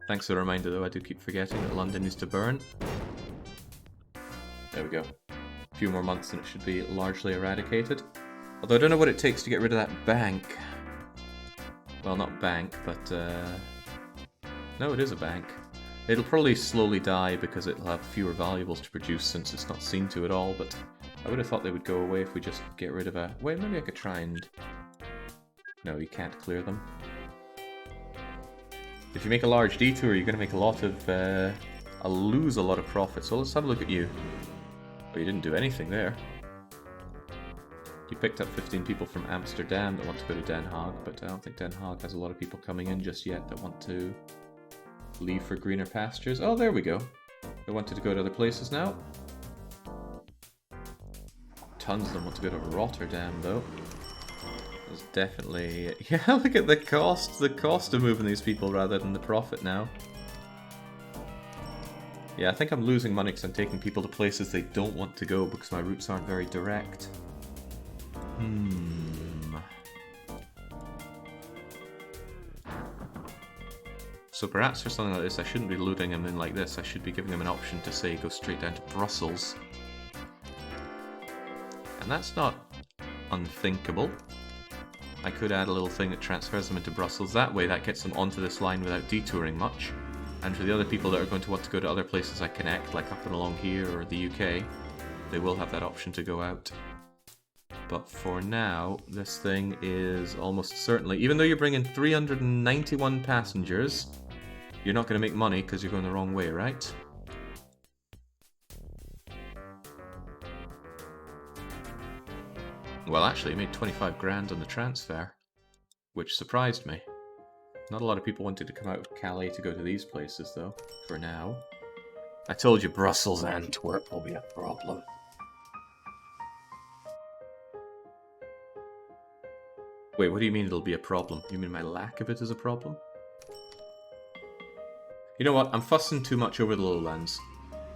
Thanks for the reminder though, I do keep forgetting that London needs to burn. There we go. A few more months and it should be largely eradicated. Although I don't know what it takes to get rid of that bank. Well, not bank, but... No, it is a bank. It'll probably slowly die because it'll have fewer valuables to produce since it's not seen to at all, but I would have thought they would go away if we just get rid of a... Wait, maybe I could try and... No, you can't clear them. If you make a large detour, you're going to make a lot of... I'll lose a lot of profit, so let's have a look at you. Oh, you didn't do anything there. You picked up 15 people from Amsterdam that want to go to Den Haag, but I don't think Den Haag has a lot of people coming in just yet that want to leave for greener pastures. Oh, there we go. They wanted to go to other places now. Tons of them want to go to Rotterdam, though. There's definitely... Yeah, look at the cost. The cost of moving these people rather than the profit now. Yeah, I think I'm losing money because I'm taking people to places they don't want to go because my routes aren't very direct. So perhaps for something like this, I shouldn't be loading them in like this. I should be giving them an option to say go straight down to Brussels. And that's not unthinkable. I could add a little thing that transfers them into Brussels. That way, that gets them onto this line without detouring much. And for the other people that are going to want to go to other places I connect, like up and along here or the UK, they will have that option to go out. But for now, this thing is almost certainly, even though you're bringing 391 passengers, you're not going to make money because you're going the wrong way, right? Well, actually, you made 25 grand on the transfer, which surprised me. Not a lot of people wanted to come out of Calais to go to these places, though, for now. I told you Brussels and Antwerp will be a problem. Wait, what do you mean it'll be a problem? You mean my lack of it is a problem? You know what? I'm fussing too much over the lowlands.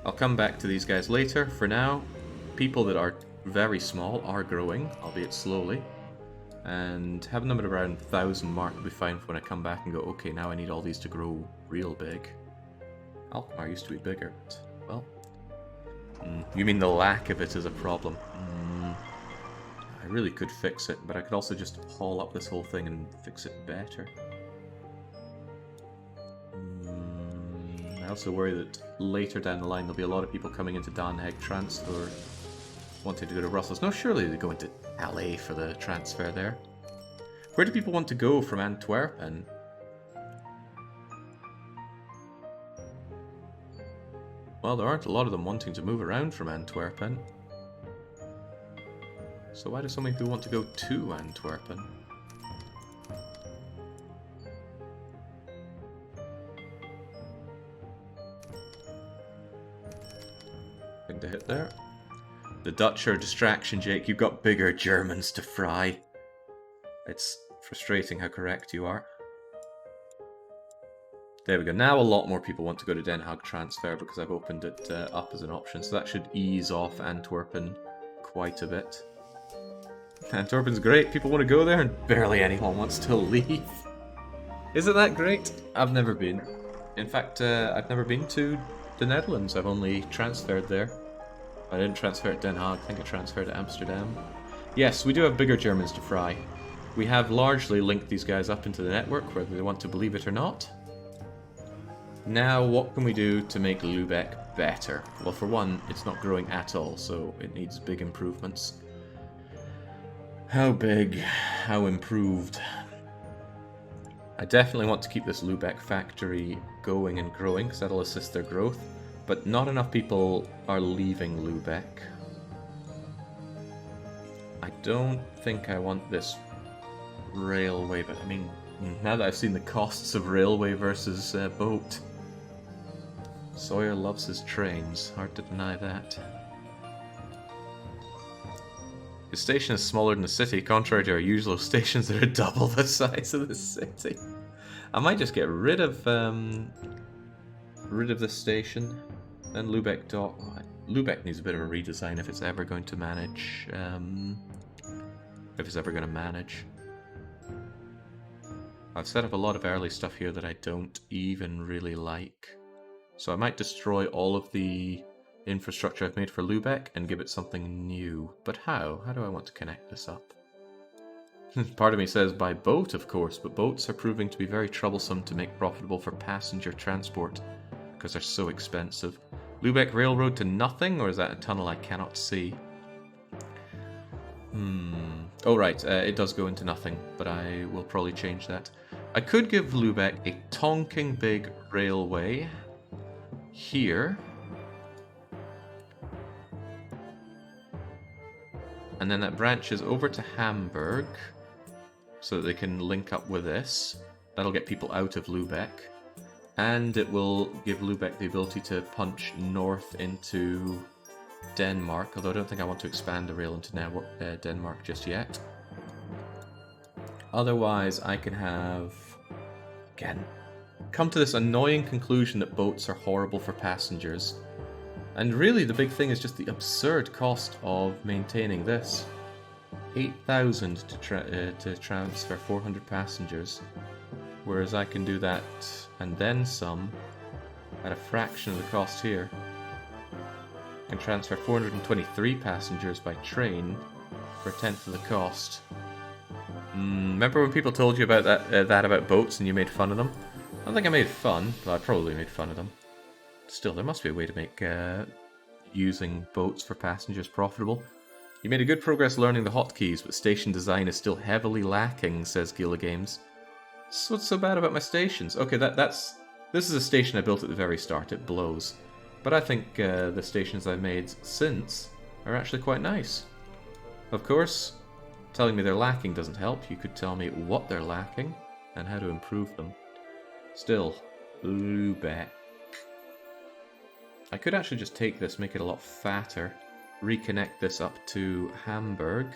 I'll come back to these guys later. For now, people that are very small are growing, albeit slowly. And having them at around 1,000 mark will be fine for when I come back and go, okay, now I need all these to grow real big. Alkmaar used to be bigger, but, well... You mean the lack of it is a problem? I really could fix it, but I could also just haul up this whole thing and fix it better. I also worry that later down the line there'll be a lot of people coming into Den Haag transfer wanting to go to Brussels. No, surely they go into Calais for the transfer there. Where do people want to go from Antwerpen? Well, there aren't a lot of them wanting to move around from Antwerpen. So why do so many people want to go to Antwerpen? Thing to hit there. The Dutch are a distraction, Jake. You've got bigger Germans to fry. It's frustrating how correct you are. There we go. Now a lot more people want to go to Den Haag transfer because I've opened it up as an option. So that should ease off Antwerpen quite a bit. Antwerpen's great. People want to go there and barely anyone wants to leave. Is it that great? I've never been. In fact, I've never been to the Netherlands. I've only transferred there. I didn't transfer to Den Haag. I think I transferred to Amsterdam. Yes, we do have bigger Germans to fry. We have largely linked these guys up into the network, whether they want to believe it or not. Now, what can we do to make Lübeck better? Well, for one, it's not growing at all, so it needs big improvements. How big? How improved? I definitely want to keep this Lübeck factory going and growing, because that'll assist their growth. But not enough people are leaving Lübeck. I don't think I want this railway, but I mean, now that I've seen the costs of railway versus boat, Sawyer loves his trains, hard to deny that. The station is smaller than the city, contrary to our usual stations that are double the size of the city. I might just get rid of this station. Then Lübeck Dock. Oh, Lübeck needs a bit of a redesign if it's ever going to manage. I've set up a lot of early stuff here that I don't even really like. So I might destroy all of the infrastructure I've made for Lübeck and give it something new. But how? How do I want to connect this up? Part of me says by boat, of course, but boats are proving to be very troublesome to make profitable for passenger transport because they're so expensive. Lübeck Railroad to nothing, or is that a tunnel I cannot see? Oh right, it does go into nothing, but I will probably change that. I could give Lübeck a tonking big railway here. And then that branches over to Hamburg, so that they can link up with this. That'll get people out of Lübeck. And it will give Lübeck the ability to punch north into Denmark, although I don't think I want to expand the rail into Denmark just yet. Otherwise, I can have, again, come to this annoying conclusion that boats are horrible for passengers. And really, the big thing is just the absurd cost of maintaining this. 8,000 to transfer 400 passengers, whereas I can do that and then some at a fraction of the cost here. I can transfer 423 passengers by train for a tenth of the cost. Remember when people told you about that about boats and you made fun of them? I don't think I made fun, but I probably made fun of them. Still, there must be a way to make using boats for passengers profitable. You made a good progress learning the hotkeys, but station design is still heavily lacking, says Gila Games. So what's so bad about my stations? Okay, this is a station I built at the very start. It blows. But I think the stations I've made since are actually quite nice. Of course, telling me they're lacking doesn't help. You could tell me what they're lacking and how to improve them. Still, Lübeck. I could actually just take this, make it a lot fatter, reconnect this up to Hamburg.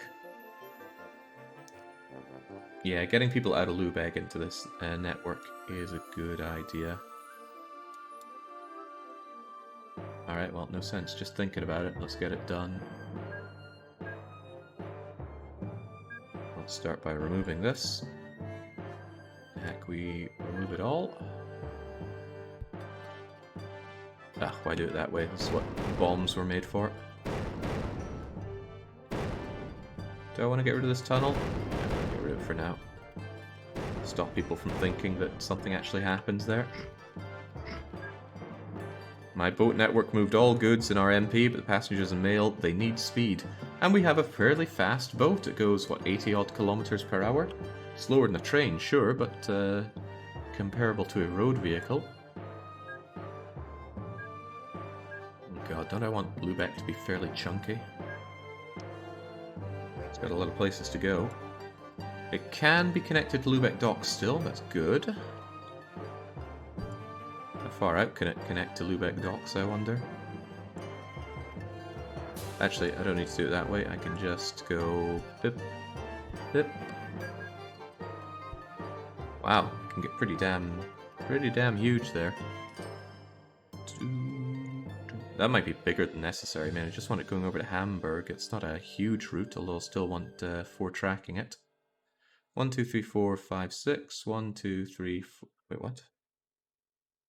Yeah, getting people out of Lübeck into this network is a good idea. Alright, well, no sense just thinking about it. Let's get it done. Let's start by removing this. Heck, we remove it all. Ah, why do it that way? This is what bombs were made for. Do I want to get rid of this tunnel? I'm going to get rid of it for now. Stop people from thinking that something actually happens there. My boat network moved all goods in our MP, but the passengers and mail, they need speed. And we have a fairly fast boat. It goes, what, 80 odd kilometers per hour? Slower than a train, sure, but comparable to a road vehicle. Oh god, don't I want Lübeck to be fairly chunky? It's got a lot of places to go. It can be connected to Lübeck docks still, that's good. How far out can it connect to Lübeck docks, I wonder? Actually, I don't need to do it that way, I can just go bip, bip. Wow, it can get pretty damn huge there. That might be bigger than necessary, man. I just want it going over to Hamburg. It's not a huge route, although I'll still want 4 tracking it. 1, 2, 3, 4, 5, 6. 1, 2, 3, 4. Wait, what?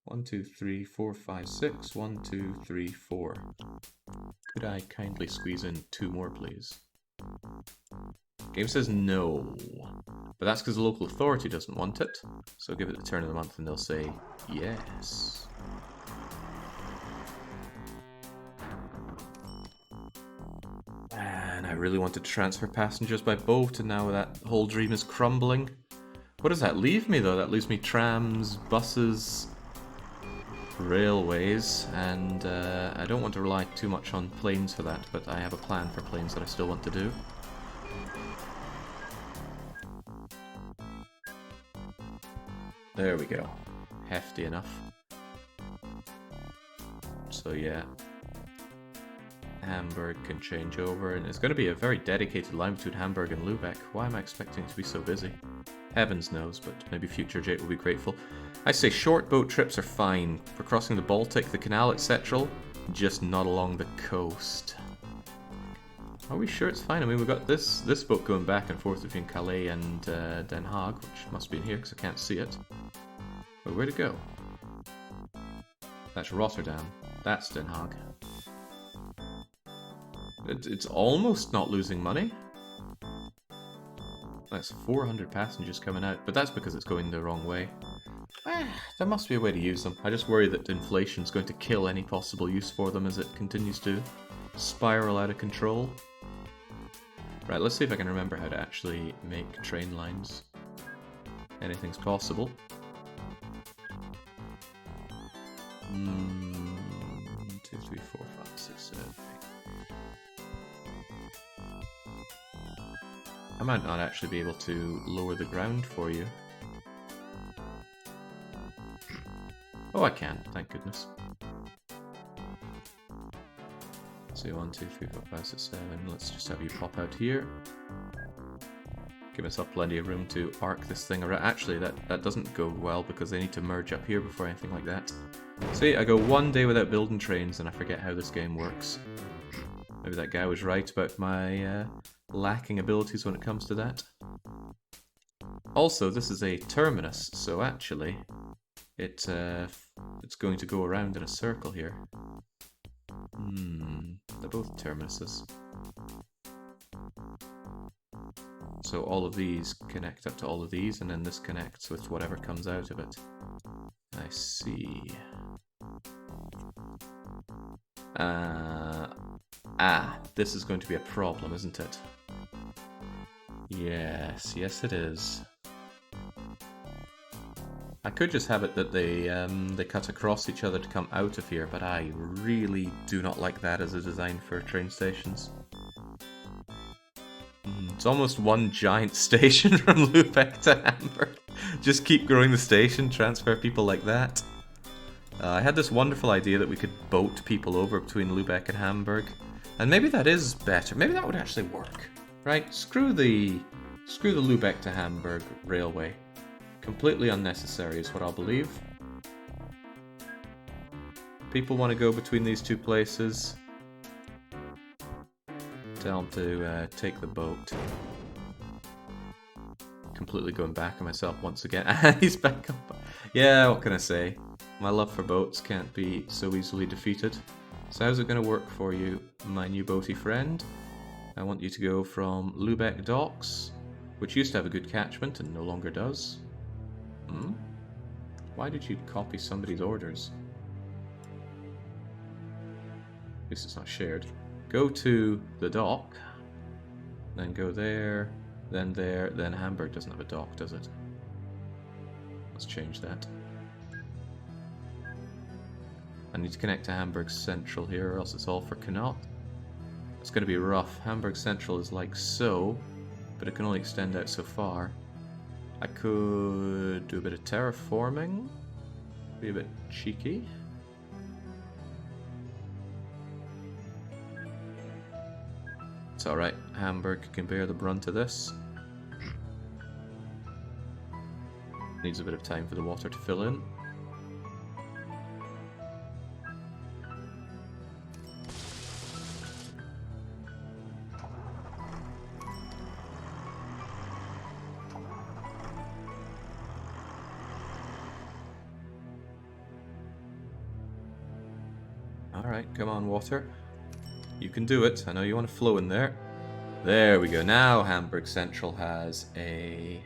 1, 2, 3, 4, 5, 6. 1, 2, 3, 4. Could I kindly squeeze in 2 more, please? Game says no. But that's because the local authority doesn't want it. So give it the turn of the month and they'll say yes. And I really wanted to transfer passengers by boat, and now that whole dream is crumbling. What does that leave me, though? That leaves me trams, buses, railways, and I don't want to rely too much on planes for that, but I have a plan for planes that I still want to do. There we go. Hefty enough. So yeah. Hamburg can change over, and it's going to be a very dedicated line between Hamburg and Lübeck. Why am I expecting it to be so busy? Heavens knows, but maybe future Jake will be grateful. I say short boat trips are fine. For crossing the Baltic, the Canal, etc. Just not along the coast. Are we sure it's fine? I mean, we've got this boat going back and forth between Calais and Den Haag, which must be in here because I can't see it. But where'd it go? That's Rotterdam. That's Den Haag. It's almost not losing money. That's 400 passengers coming out, but that's because it's going the wrong way. There must be a way to use them. I just worry that inflation's going to kill any possible use for them as it continues to spiral out of control. Right, let's see if I can remember how to actually make train lines. Anything's possible. 1, 2, 3, 4, 5, 6, 7, 8. I might not actually be able to lower the ground for you. Oh, I can, thank goodness. So 1, 2, 3, 4, 5, 6, 7. Let's just have you pop out here. Give myself plenty of room to arc this thing around. Actually, that doesn't go well because they need to merge up here before anything like that. See, I go 1 day without building trains and I forget how this game works. Maybe that guy was right about my lacking abilities when it comes to that. Also, this is a terminus, so actually it's going to go around in a circle here. They're both terminuses. So all of these connect up to all of these, and then this connects with whatever comes out of it. I see. This is going to be a problem, isn't it? Yes, yes it is. I could just have it that they cut across each other to come out of here, but I really do not like that as a design for train stations. It's almost one giant station from Lübeck to Hamburg. Just keep growing the station, transfer people like that. I had this wonderful idea that we could boat people over between Lübeck and Hamburg. And maybe that is better. Maybe that would actually work. Right? Screw the Lübeck to Hamburg railway. Completely unnecessary is what I'll believe. People want to go between these two places. Tell them to take the boat. Completely going back on myself once again. He's back up. Yeah, what can I say? My love for boats can't be so easily defeated. So how's it going to work for you, my new boaty friend? I want you to go from Lübeck docks, which used to have a good catchment and no longer does. Why did you copy somebody's orders? At least it's not shared. Go to the dock, then go there, then Hamburg doesn't have a dock, does it? Let's change that. I need to connect to Hamburg Central here, or else it's all for Canal. It's going to be rough. Hamburg Central is like so, but it can only extend out so far. I could do a bit of terraforming, be a bit cheeky. It's alright, Hamburg can bear the brunt of this. Needs a bit of time for the water to fill in. Alright, come on, water. You can do it. I know you want to flow in there. There we go. Now Hamburg Central has a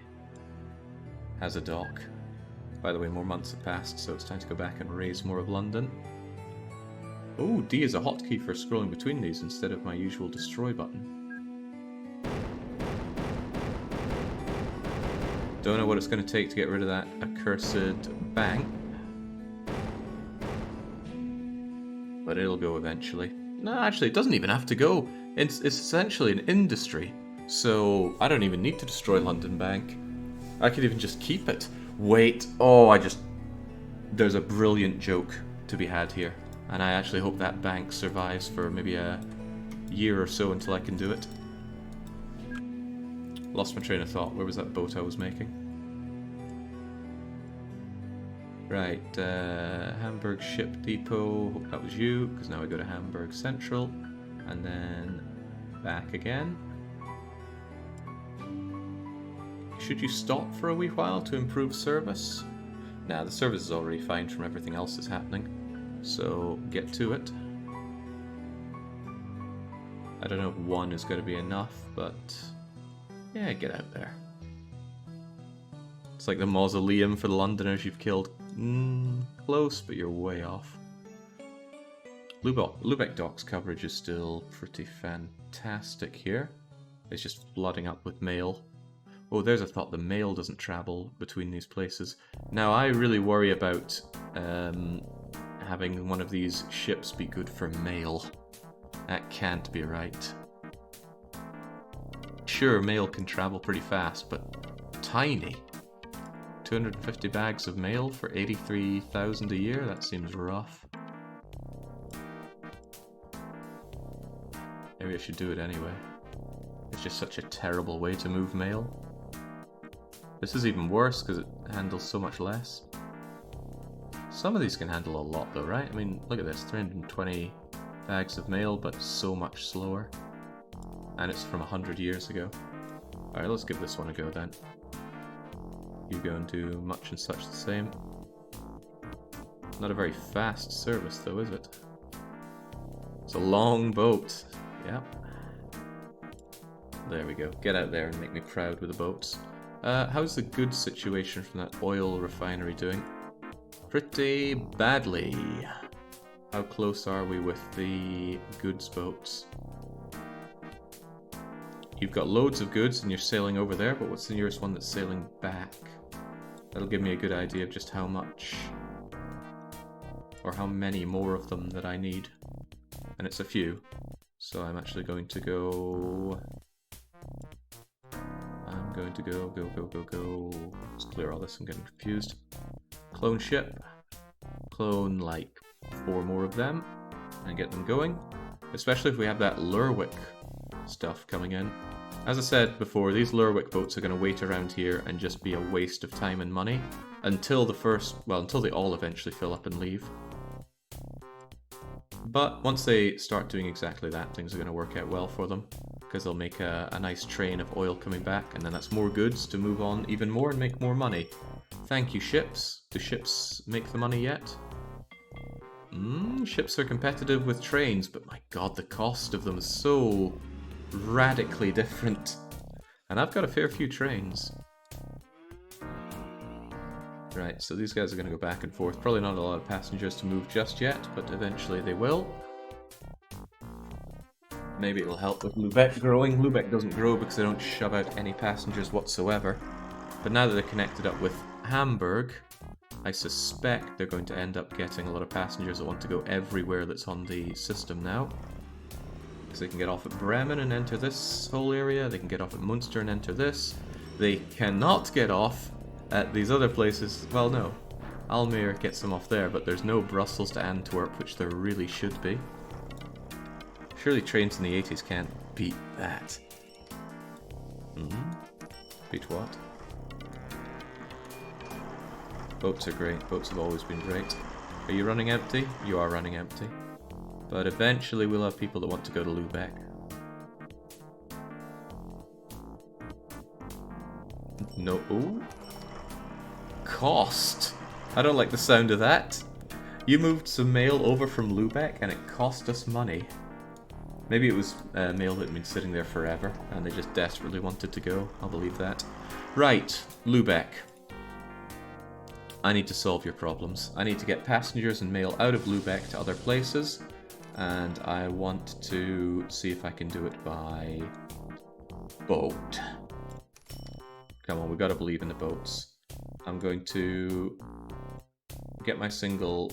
dock. By the way, more months have passed, so it's time to go back and raise more of London. Oh, D is a hotkey for scrolling between these instead of my usual destroy button. Don't know what it's going to take to get rid of that accursed bank. But it'll go eventually. No, actually, it doesn't even have to go. It's essentially an industry. So I don't even need to destroy London Bank. I could even just keep it. Wait. Oh, there's a brilliant joke to be had here. And I actually hope that bank survives for maybe a year or so until I can do it. Lost my train of thought. Where was that boat I was making? Right, Hamburg Ship Depot. Hope that was you, because now I go to Hamburg Central. And then back again. Should you stop for a wee while to improve service? Nah, the service is already fine from everything else that's happening. So, get to it. I don't know if one is going to be enough, but yeah, get out there. It's like the mausoleum for the Londoners you've killed. Close, but you're way off. Lübeck Docks coverage is still pretty fantastic here. It's just flooding up with mail. Oh, there's a thought, the mail doesn't travel between these places. Now, I really worry about having one of these ships be good for mail. That can't be right. Sure, mail can travel pretty fast, but tiny. 250 bags of mail for 83,000 a year? That seems rough. Maybe I should do it anyway. It's just such a terrible way to move mail. This is even worse because it handles so much less. Some of these can handle a lot though, right? I mean, look at this, 320 bags of mail, but so much slower. And it's from 100 years ago. Alright, let's give this one a go then. You go and do much and such the same. Not a very fast service though, is it? It's a long boat. Yep. There we go. Get out there and make me proud with the boats. How's the goods situation from that oil refinery doing? Pretty badly. How close are we with the goods boats? You've got loads of goods and you're sailing over there, but what's the nearest one that's sailing back? That'll give me a good idea of just how much or how many more of them that I need. And it's a few. So I'm actually going to go... go. Let's clear all this, I'm getting confused. Clone ship. Clone like 4 more of them and get them going. Especially if we have that Lerwick stuff coming in. As I said before, these Lerwick boats are going to wait around here and just be a waste of time and money until until they all eventually fill up and leave. But once they start doing exactly that, things are going to work out well for them, because they'll make a nice train of oil coming back, and then that's more goods to move on even more and make more money. Thank you, ships. Do ships make the money yet? Ships are competitive with trains, but my god, the cost of them is so radically different. And I've got a fair few trains. Right, so these guys are going to go back and forth. Probably not a lot of passengers to move just yet, but eventually they will. Maybe it'll help with Lübeck growing. Lübeck doesn't grow because they don't shove out any passengers whatsoever. But now that they're connected up with Hamburg, I suspect they're going to end up getting a lot of passengers that want to go everywhere that's on the system now. Because they can get off at Bremen and enter this whole area, they can get off at Munster and enter this. They cannot get off at these other places. Well, no. Almere gets them off there, but there's no Brussels to Antwerp, which there really should be. Surely trains in the 80s can't beat that. Beat what? Boats are great. Boats have always been great. Are you running empty? You are running empty. But eventually we'll have people that want to go to Lübeck. No. Ooh. Cost. I don't like the sound of that. You moved some mail over from Lübeck and it cost us money. Maybe it was mail that had been sitting there forever and they just desperately wanted to go. I'll believe that. Right, Lübeck. I need to solve your problems. I need to get passengers and mail out of Lübeck to other places, and I want to see if I can do it by boat. Come on, we gotta believe in the boats. I'm going to get my simple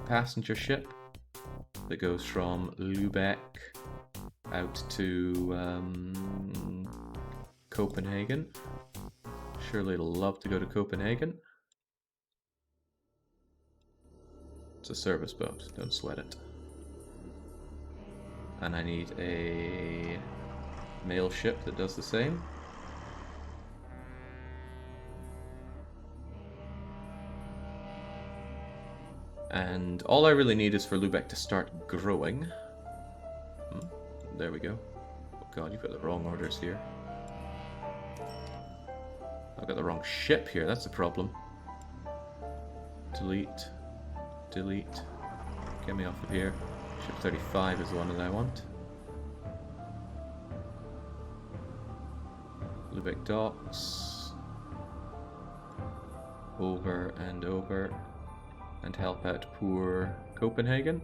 passenger ship that goes from Lübeck out to Copenhagen. Surely it'll love to go to Copenhagen. It's a service boat, don't sweat it. And I need a mail ship that does the same. And all I really need is for Lübeck to start growing. There we go. Oh god, you've got the wrong orders here. I've got the wrong ship here, that's the problem. Delete. Delete. Get me off of here. Ship 35 is the one that I want. Lübeck docks. Over and over. And help out poor Copenhagen.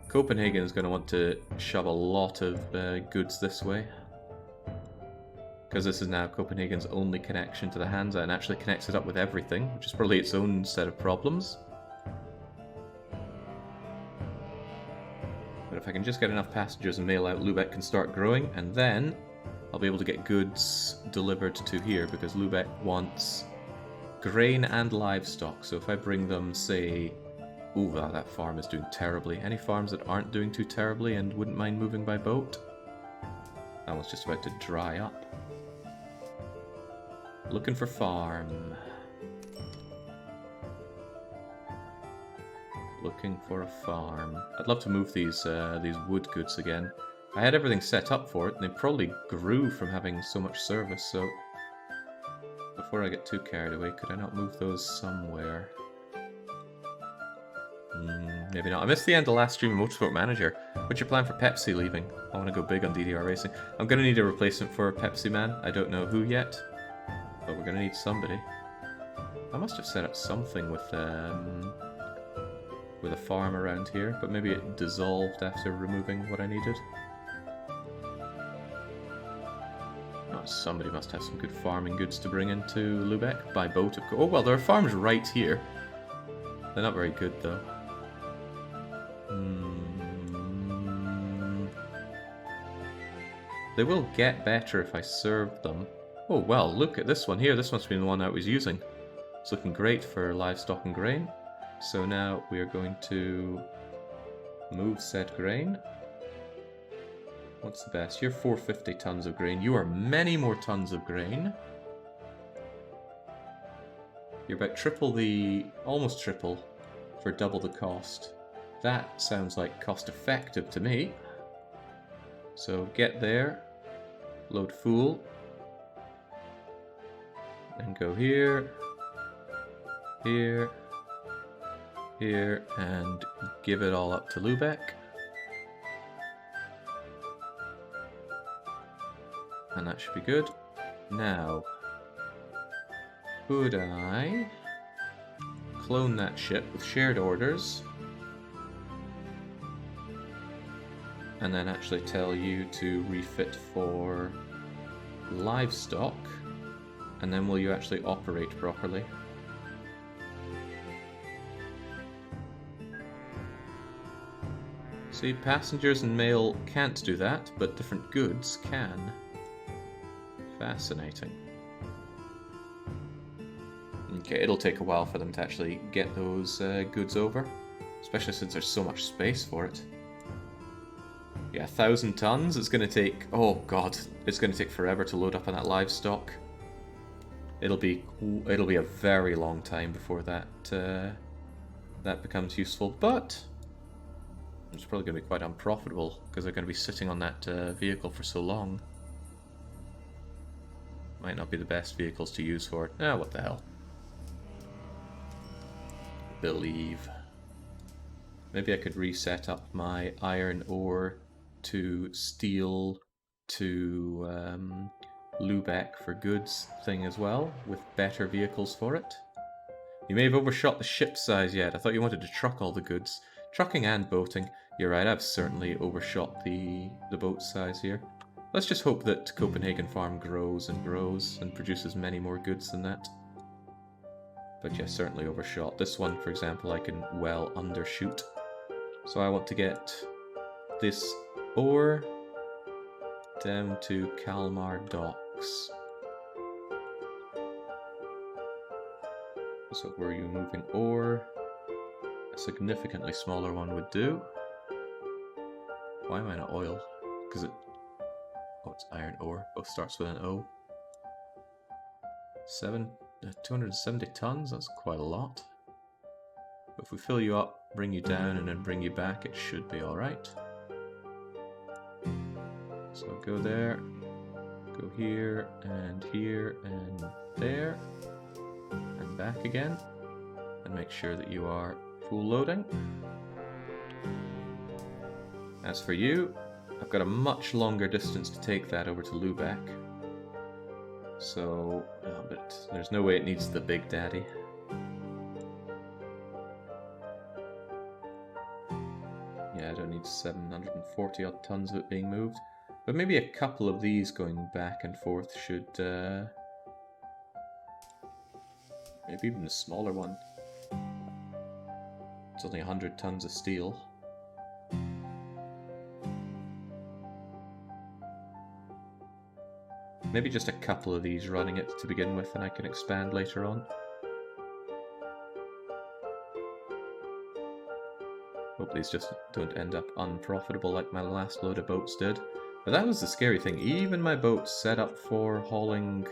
Copenhagen is going to want to shove a lot of goods this way. Because this is now Copenhagen's only connection to the Hansa and actually connects it up with everything, which is probably its own set of problems. But if I can just get enough passengers and mail out, Lübeck can start growing, and then I'll be able to get goods delivered to here, because Lübeck wants grain and livestock. So if I bring them, say... Ooh, that farm is doing terribly. Any farms that aren't doing too terribly and wouldn't mind moving by boat? That one's just about to dry up. Looking for farm. Looking for a farm. I'd love to move these wood goods again. I had everything set up for it, and they probably grew from having so much service, so... Before I get too carried away, could I not move those somewhere? Maybe not. I missed the end of last stream of Motorsport Manager. What's your plan for Pepsi leaving? I want to go big on DDR racing. I'm going to need a replacement for Pepsi Man. I don't know who yet, but we're going to need somebody. I must have set up something with a farm around here, but maybe it dissolved after removing what I needed. Oh, somebody must have some good farming goods to bring into Lübeck by boat. Oh well, there are farms right here. They're not very good though. They will get better if I serve them. Oh well, look at this one here. This must be the one I was using. It's looking great for livestock and grain. So now we are going to move said grain. What's the best? You're 450 tons of grain. You are many more tons of grain. You're about triple the... almost triple for double the cost. That sounds like cost effective to me. So get there, load full, and go here, here, here, and give it all up to Lübeck. And that should be good. Now, could I clone that ship with shared orders? And then actually tell you to refit for livestock, and then will you actually operate properly? See, passengers and mail can't do that, but different goods can. Fascinating. Okay, it'll take a while for them to actually get those goods over, especially since there's so much space for it. Yeah, 1,000 tons. It's going to take... Oh god, it's going to take forever to load up on that livestock. It'll be a very long time before that that becomes useful, but it's probably going to be quite unprofitable because they're going to be sitting on that vehicle for so long. Might not be the best vehicles to use for it. Ah, what the hell. Believe. Maybe I could reset up my iron ore to steel to Lubeck for goods thing as well, with better vehicles for it. You may have overshot the ship size yet. I thought you wanted to truck all the goods. Trucking and boating. You're right, I've certainly overshot the boat size here. Let's just hope that Copenhagen Farm grows and produces many more goods than that. But yeah, certainly overshot. This one, for example, I can well undershoot. So I want to get this ore down to Kalmar Docks. So where are you moving ore? A significantly smaller one would do. Why am I not oil? Because it... Oh, it's iron ore. Both starts with an O. 270 tons? That's quite a lot. But if we fill you up, bring you down, and then bring you back, it should be alright. So go there, go here, and there, and back again, and make sure that you are full loading. As for you, I've got a much longer distance to take that over to Lubeck. So, but there's no way it needs the Big Daddy. Yeah, I don't need 740 odd tons of it being moved. But maybe a couple of these going back and forth should... maybe even a smaller one. It's only 100 tons of steel. Maybe just a couple of these running it to begin with, and I can expand later on. Hope these just don't end up unprofitable like my last load of boats did. But that was the scary thing. Even my boats set up for hauling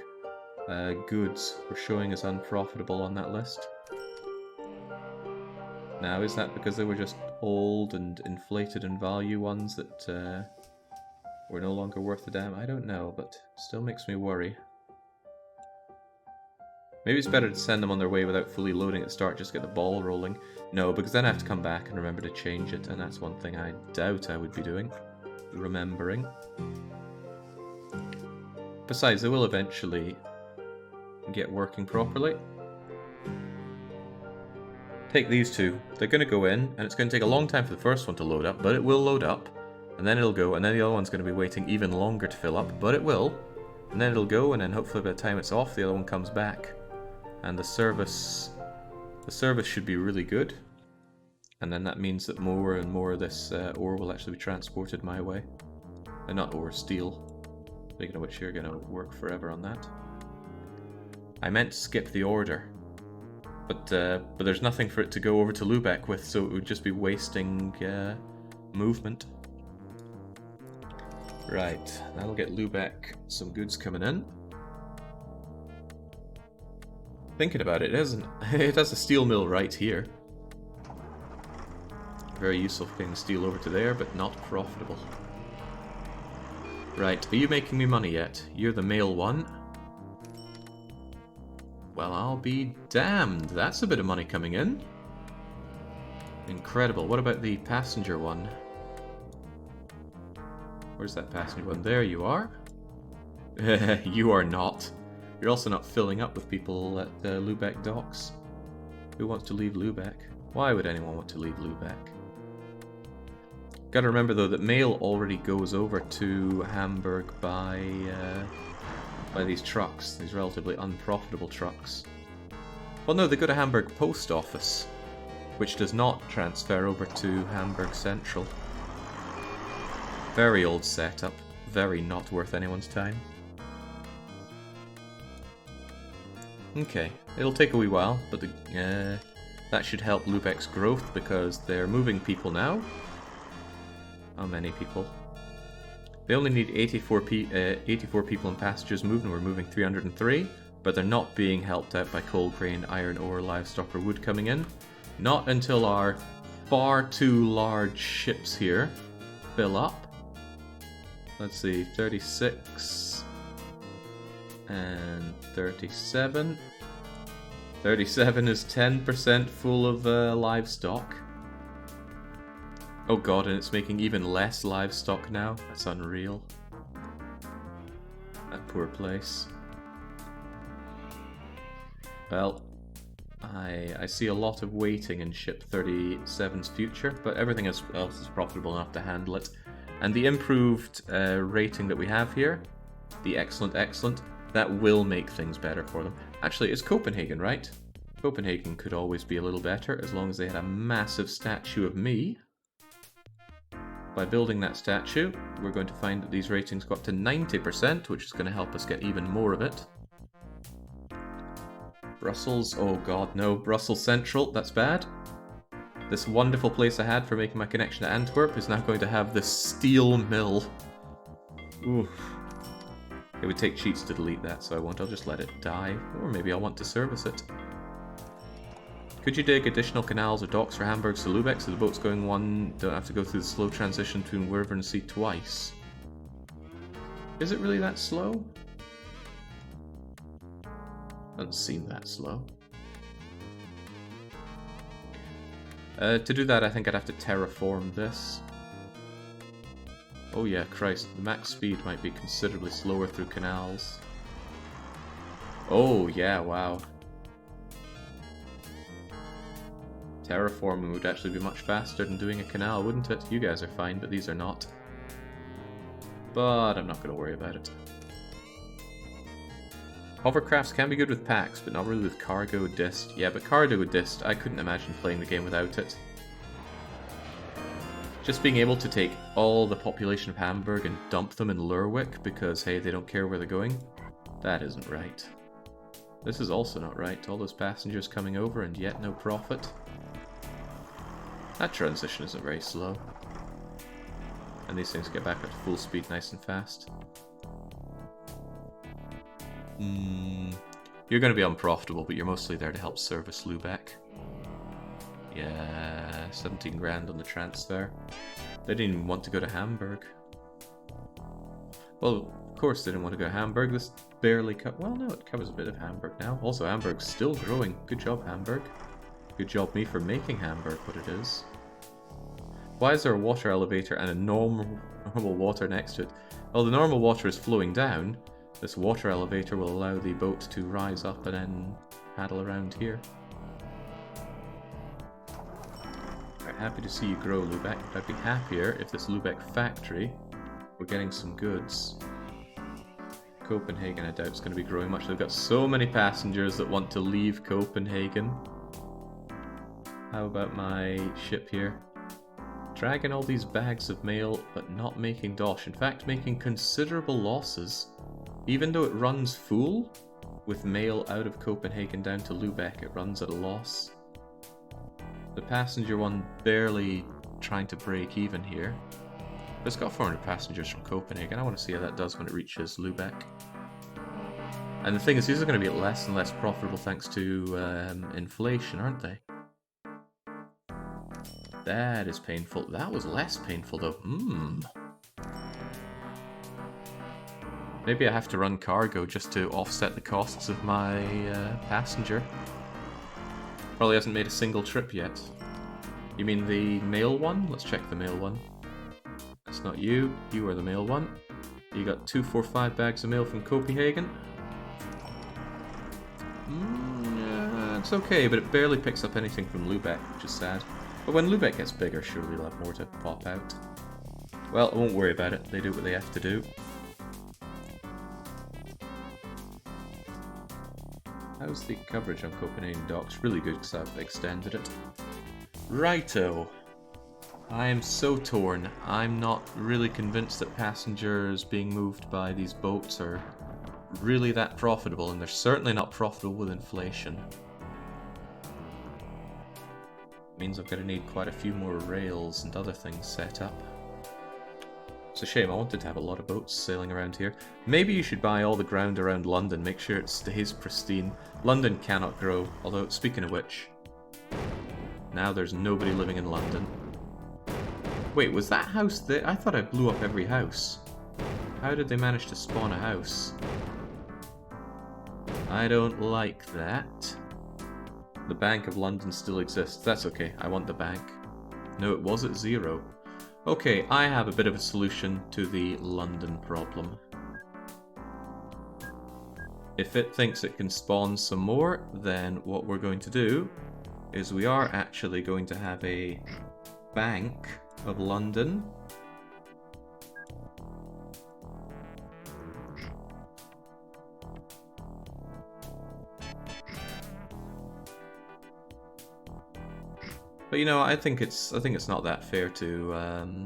goods were showing as unprofitable on that list. Now, is that because they were just old and inflated in value ones that were no longer worth a damn? I don't know, but still makes me worry. Maybe it's better to send them on their way without fully loading at the start, just get the ball rolling. No, because then I have to come back and remember to change it, and that's one thing I doubt I would be doing. Remembering. Besides, they will eventually get working properly. Take these two. They're going to go in, and it's going to take a long time for the first one to load up, but it will load up. And then it'll go, and then the other one's going to be waiting even longer to fill up, but it will. And then it'll go, and then hopefully by the time it's off, the other one comes back. And the service should be really good. And then that means that more and more of this ore will actually be transported my way. And not ore, steel. Speaking of which, you're going to work forever on that. I meant to skip the order. But there's nothing for it to go over to Lubeck with, so it would just be wasting movement. Right, that'll get Lubeck some goods coming in. Thinking about it, it has a steel mill right here. Very useful for getting steel over to there, but not profitable. Right, are you making me money yet? You're the male one. Well, I'll be damned. That's a bit of money coming in. Incredible. What about the passenger one? Where's that passenger one? There you are. You are not. You're also not filling up with people at the Lubeck docks. Who wants to leave Lubeck? Why would anyone want to leave Lubeck? Gotta remember though that mail already goes over to Hamburg by these trucks, these relatively unprofitable trucks. Well no, they go to Hamburg Post Office, which does not transfer over to Hamburg Central. Very old setup, very not worth anyone's time. Okay, it'll take a wee while, but that should help Lubeck's growth because they're moving people now. How many people? They only need 84 people and passengers moved, and we're moving 303, but they're not being helped out by coal grain, iron ore, livestock, or wood coming in. Not until our far too large ships here fill up. Let's see, 36 and 37. 37 is 10% full of livestock. Oh god, and it's making even less livestock now? That's unreal. That poor place. Well, I see a lot of waiting in Ship 37's future, but everything else is profitable enough to handle it. And the improved rating that we have here, the excellent, that will make things better for them. Actually, it's Copenhagen, right? Copenhagen could always be a little better as long as they had a massive statue of me. By building that statue, we're going to find that these ratings go up to 90%, which is going to help us get even more of it. Brussels, oh god, no. Brussels Central, that's bad. This wonderful place I had for making my connection to Antwerp is now going to have this steel mill. Oof. It would take cheats to delete that, so I won't. I'll just let it die. Or maybe I'll want to service it. Could you dig additional canals or docks for Hamburg to Lübeck so the boats going one don't have to go through the slow transition between river and sea twice? Is it really that slow? Doesn't seem that slow. To do that, I think I'd have to terraform this. Oh yeah, Christ, the max speed might be considerably slower through canals. Oh yeah, wow. Terraforming would actually be much faster than doing a canal, wouldn't it? You guys are fine, but these are not. But I'm not going to worry about it. Hovercrafts can be good with packs, but not really with cargo dist. Yeah, but cargo dist, I couldn't imagine playing the game without it. Just being able to take all the population of Hamburg and dump them in Lerwick because, hey, they don't care where they're going, that isn't right. This is also not right. All those passengers coming over and yet no profit. That transition isn't very slow. And these things get back up to full speed nice and fast. You're going to be unprofitable, but you're mostly there to help service Lübeck. Yeah, 17 grand on the transfer. They didn't even want to go to Hamburg. Well, of course they didn't want to go to Hamburg. This barely well, no, it covers a bit of Hamburg now. Also, Hamburg's still growing. Good job, Hamburg. Good job me for making Hamburg what it is. Why is there a water elevator and a normal water next to it? Well, the normal water is flowing down. This water elevator will allow the boat to rise up and then paddle around here. Right, happy to see you grow, Lübeck, but I'd be happier if this Lübeck factory were getting some goods. Copenhagen, I doubt, is going to be growing much. They've got so many passengers that want to leave Copenhagen. How about my ship here? Dragging all these bags of mail, but not making dosh. In fact, making considerable losses. Even though it runs full, with mail out of Copenhagen down to Lübeck, it runs at a loss. The passenger one barely trying to break even here. But it's got 400 passengers from Copenhagen. I want to see how that does when it reaches Lübeck. And the thing is, these are going to be less and less profitable thanks to inflation, aren't they? That is painful. That was less painful, though. Maybe I have to run cargo just to offset the costs of my passenger. Probably hasn't made a single trip yet. You mean the mail one? Let's check the mail one. That's not you. You are the mail one. You got 245 bags of mail from Copenhagen. It's okay, but it barely picks up anything from Lübeck, which is sad. But when Lübeck gets bigger, surely they'll have more to pop out. Well, I won't worry about it. They do what they have to do. How's the coverage on Copenhagen docks? Really good because I've extended it. Righto. I am so torn. I'm not really convinced that passengers being moved by these boats are really that profitable, and they're certainly not profitable with inflation. Means I'm going to need quite a few more rails and other things set up. It's a shame, I wanted to have a lot of boats sailing around here. Maybe you should buy all the ground around London, make sure it stays pristine. London cannot grow, although, speaking of which, now there's nobody living in London. Wait, was that house there? I thought I blew up every house. How did they manage to spawn a house? I don't like that. The Bank of London still exists. That's okay. I want the bank. No, it was at 0. Okay, I have a bit of a solution to the London problem. If it thinks it can spawn some more, then what we're going to do is we are actually going to have a Bank of London. But you know, I think it's not that fair to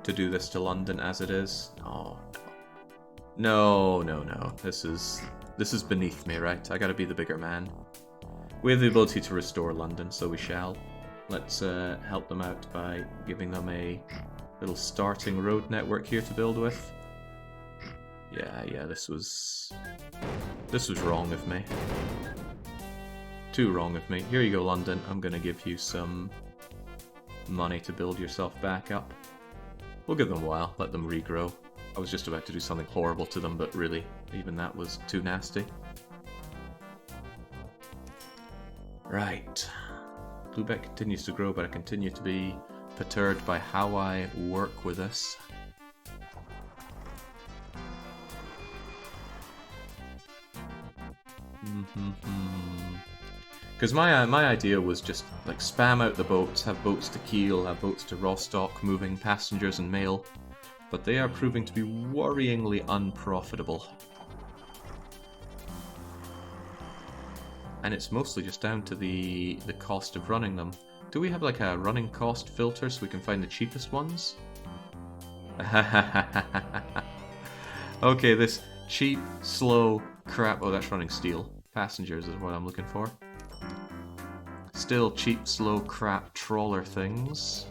do this to London as it is. Oh no, no, no, no. This is beneath me, right? I gotta be the bigger man. We have the ability to restore London, so we shall. Let's help them out by giving them a little starting road network here to build with. Yeah, this was wrong of me. Too wrong of me. Here you go, London. I'm gonna give you some money to build yourself back up. We'll give them a while, let them regrow. I was just about to do something horrible to them, but really, even that was too nasty. Right. Lubeck continues to grow, but I continue to be perturbed by how I work with this. Because my idea was just like spam out the boats, have boats to Kiel, have boats to Rostock, moving passengers and mail, but they are proving to be worryingly unprofitable. And it's mostly just down to the cost of running them. Do we have like a running cost filter so we can find the cheapest ones? Okay, this cheap, slow crap. Oh, that's running steel. Passengers is what I'm looking for. Still cheap, slow crap trawler things.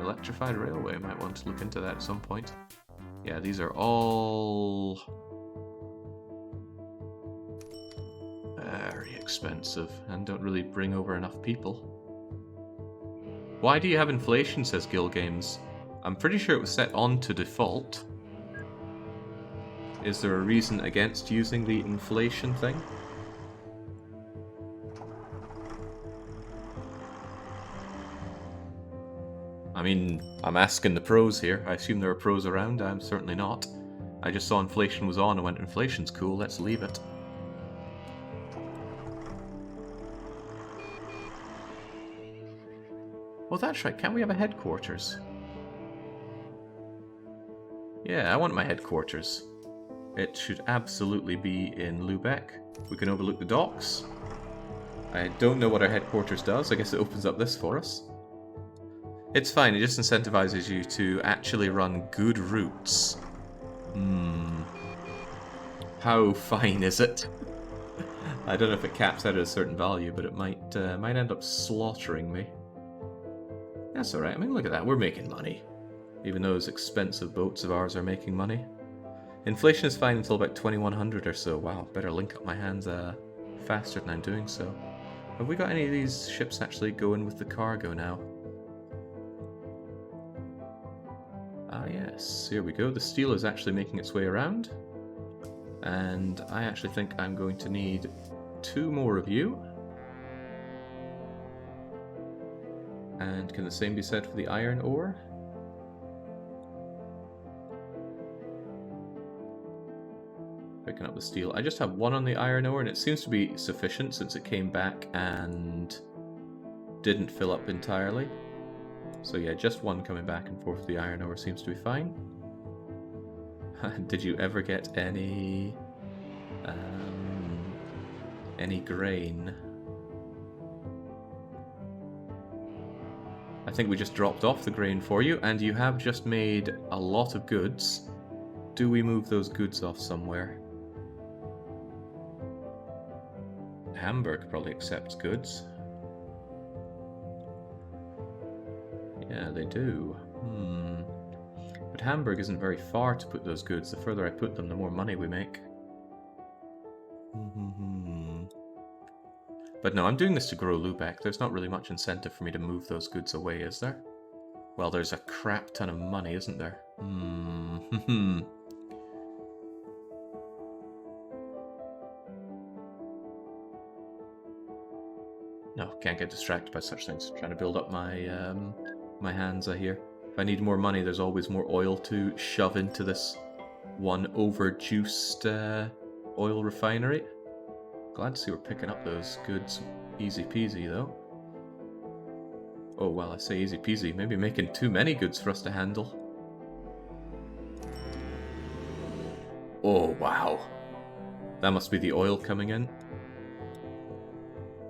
Electrified railway, might want to look into that at some point. Yeah, these are all very expensive and don't really bring over enough people. Why do you have inflation, says Guild Games? I'm pretty sure it was set on to default. Is there a reason against using the inflation thing? I mean, I'm asking the pros here. I assume there are pros around. I'm certainly not. I just saw inflation was on and went, inflation's cool, let's leave it. Well, that's right. Can't we have a headquarters? Yeah, I want my headquarters. It should absolutely be in Lubeck. We can overlook the docks. I don't know what our headquarters does. I guess it opens up this for us. It's fine. It just incentivizes you to actually run good routes. How fine is it? I don't know if it caps out at a certain value, but it might end up slaughtering me. That's alright. I mean, look at that. We're making money. Even those expensive boats of ours are making money. Inflation is fine until about 2100 or so. Wow, better link up my hands faster than I'm doing so. Have we got any of these ships actually going with the cargo now? Ah yes, here we go. The steel is actually making its way around. And I actually think I'm going to need 2 more of you. And can the same be said for the iron ore? Picking up the steel. I just have 1 on the iron ore, and it seems to be sufficient since it came back and didn't fill up entirely. So yeah, just 1 coming back and forth with the iron ore seems to be fine. Did you ever get any grain? I think we just dropped off the grain for you, and you have just made a lot of goods. Do we move those goods off somewhere? Hamburg probably accepts goods. Yeah, they do. But Hamburg isn't very far to put those goods. The further I put them, the more money we make. But no, I'm doing this to grow Lubeck. There's not really much incentive for me to move those goods away, is there? Well, there's a crap ton of money, isn't there? No, can't get distracted by such things. Trying to build up my my Hansa here. If I need more money, there's always more oil to shove into this one overjuiced oil refinery. Glad to see we're picking up those goods easy peasy though. Oh well, I say easy peasy, maybe making too many goods for us to handle. Oh wow. That must be the oil coming in.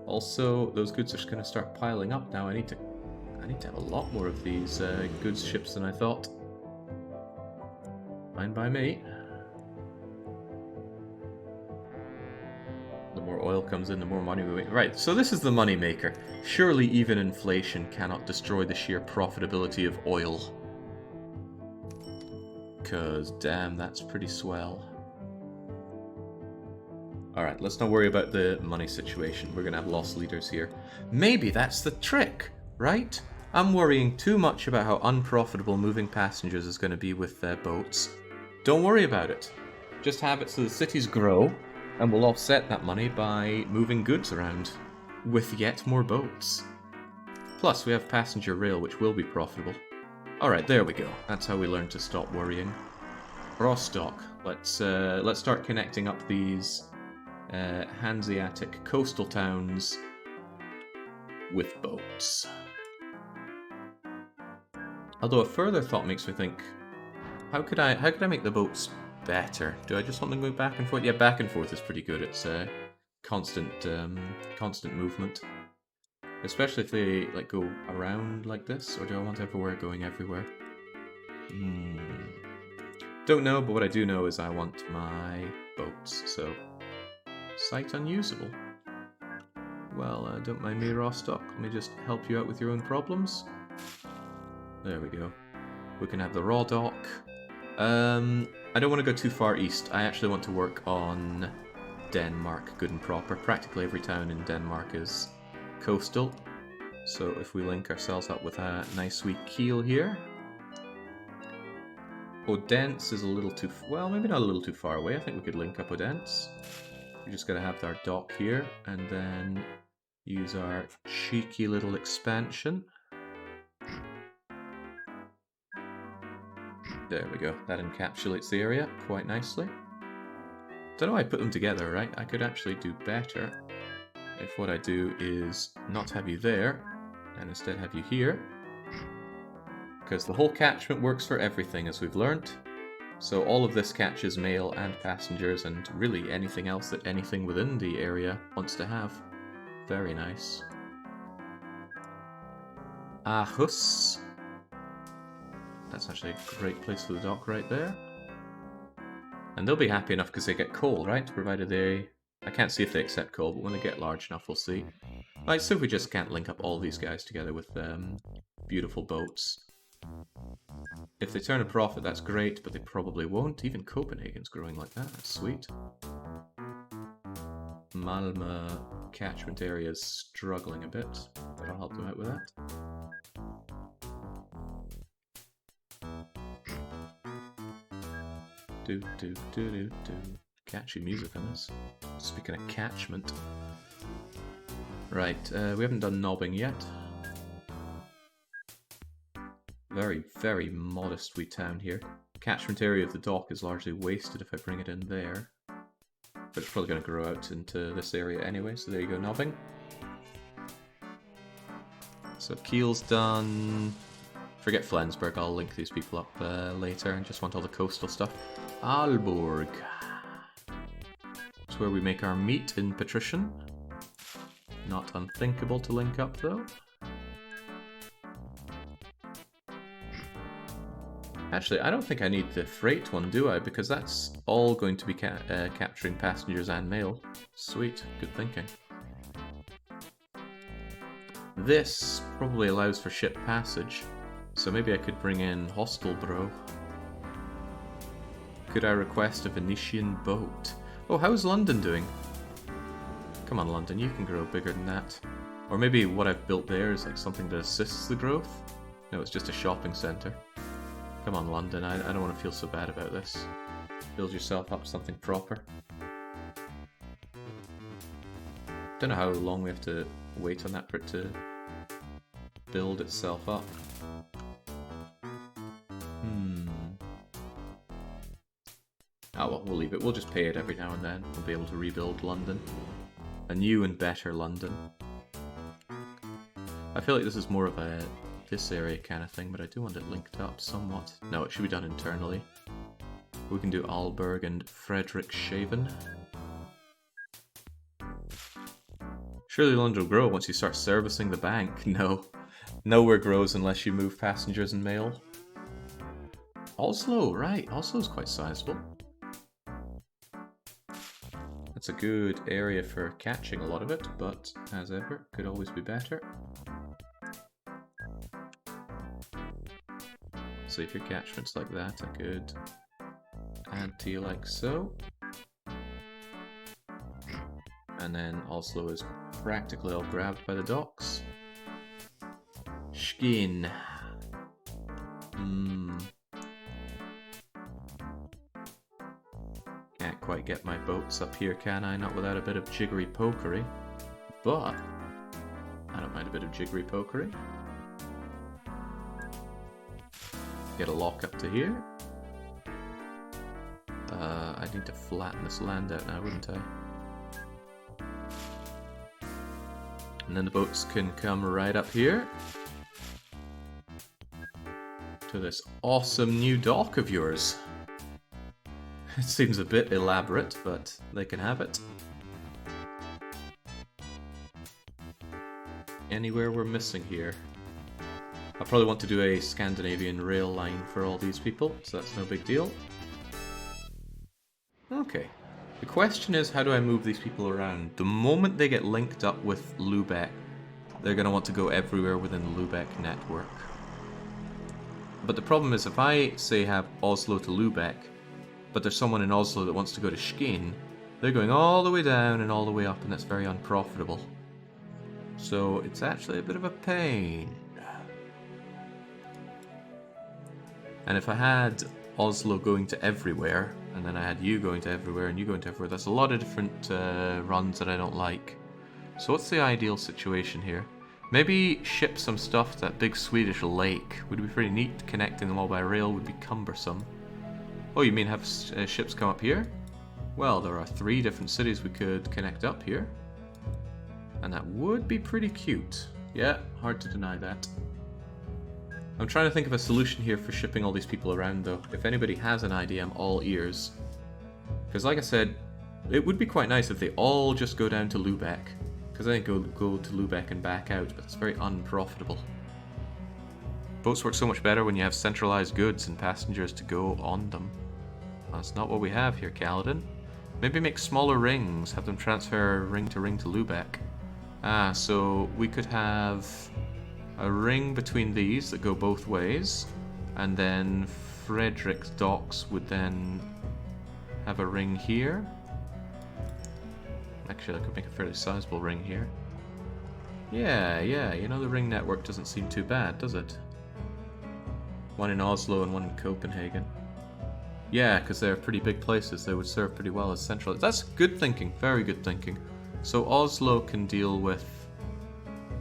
Also, those goods are just going to start piling up now. I need to have a lot more of these goods ships than I thought. Fine by me. The more oil comes in, the more money we make. Right, so this is the money maker. Surely even inflation cannot destroy the sheer profitability of oil. Cause damn, that's pretty swell. Alright, let's not worry about the money situation. We're gonna have lost leaders here. Maybe that's the trick, right? I'm worrying too much about how unprofitable moving passengers is going to be with their boats. Don't worry about it. Just have it so the cities grow, and we'll offset that money by moving goods around with yet more boats. Plus, we have passenger rail, which will be profitable. Alright, there we go. That's how we learn to stop worrying. Rostock. Let's start connecting up these Hanseatic coastal towns with boats. Although a further thought makes me think, how could I make the boats better? Do I just want them going back and forth? Yeah, back and forth is pretty good. It's constant movement. Especially if they like go around like this, or do I want everywhere going everywhere? Don't know, but what I do know is I want my boats, so site unusable. Well, don't mind me, Rostock. Let me just help you out with your own problems. There we go. We can have the raw dock. I don't want to go too far east. I actually want to work on Denmark, good and proper. Practically every town in Denmark is coastal. So if we link ourselves up with a nice wee keel here. Odense is a little too... well, maybe not a little too far away. I think we could link up Odense. We're just going to have our dock here, and then use our cheeky little expansion. There we go. That encapsulates the area quite nicely. Don't know why I put them together, right? I could actually do better if what I do is not have you there, and instead have you here. Because the whole catchment works for everything, as we've learnt. So all of this catches mail and passengers, and really anything else that anything within the area wants to have. Very nice. Aarhus. That's actually a great place for the dock right there. And they'll be happy enough because they get coal, right? Provided they... I can't see if they accept coal, but when they get large enough, we'll see. Right, so if we just can't link up all these guys together with beautiful boats. If they turn a profit, that's great, but they probably won't. Even Copenhagen's growing like that. That's sweet. Malmö catchment area is struggling a bit, but I'll help them out with that. Do. Catchy music on this. Speaking of catchment. Right, we haven't done knobbing yet. Very, very modest wee town here. Catchment area of the dock is largely wasted if I bring it in there. But it's probably going to grow out into this area anyway, so there you go, knobbing. So Kiel's done. Forget Flensburg, I'll link these people up later and just want all the coastal stuff. Aalborg. That's where we make our meat in Patrician. Not unthinkable to link up though. Actually, I don't think I need the freight one, do I? Because that's all going to be capturing passengers and mail. Sweet, good thinking. This probably allows for ship passage, so maybe I could bring in Hostelbro. Could I request a Venetian boat? Oh, how's London doing? Come on, London, you can grow bigger than that. Or maybe what I've built there is like something that assists the growth? No, it's just a shopping centre. Come on, London, I don't want to feel so bad about this. Build yourself up something proper. Don't know how long we have to wait on that for it to build itself up. Oh well, we'll leave it. We'll just pay it every now and then. We'll be able to rebuild London. A new and better London. I feel like this is more of a this area kind of thing, but I do want it linked up somewhat. No, it should be done internally. We can do Aalborg and Frederikshavn. Surely London will grow once you start servicing the bank. No. Nowhere grows unless you move passengers and mail. Oslo, right. Oslo's quite sizable. That's a good area for catching a lot of it, but as ever, could always be better. So if your catchment's like that, I could add to you like so. And then Oslo is practically all grabbed by the docks. Skien. Can't quite get my boats up here, can I? Not without a bit of jiggery pokery. But I don't mind a bit of jiggery pokery. Get a lock up to here. I need to flatten this land out now, wouldn't I? And then the boats can come right up here to this awesome new dock of yours. It seems a bit elaborate, but they can have it. Anywhere we're missing here? I'll probably want to do a Scandinavian rail line for all these people, so that's no big deal. Okay. The question is, how do I move these people around? The moment they get linked up with Lubeck, they're going to want to go everywhere within the Lubeck network. But the problem is, if I, say, have Oslo to Lubeck, but there's someone in Oslo that wants to go to Skien, they're going all the way down and all the way up, and that's very unprofitable. So it's actually a bit of a pain. And if I had Oslo going to everywhere, and then I had you going to everywhere and you going to everywhere, that's a lot of different runs that I don't like. So what's the ideal situation here? Maybe ship some stuff to that big Swedish lake. Would be pretty neat. Connecting them all by rail would be cumbersome. Oh, you mean have ships come up here? Well, there are 3 different cities we could connect up here. And that would be pretty cute. Yeah, hard to deny that. I'm trying to think of a solution here for shipping all these people around, though. If anybody has an idea, I'm all ears. Because like I said, it would be quite nice if they all just go down to Lubeck. Because I think go to Lubeck and back out, but it's very unprofitable. Boats work so much better when you have centralized goods and passengers to go on them. That's not what we have here, Kaladin. Maybe make smaller rings, have them transfer ring to Lubeck. Ah, so we could have a ring between these that go both ways, and then Frederick's docks would then have a ring here. Actually, I could make a fairly sizable ring here. Yeah, you know, the ring network doesn't seem too bad, does it? One in Oslo and one in Copenhagen. Yeah, because they're pretty big places, they would serve pretty well as central. That's good thinking, very good thinking. So Oslo can deal with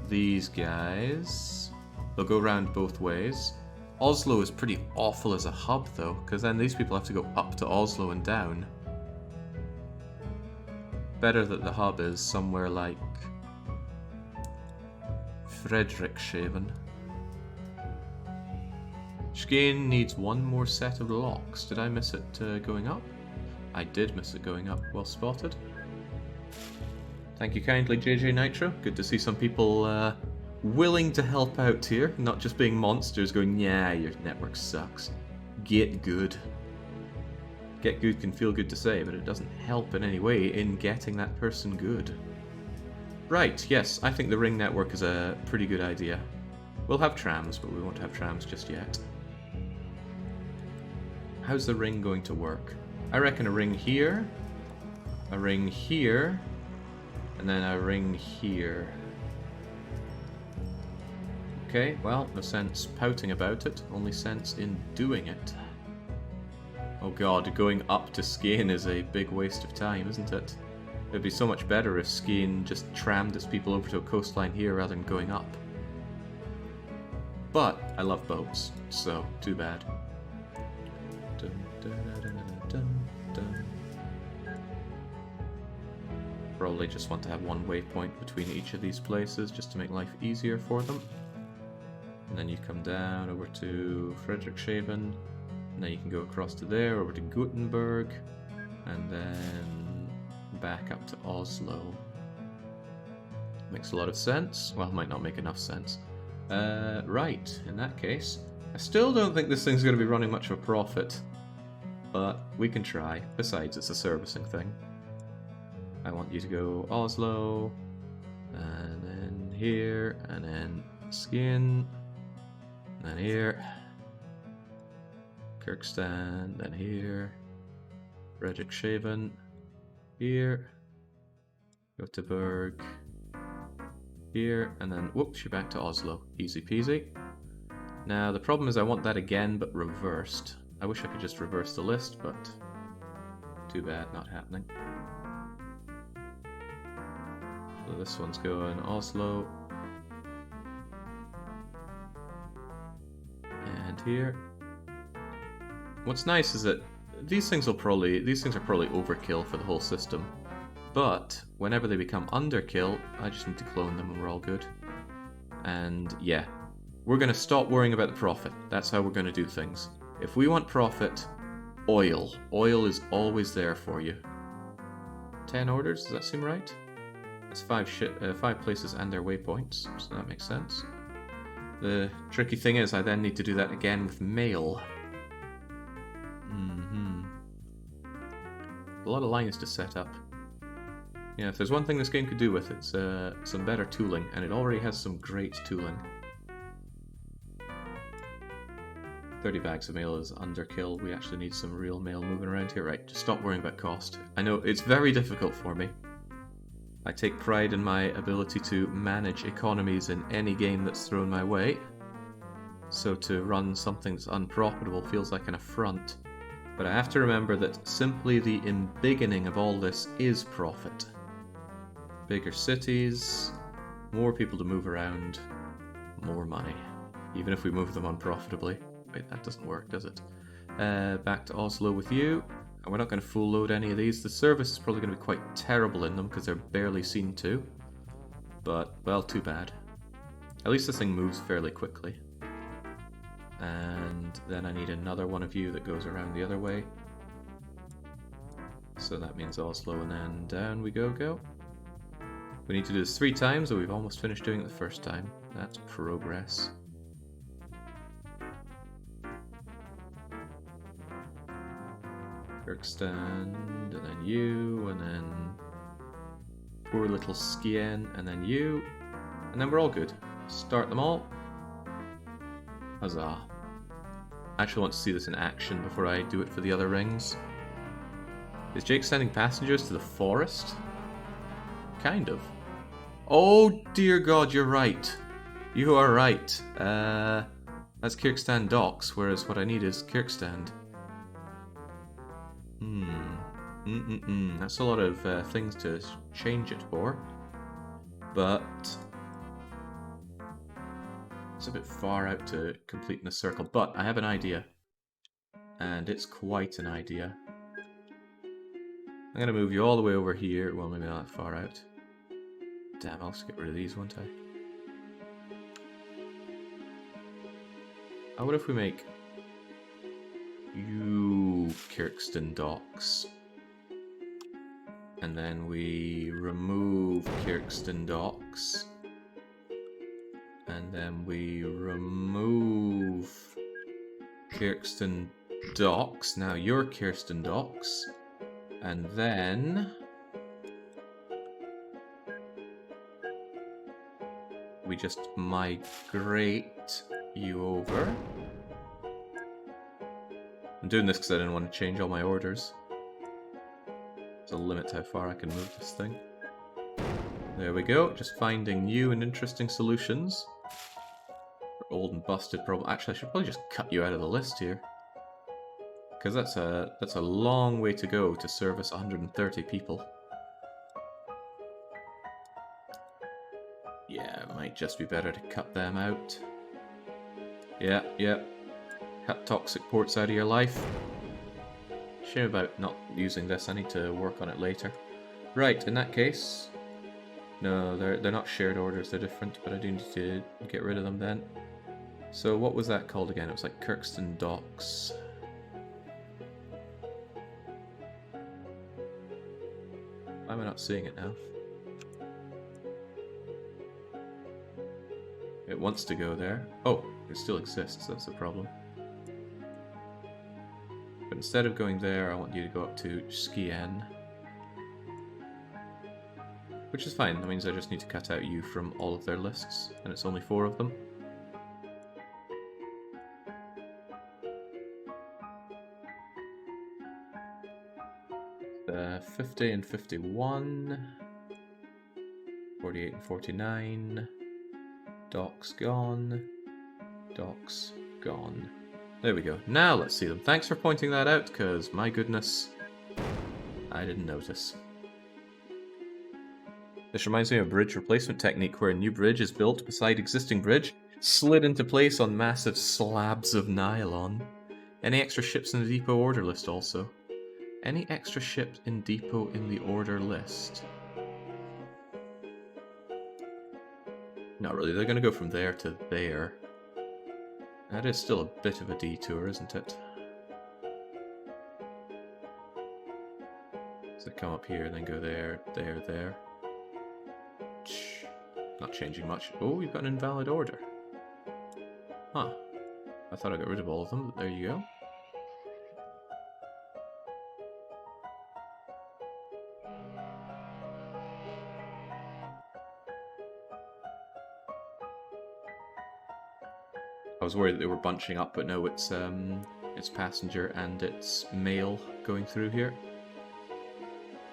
these guys. They'll go around both ways. Oslo is pretty awful as a hub, though, because then these people have to go up to Oslo and down. Better that the hub is somewhere like Frederikshavn. Skien needs one more set of locks. Did I miss it going up? I did miss it going up. Well spotted. Thank you kindly, JJ Nitro. Good to see some people willing to help out here, not just being monsters going, yeah, your network sucks. Get good. Get good can feel good to say, but it doesn't help in any way in getting that person good. Right, yes, I think the ring network is a pretty good idea. We'll have trams, but we won't have trams just yet. How's the ring going to work? I reckon a ring here, and then a ring here. Okay, well, no sense pouting about it, only sense in doing it. Oh god, going up to Skien is a big waste of time, isn't it? It'd be so much better if skiing just trammed its people over to a coastline here rather than going up. But I love boats, so too bad. Dun, dun, dun, dun, dun, dun. Probably just want to have one waypoint between each of these places just to make life easier for them. And then you come down over to Frederikshavn, and then you can go across to there, over to Gothenburg, and then back up to Oslo. Makes a lot of sense. Well, might not make enough sense. Right, in that case, I still don't think this thing's going to be running much of a profit, but we can try. Besides, it's a servicing thing. I want you to go Oslo, and then here, and then Skien, and then here, Kirkstand, then here, Frederikshavn, here, Göteborg, here, and then whoops, you're back to Oslo. Easy peasy. Now the problem is I want that again, but reversed. I wish I could just reverse the list, but too bad, not happening. So this one's going Oslo, and here. What's nice is that these things are probably overkill for the whole system. But whenever they become underkill, I just need to clone them and we're all good. And yeah, we're going to stop worrying about the profit. That's how we're going to do things. If we want profit, oil. Oil is always there for you. 10 orders, does that seem right? That's 5 places and their waypoints, so that makes sense. The tricky thing is I then need to do that again with mail. A lot of lines to set up. Yeah, if there's one thing this game could do with, it's some better tooling, and it already has some great tooling. 30 bags of mail is underkill. We actually need some real mail moving around here. Right, just stop worrying about cost. I know it's very difficult for me. I take pride in my ability to manage economies in any game that's thrown my way. So to run something that's unprofitable feels like an affront. But I have to remember that simply the embiggening of all this is profit. Bigger cities, more people to move around, more money. Even if we move them unprofitably. Wait, that doesn't work, does it? Back to Oslo with you. And we're not going to full load any of these. The service is probably going to be quite terrible in them because they're barely seen to. But, well, too bad. At least this thing moves fairly quickly. And then I need another one of you that goes around the other way. So that means Oslo, and then down we go. We need to do this 3 times, but we've almost finished doing it the first time. That's progress. Kirkstand, and then you, and then poor little Skien, and then you, and then we're all good. Start them all. Huzzah. I actually want to see this in action before I do it for the other rings. Is Jake sending passengers to the forest? Kind of. Oh dear God, you're right. You are right. That's Kirkstand docks, whereas what I need is Kirkstand. That's a lot of things to change it for. But it's a bit far out to complete in a circle. But I have an idea. And it's quite an idea. I'm going to move you all the way over here. Well, maybe not that far out. Damn, I'll just get rid of these, won't I? How what if we make you Kirkstand docks? And then we remove Kirkstand docks. And then we remove Kirkstand docks. Now you're Kirkstand docks. And then we just migrate you over. I'm doing this because I didn't want to change all my orders. There's a limit to how far I can move this thing. There we go, just finding new and interesting solutions for old and busted problems. Actually, I should probably just cut you out of the list here. Because that's a long way to go to service 130 people. Might just be better to cut them out. Yeah. Cut toxic ports out of your life. Shame about not using this. I need to work on it later. Right, in that case... No, they're not shared orders, they're different, but I do need to get rid of them then. So what was that called again? It was like Kirkston Docks. Why am I not seeing it now? It wants to go there. Oh, it still exists, that's the problem. But instead of going there, I want you to go up to Skien. Which is fine, that means I just need to cut out you from all of their lists, and it's only 4 of them. 50 and 51. 48 and 49. Docks gone. Docks gone. There we go. Now let's see them. Thanks for pointing that out, because my goodness, I didn't notice. This reminds me of a bridge replacement technique where a new bridge is built beside existing bridge, slid into place on massive slabs of nylon. Any extra ships in the depot order list also? Any extra ships in depot in the order list? Not really, they're going to go from there to there. That is still a bit of a detour, isn't it? So come up here, then go there, there, there. Not changing much. Oh, we've got an invalid order. Huh. I thought I got rid of all of them, but there you go. I was worried that they were bunching up, but no, it's passenger and it's mail going through here.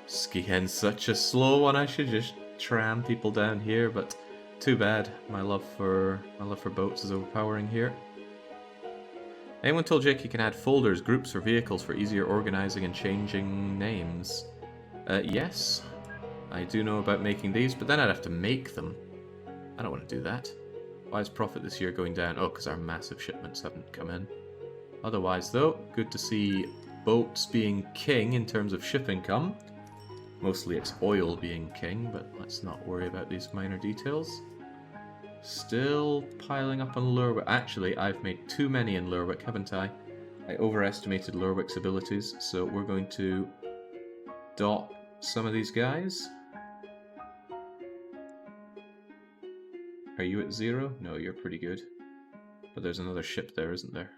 Skien's such a slow one. I should just tram people down here, but too bad. My love for boats is overpowering here. Anyone told Jake you can add folders, groups, or vehicles for easier organizing and changing names? Yes, I do know about making these, but then I'd have to make them. I don't want to do that. Why is profit this year going down? Oh, because our massive shipments haven't come in. Otherwise, though, good to see boats being king in terms of ship income. Mostly it's oil being king, but let's not worry about these minor details. Still piling up on Lerwick. Actually, I've made too many in Lerwick, haven't I? I overestimated Lerwick's abilities, so we're going to dock some of these guys. Are you at 0? No, you're pretty good. But there's another ship there, isn't there?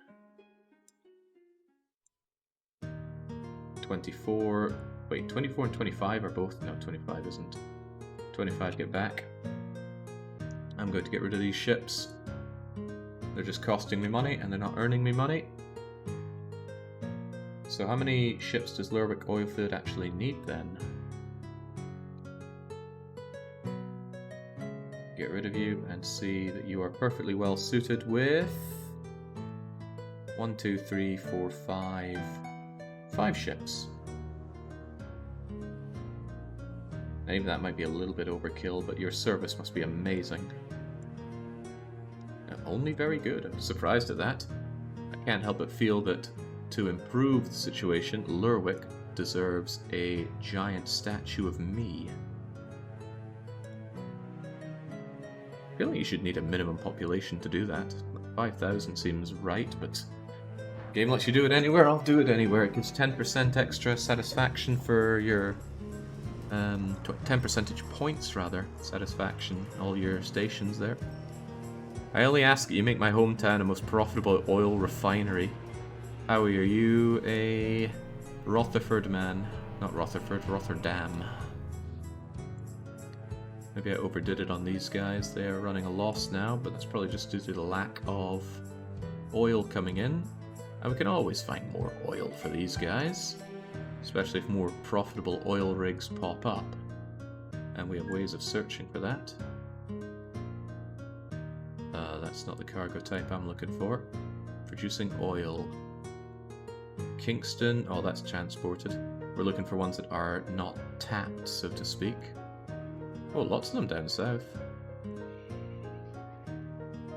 24... Wait, 24 and 25 are both... No, 25 isn't. 25 get back. I'm going to get rid of these ships. They're just costing me money, and they're not earning me money. So how many ships does Lerwick Oilfield actually need, then? Get rid of you and see that you are perfectly well suited with 1, 2, 3, 4, 5 ships. And even that might be a little bit overkill, but your service must be amazing. Only very good. I'm surprised at that. I can't help but feel that to improve the situation, Lerwick deserves a giant statue of me. I feel like you should need a minimum population to do that. 5,000 seems right, but game lets you do it anywhere, I'll do it anywhere. It gives 10% extra satisfaction for your 10 percentage points rather, satisfaction, all your stations there. I only ask that you make my hometown a most profitable oil refinery. How are you? A Rotherford man. Not Rotherford, Rotterdam. Maybe I overdid it on these guys. They are running a loss now, but that's probably just due to the lack of oil coming in. And we can always find more oil for these guys, especially if more profitable oil rigs pop up. And we have ways of searching for that. That's not the cargo type I'm looking for. Producing oil. Kingston, oh that's transported. We're looking for ones that are not tapped, so to speak. Oh, lots of them down south.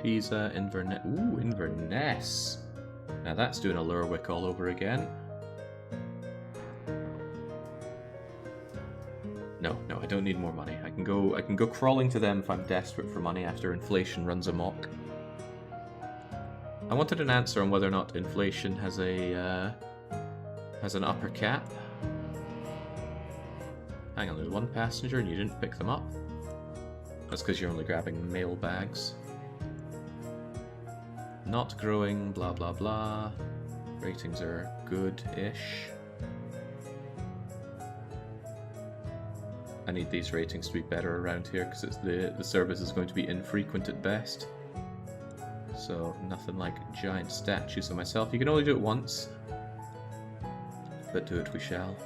Pisa, Inverness. Ooh, Inverness. Now that's doing a Lerwick all over again. No, I don't need more money. I can go crawling to them if I'm desperate for money after inflation runs amok. I wanted an answer on whether or not inflation has a has an upper cap. Hang on, there's one passenger and you didn't pick them up? That's because you're only grabbing mail bags. Not growing, blah blah blah. Ratings are good-ish. I need these ratings to be better around here because the service is going to be infrequent at best. So nothing like giant statues of myself. You can only do it once, but do it we shall.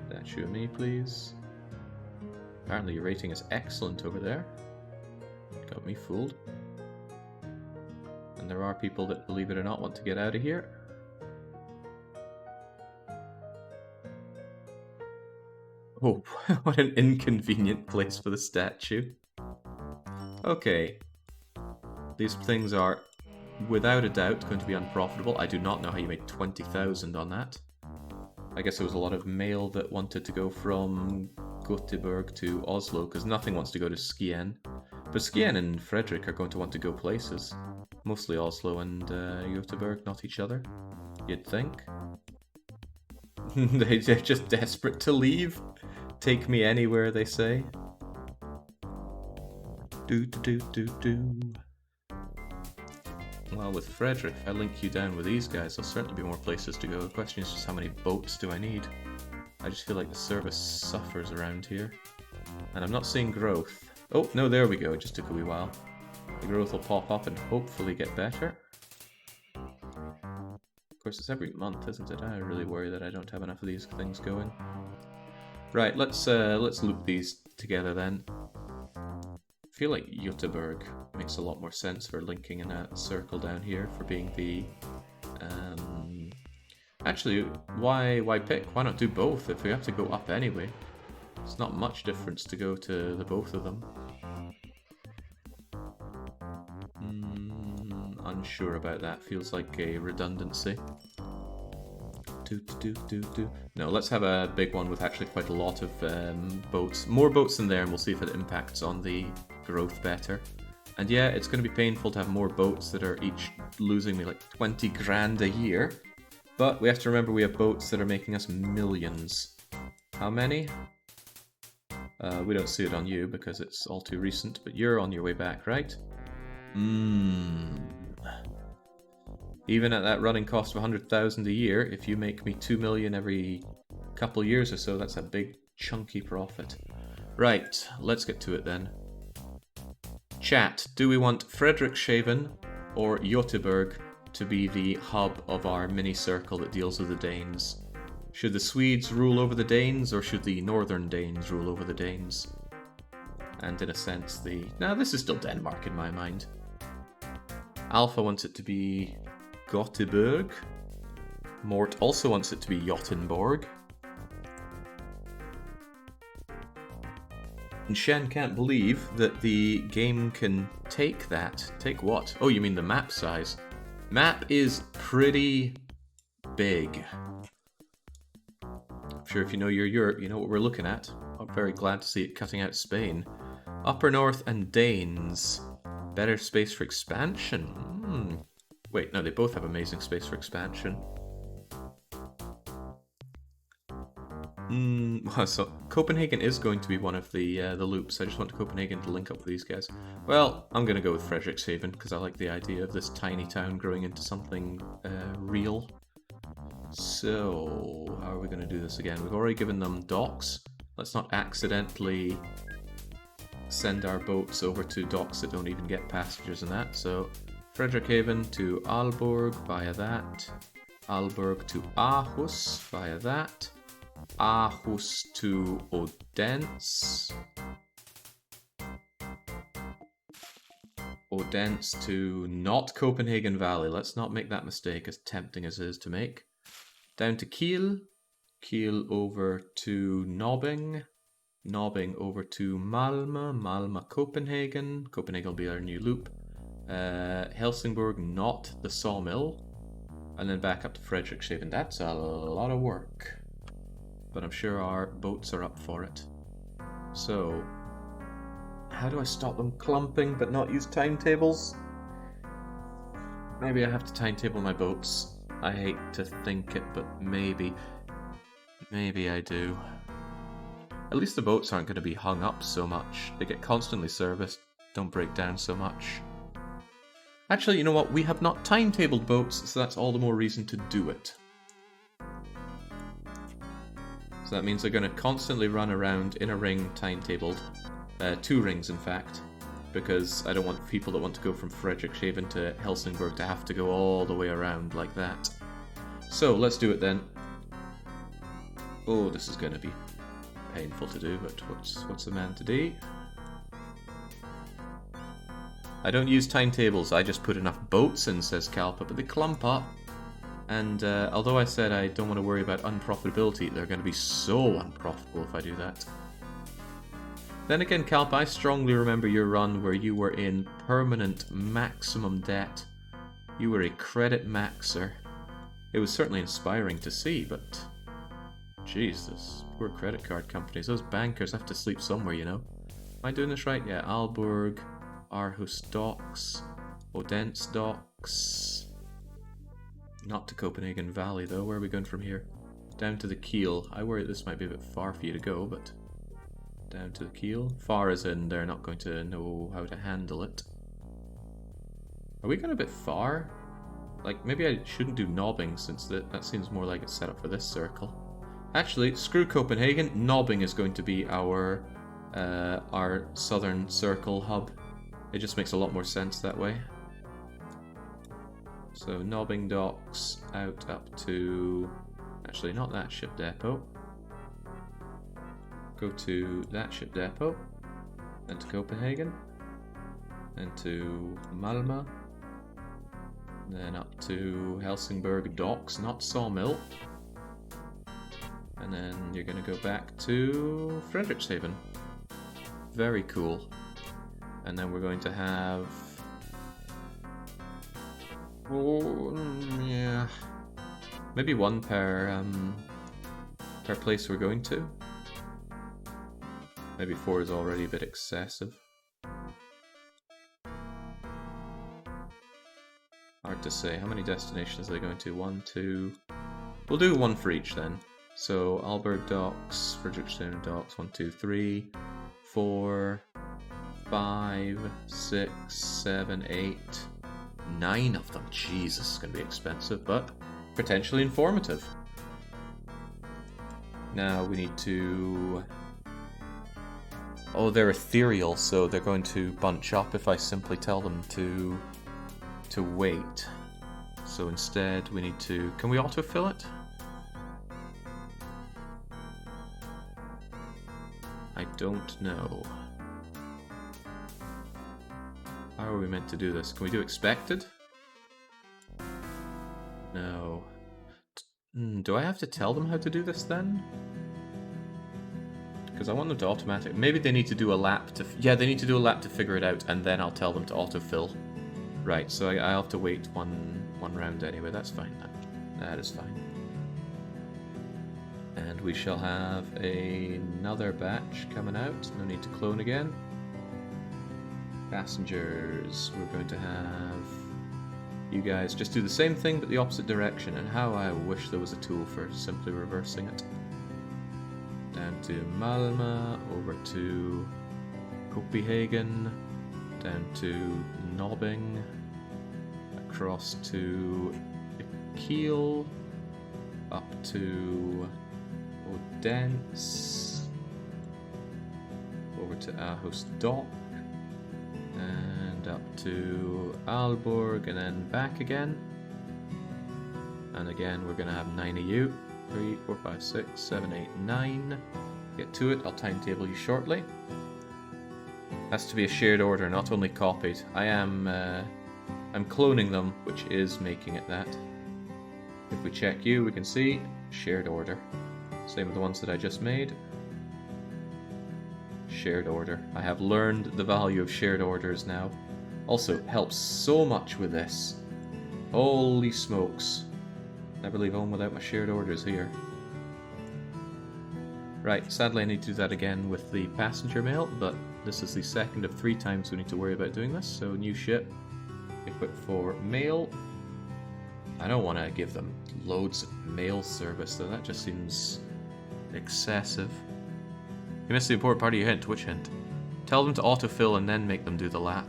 Statue of me, please. Apparently your rating is excellent over there. Got me fooled. And there are people that, believe it or not, want to get out of here. Oh, what an inconvenient place for the statue. Okay. These things are, without a doubt, going to be unprofitable. I do not know how you made 20,000 on that. I guess there was a lot of mail that wanted to go from Göteborg to Oslo, because nothing wants to go to Skien. But Skien and Frederick are going to want to go places. Mostly Oslo and Göteborg, not each other, you'd think. They're just desperate to leave. Take me anywhere, they say. Do. Well, with Frederick, if I link you down with these guys, there'll certainly be more places to go. The question is just how many boats do I need? I just feel like the service suffers around here. And I'm not seeing growth. Oh, no, there we go. It just took a wee while. The growth will pop up and hopefully get better. Of course, it's every month, isn't it? I really worry that I don't have enough of these things going. Right, let's loop these together then. I feel like Göteborg makes a lot more sense for linking in a circle down here for being the... Actually, why pick? Why not do both if we have to go up anyway? It's not much difference to go to the both of them. Unsure about that. Feels like a redundancy. No, let's have a big one with actually quite a lot of boats. More boats in there, and we'll see if it impacts on the growth better. And yeah, it's going to be painful to have more boats that are each losing me like 20 grand a year. But we have to remember we have boats that are making us millions. How many? We don't see it on you because it's all too recent, but you're on your way back, right? Even at that running cost of 100,000 a year, if you make me 2 million every couple years or so, that's a big chunky profit. Right, let's get to it then. Chat, do we want Frederikshavn or Göteborg to be the hub of our mini circle that deals with the Danes? Should the Swedes rule over the Danes, or should the Northern Danes rule over the Danes? And in a sense, no, this is still Denmark in my mind. Alpha wants it to be Göteborg. Mort also wants it to be Jottenborg. And Shen can't believe that the game can take that. Take what? Oh, you mean the map size. Map is pretty big. I'm sure if you know your Europe, you know what we're looking at. I'm very glad to see it cutting out Spain. Upper North and Danes. Better space for expansion. Wait, no, they both have amazing space for expansion. So Copenhagen is going to be one of the loops. I just want Copenhagen to link up with these guys. Well, I'm going to go with Frederikshavn because I like the idea of this tiny town growing into something real. So, how are we going to do this again? We've already given them docks. Let's not accidentally send our boats over to docks that don't even get passengers and that. So, Frederikshavn to Aalborg via that. Aalborg to Aarhus via that. Aarhus to Odense. Odense to not Copenhagen Valley. Let's not make that mistake, as tempting as it is to make. Down to Kiel. Kiel over to Nobbing. Nobbing over to Malmö. Malmö, Copenhagen. Copenhagen will be our new loop. Helsingborg, not the sawmill. And then back up to Frederikshavn. That's a lot of work. But I'm sure our boats are up for it. So, how do I stop them clumping but not use timetables? Maybe I have to timetable my boats. I hate to think it, but maybe I do. At least the boats aren't going to be hung up so much. They get constantly serviced, don't break down so much. Actually, you know what? We have not timetabled boats, so that's all the more reason to do it. So that means they're going to constantly run around in a ring timetabled. 2 rings, in fact. Because I don't want people that want to go from Frederikshavn to Helsingborg to have to go all the way around like that. So, let's do it then. Oh, this is going to be painful to do, but what's the man to do? I don't use timetables, I just put enough boats in, says Kalpa, but they clump up. And although I said I don't want to worry about unprofitability, they're going to be so unprofitable if I do that. Then again, Kalpa, I strongly remember your run where you were in permanent maximum debt. You were a credit maxer. It was certainly inspiring to see, but jeez, those poor credit card companies, those bankers have to sleep somewhere, you know. Am I doing this right? Yeah, Aalborg, Aarhus Docks, Odense Docks. Not to Copenhagen Valley though, where are we going from here? Down to the Kiel. I worry this might be a bit far for you to go, but down to the Kiel. Far as in they're not going to know how to handle it. Are we going a bit far? Like, maybe I shouldn't do Nobbing since that seems more like it's set up for this circle. Actually, screw Copenhagen. Nobbing is going to be our southern circle hub. It just makes a lot more sense that way. So Nobbing docks out up to... Actually, not that ship depot. Go to that ship depot. Then to Copenhagen. Then to Malmö. Then up to Helsingborg docks, not sawmill. And then you're going to go back to Frederikshavn. Very cool. And then we're going to have... Oh, yeah. Maybe one per place we're going to. Maybe 4 is already a bit excessive. Hard to say. How many destinations are they going to? 1, 2... We'll do 1 for each then. So, Aalborg docks, Frederikshavn docks, 1, 2, 3, 4, 5, 6, 7, 8, 9 of them. Jesus, it's going to be expensive, but potentially informative. Now we need to... Oh, they're ethereal, so they're going to bunch up if I simply tell them to wait. So instead we need to... Can we autofill it? I don't know. How are we meant to do this? Can we do expected? No. Do I have to tell them how to do this then? Because I want them to automatic. Maybe they need to do a lap to... Yeah, they need to do a lap to figure it out, and then I'll tell them to autofill. Right, so I'll have to wait one round anyway. That's fine. That is fine. And we shall have another batch coming out. No need to clone again. Passengers. We're going to have you guys just do the same thing but the opposite direction. And how I wish there was a tool for simply reversing it. Down to Malmö, over to Copenhagen, down to Nobbing, across to Kiel, up to Odense, over to Aarhus Dock, and up to Aalborg, and then back again. And again, we're going to have 9 of you. 3, 4, 5, 6, 7, 8, 9. Get to it, I'll timetable you shortly. Has to be a shared order, not only copied. I'm cloning them, which is making it that. If we check you, we can see shared order. Same with the ones that I just made. Shared order. I have learned the value of shared orders now. Also, helps so much with this. Holy smokes. Never leave home without my shared orders here. Right, sadly I need to do that again with the passenger mail, but this is the second of 3 times we need to worry about doing this. So new ship, equip for mail. I don't want to give them loads of mail service though, that just seems excessive. You missed the important part of your hint. Which hint? Tell them to autofill and then make them do the lap.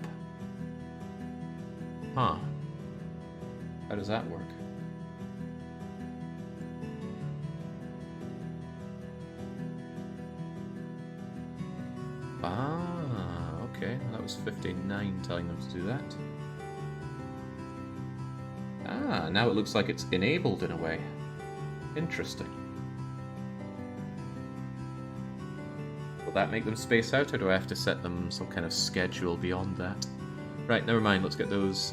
Huh. How does that work? Ah, okay. That was 59 telling them to do that. Ah, now it looks like it's enabled in a way. Interesting. Will that make them space out, or do I have to set them some kind of schedule beyond that? Right, never mind. Let's get those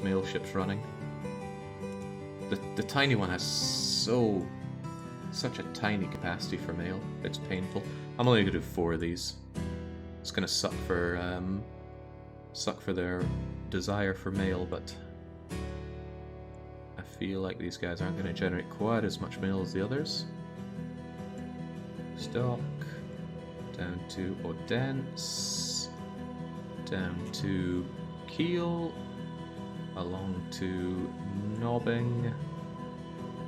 mail ships running. The tiny one has such a tiny capacity for mail. It's painful. I'm only gonna do 4 of these. It's gonna suck for their desire for mail, but I feel like these guys aren't gonna generate quite as much mail as the others. Stock. Down to Odense, down to Kiel, along to Nobbing,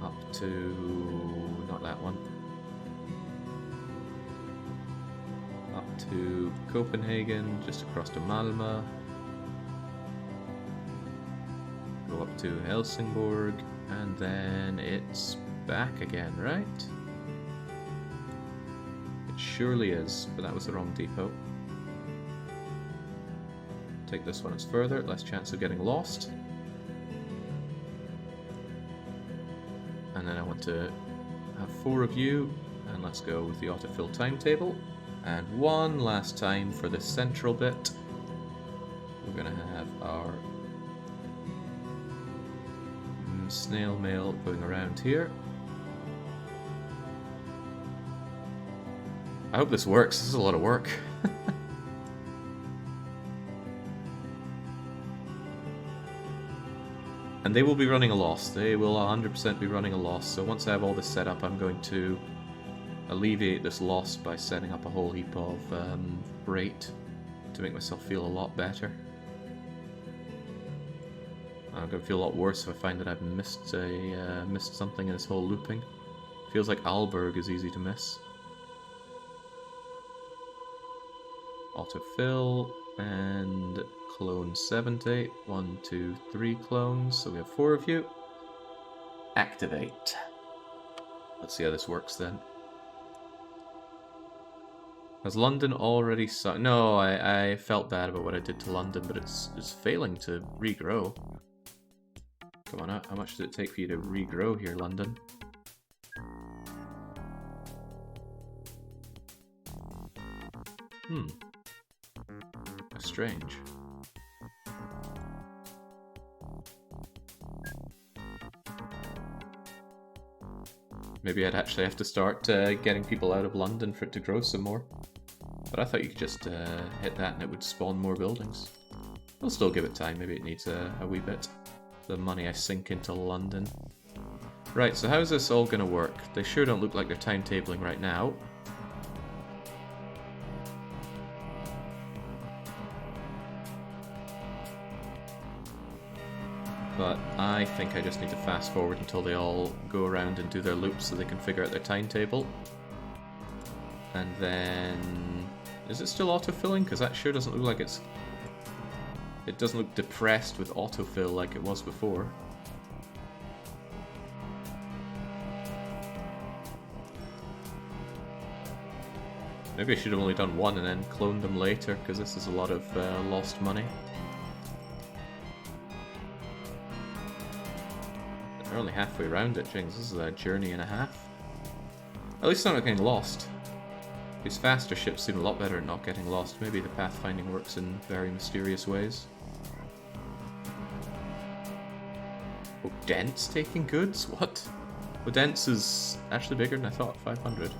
up to, not that one, up to Copenhagen, just across to Malmö, go up to Helsingborg, and then it's back again, right? Surely is, but that was the wrong depot. Take this one as further, less chance of getting lost. And then I want to have 4 of you, and let's go with the autofill timetable. And one last time for the central bit, we're going to have our snail mail going around here. I hope this works. This is a lot of work. And they will be running a loss. They will 100% be running a loss. So once I have all this set up, I'm going to alleviate this loss by setting up a whole heap of rate to make myself feel a lot better. I'm going to feel a lot worse if I find that I've missed something in this whole looping. Feels like Aalborg is easy to miss. Autofill and clone 70. 1, 2, 3 clones. So we have 4 of you. Activate. Let's see how this works then. Has London already started? No, I felt bad about what I did to London, but it's failing to regrow. Come on, how much does it take for you to regrow here, London? Strange. Maybe I'd actually have to start getting people out of London for it to grow some more. But I thought you could just hit that and it would spawn more buildings. I'll still give it time, maybe it needs a wee bit. The money I sink into London. Right, so how's this all going to work? They sure don't look like they're timetabling right now. But I think I just need to fast forward until they all go around and do their loops so they can figure out their timetable. And then... is it still autofilling? Because that sure doesn't look like it's... it doesn't look depressed with autofill like it was before. Maybe I should have only done 1 and then cloned them later, because this is a lot of lost money. We're only halfway around it, Jings. This is a journey and a half. At least I'm not getting lost. These faster ships seem a lot better at not getting lost. Maybe the pathfinding works in very mysterious ways. Oh, Dent's taking goods? What? Odense is actually bigger than I thought, 500.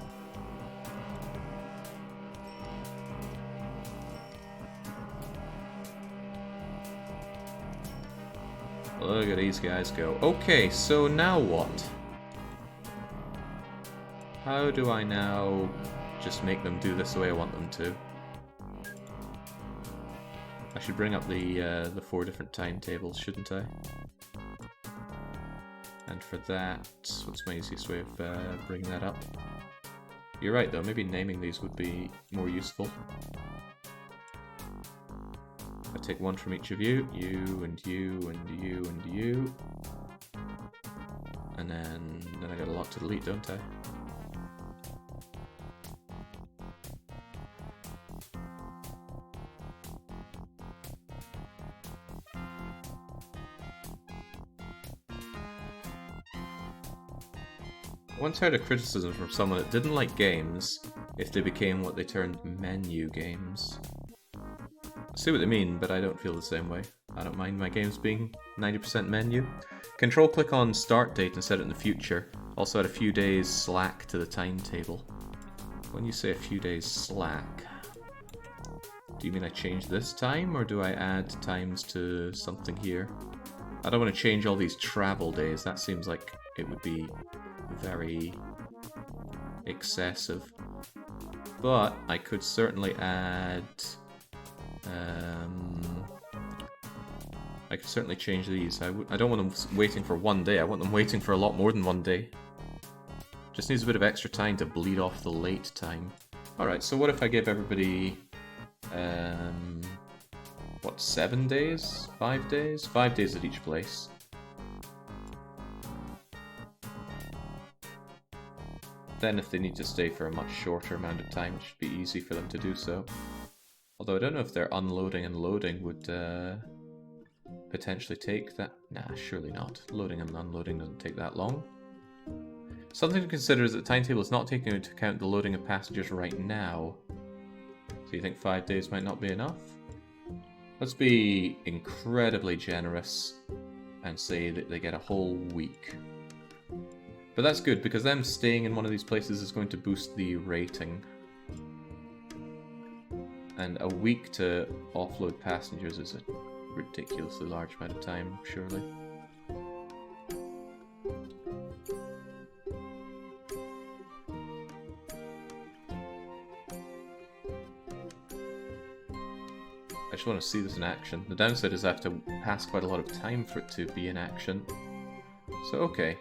Look at these guys go. Okay, so now what? How do I now just make them do this the way I want them to? I should bring up the 4 different timetables, shouldn't I? And for that, what's my easiest way of bringing that up? You're right though, maybe naming these would be more useful. I take one from each of you, you and you and you and you. And then I got a lot to delete, don't I? I once heard a criticism from someone that didn't like games if they became what they termed menu games. I see what they mean, but I don't feel the same way. I don't mind my games being 90% menu. Control click on start date and set it in the future. Also add a few days slack to the timetable. When you say a few days slack, do you mean I change this time or do I add times to something here? I don't want to change all these travel days. That seems like it would be very excessive. But I could certainly add... I could certainly change these. I don't want them waiting for 1 day. I want them waiting for a lot more than 1 day. Just needs a bit of extra time to bleed off the late time. Alright, so what if I give everybody... what, 7 days? 5 days? 5 days at each place. Then if they need to stay for a much shorter amount of time, it should be easy for them to do so. Although I don't know if their unloading and loading would potentially take that... Nah, surely not. Loading and unloading doesn't take that long. Something to consider is that the timetable is not taking into account the loading of passengers right now. So you think 5 days might not be enough? Let's be incredibly generous and say that they get a whole week. But that's good, because them staying in one of these places is going to boost the rating. And a week to offload passengers is a ridiculously large amount of time, surely. I just want to see this in action. The downside is I have to pass quite a lot of time for it to be in action. So, okay.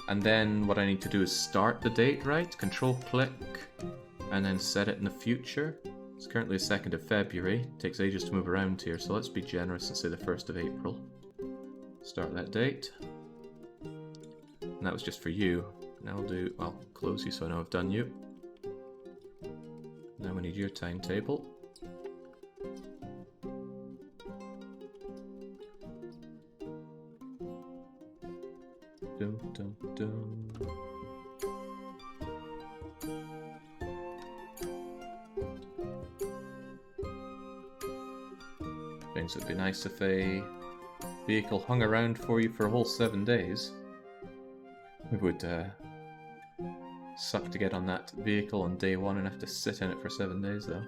And then what I need to do is start the date, right? Control click, and then set it in the future. It's currently the 2nd of February. It takes ages to move around here, so let's be generous and say the 1st of April. Start that date. And that was just for you. Now I'll close you so I know I've done you. Now we need your timetable. Dum, dum, dum. It would be nice if a vehicle hung around for you for a whole 7 days. It would suck to get on that vehicle on day 1 and have to sit in it for 7 days though.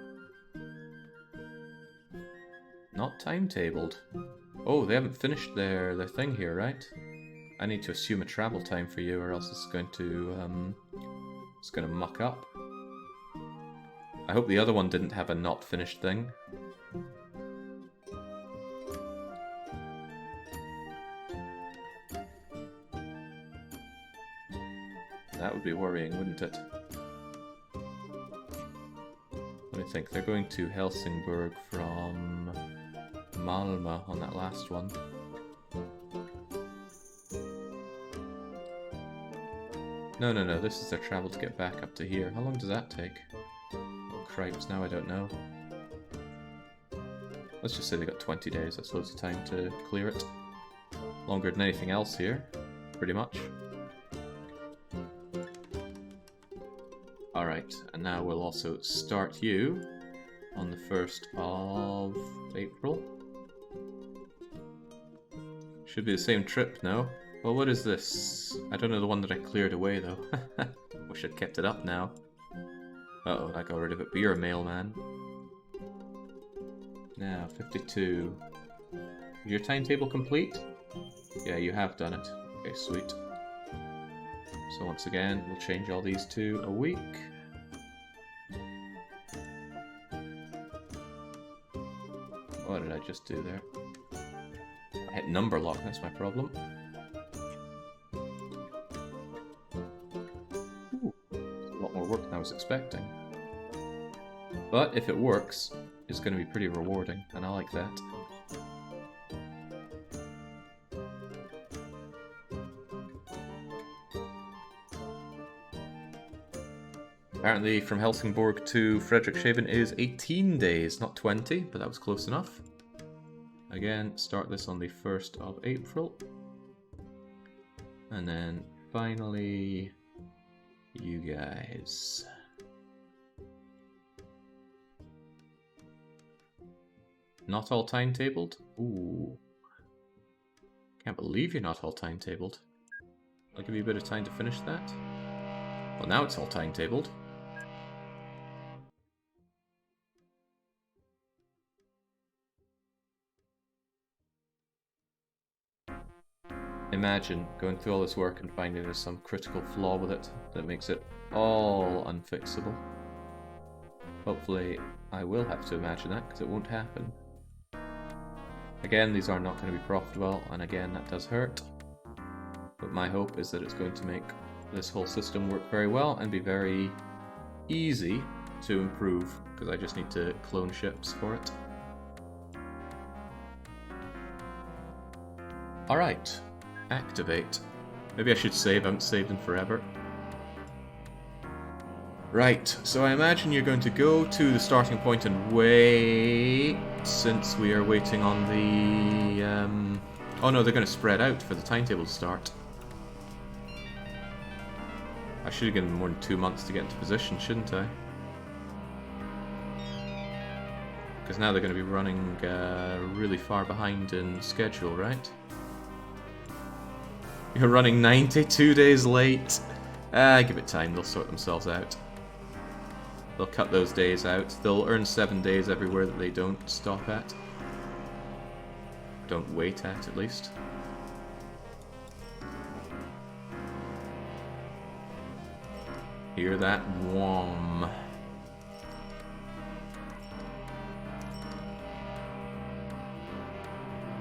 Not timetabled. Oh, they haven't finished their thing here, right? I need to assume a travel time for you, or else it's going to muck up. I hope the other one didn't have a not finished thing. That would be worrying, wouldn't it? Let me think. They're going to Helsingborg from Malmö on that last one. No, this is their travel to get back up to here. How long does that take? Cripes, now I don't know. Let's just say they got 20 days. That's loads of time to clear it. Longer than anything else here, pretty much. Alright, and now we'll also start you on the 1st of April. Should be the same trip now. Well, what is this? I don't know the one that I cleared away, though. Wish I'd kept it up now. Uh-oh, I got rid of it, but you're a mailman. Now, 52. Is your timetable complete? Yeah, you have done it. Okay, sweet. So once again, we'll change all these to a week. What did I just do there? I hit number lock, that's my problem. Ooh, it's a lot more work than I was expecting. But if it works, it's going to be pretty rewarding, and I like that. Apparently from Helsingborg to Frederikshavn is 18 days, not 20, but that was close enough. Again, start this on the 1st of April. And then finally, you guys. Not all timetabled? Ooh. Can't believe you're not all timetabled. I'll give you a bit of time to finish that. Well, now it's all timetabled. Imagine going through all this work and finding there's some critical flaw with it that makes it all unfixable. Hopefully, I will have to imagine that, because it won't happen. Again, these are not going to be profitable, and again, that does hurt. But my hope is that it's going to make this whole system work very well and be very easy to improve, because I just need to clone ships for it. Alright. Activate. Maybe I should save, I haven't saved in forever. Right, so I imagine you're going to go to the starting point and wait, since we are waiting on the... Oh no, they're going to spread out for the timetable to start. I should have given them more than 2 months to get into position, shouldn't I? Because now they're going to be running really far behind in schedule, right? You're running 92 days late. Give it time, they'll sort themselves out. They'll cut those days out. They'll earn 7 days everywhere that they don't stop at. Don't wait at least. Hear that? Whom.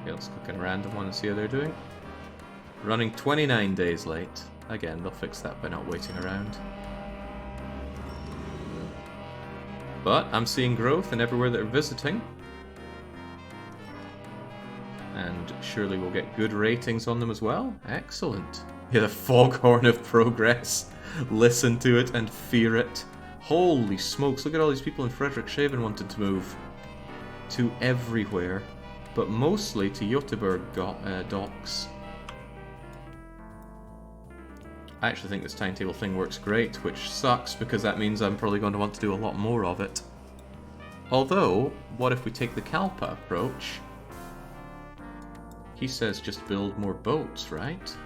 Okay, let's click on a random one and see how they're doing. Running 29 days late. Again, they'll fix that by not waiting around. But I'm seeing growth in everywhere they're visiting. And surely we'll get good ratings on them as well. Excellent. Yeah, the foghorn of progress. Listen to it and fear it. Holy smokes, look at all these people in Frederikshavn wanted to move. To everywhere. But mostly to Göteborg docks. I actually think this timetable thing works great, which sucks because that means I'm probably going to want to do a lot more of it. Although, what if we take the Kalpa approach? He says just build more boats, right?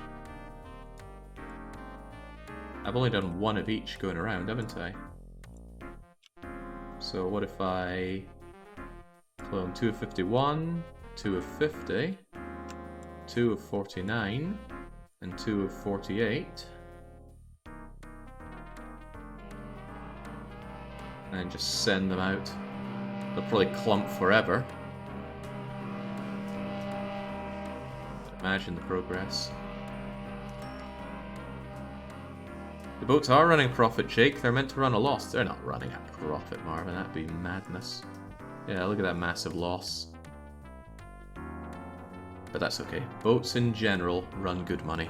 I've only done one of each going around, haven't I? So what if I clone 2 of 51, 2 of 50, 2 of 49, and 2 of 48? And just send them out. They'll probably clump forever. Imagine the progress. The boats are running profit, Jake. They're meant to run a loss. They're not running a profit, Marvin. That'd be madness. Yeah, look at that massive loss. But that's okay. Boats in general run good money.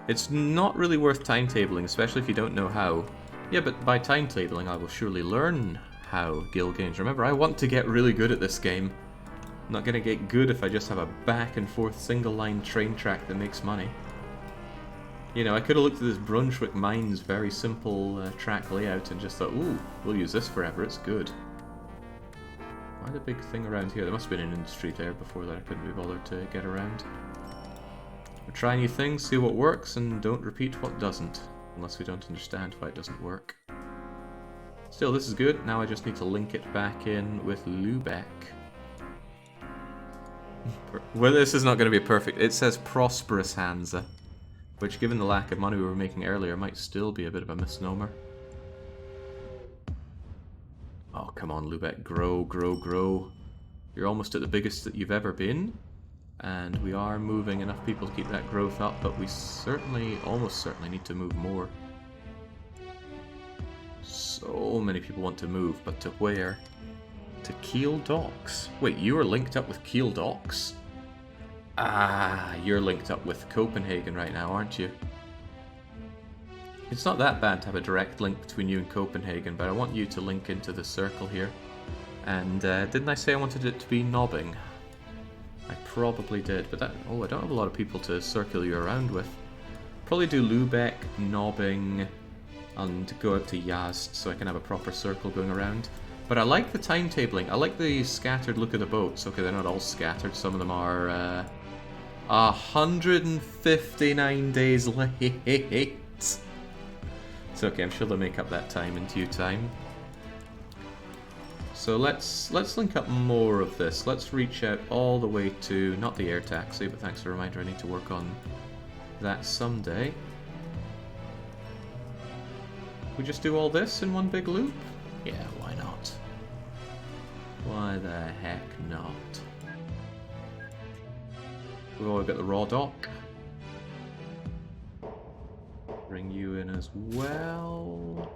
It's not really worth timetabling, especially if you don't know how. Yeah, but by timetabling I will surely learn how guild games. Remember, I want to get really good at this game. I'm not going to get good if I just have a back and forth single line train track that makes money. You know, I could have looked at this Brunswick Mines very simple track layout and just thought, ooh, we'll use this forever, it's good. Why the big thing around here? There must have been an industry there before that I couldn't be bothered to get around. try new things, see what works, and don't repeat what doesn't. Unless we don't understand why it doesn't work. Still, this is good. Now I just need to link it back in with Lübeck. Well, this is not going to be perfect. It says prosperous Hansa, which, given the lack of money we were making earlier, might still be a bit of a misnomer. Oh, come on, Lübeck. Grow, grow, grow. You're almost at the biggest that you've ever been. And we are moving enough people to keep that growth up, but we certainly, almost certainly, need to move more. So many people want to move, but to where? To Kiel Docks. Wait, you are linked up with Kiel Docks? Ah, you're linked up with Copenhagen right now, aren't you? It's not that bad to have a direct link between you and Copenhagen, but I want you to link into the circle here. And didn't I say I wanted it to be knobbing? I probably did, but that... Oh, I don't have a lot of people to circle you around with. Probably do Lübeck, knobbing, and go out to Yazd so I can have a proper circle going around. But I like the timetabling. I like the scattered look of the boats. Okay, they're not all scattered. Some of them are 159 days late. It's okay, I'm sure they'll make up that time in due time. So let's link up more of this. Let's reach out all the way to, not the air taxi, but thanks for the reminder, I need to work on that someday. We just do all this in one big loop? Yeah, why not? Why the heck not? We've already got the raw dock. Bring you in as well.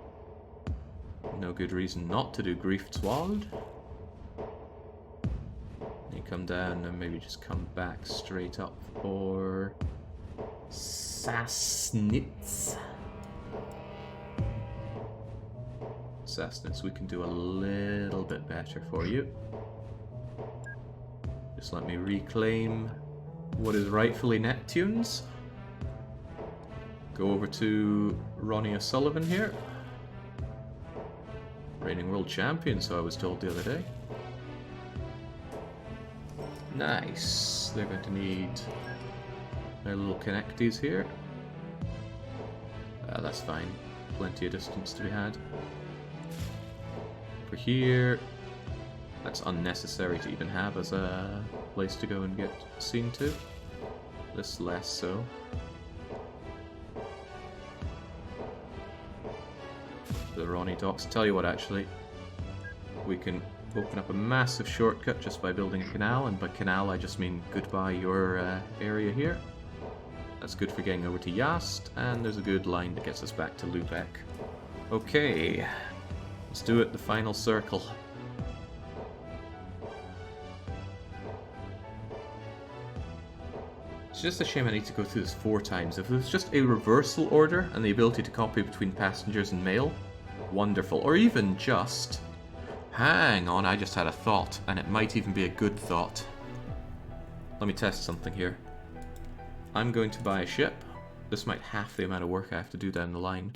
No good reason not to do Griefswald. You come down and maybe just come back straight up for Sassnitz. Sassnitz we can do a little bit better for you. Just let me reclaim what is rightfully Neptune's. Go over to Ronnie O'Sullivan here. Reigning world champion, so I was told the other day. Nice. They're going to need their little connecties here. That's fine. Plenty of distance to be had. Over here. That's unnecessary to even have as a place to go and get seen to. This less so. The Ronnie docks. Tell you what, actually, we can open up a massive shortcut just by building a canal, and by canal I just mean goodbye your area here. That's good for getting over to Yazd, and there's a good line that gets us back to Lübeck. Okay, let's do it, the final circle. It's just a shame I need to go through this 4 times. If it was just a reversal order and the ability to copy between passengers and mail, wonderful. Or even just... Hang on, I just had a thought, and it might even be a good thought. Let me test something here. I'm going to buy a ship. This might half the amount of work I have to do down the line.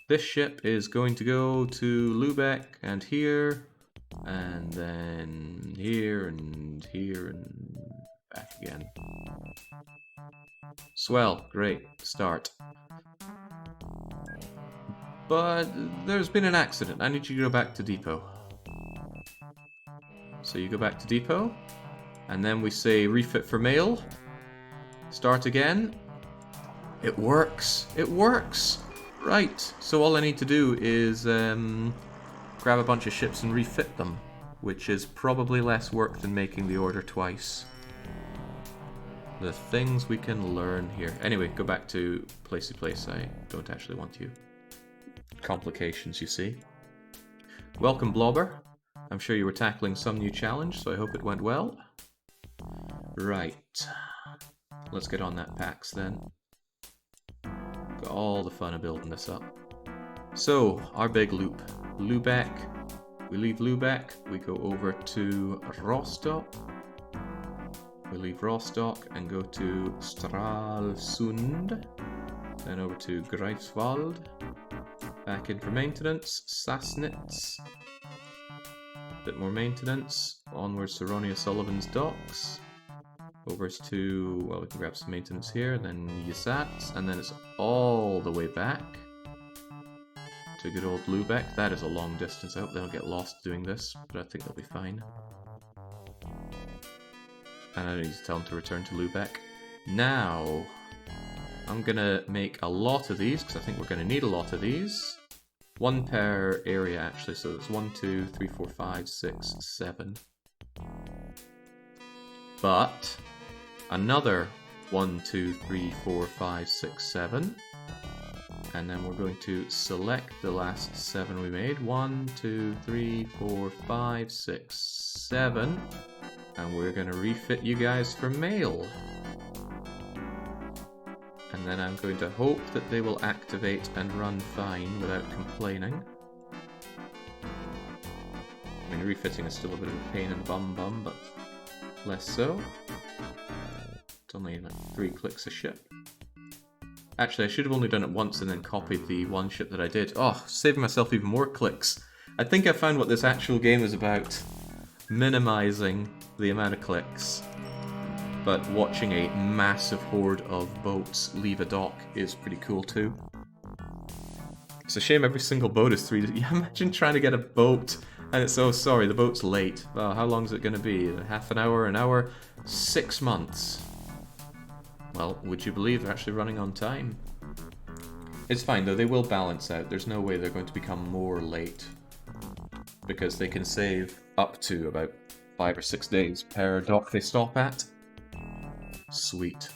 This ship is going to go to Lübeck and here, and then here and back again. Swell, great, start. But there's been an accident. I need you to go back to depot. So you go back to depot, and then we say refit for mail. Start again. It works. It works. Right. So all I need to do is grab a bunch of ships and refit them, which is probably less work than making the order twice. The things we can learn here. Anyway, go back to place to place. I don't actually want you. Complications, you see. Welcome, Blobber. I'm sure you were tackling some new challenge, so I hope it went well. Right. Let's get on that PAX then. Got all the fun of building this up. So, our big loop. Lübeck. We leave Lübeck. We go over to Rostock. We leave Rostock and go to Stralsund. Then over to Greifswald. Back in for maintenance. Sassnitz. Bit more maintenance. Onwards to Ronnie O'Sullivan's docks. Overs to, well, we can grab some maintenance here, then use that, and then it's all the way back to good old Lubeck. That is a long distance. I hope they don't get lost doing this, but I think they'll be fine. And I need to tell them to return to Lubeck. Now, I'm gonna make a lot of these, because I think we're gonna need a lot of these. One per area, actually, so it's 1, 2, 3, 4, 5, 6, 7. But another 1, 2, 3, 4, 5, 6, 7. And then we're going to select the last 7 we made. 1, 2, 3, 4, 5, 6, 7. And we're going to refit you guys for mail. And then I'm going to hope that they will activate and run fine without complaining. I mean, refitting is still a bit of a pain in the bum, but less so. It's only like 3 clicks a ship. Actually, I should have only done it once and then copied the one ship that I did. Oh, saving myself even more clicks. I think I found what this actual game is about. Minimizing the amount of clicks. But watching a massive horde of boats leave a dock is pretty cool too. It's a shame every single boat is 3 days. Yeah, imagine trying to get a boat and it's, oh sorry, the boat's late. Well, how long is it going to be? Half an hour? 6 months. Well, would you believe they're actually running on time? It's fine though, they will balance out. There's no way they're going to become more late. Because they can save up to about 5 or 6 days per dock they stop at. Sweet.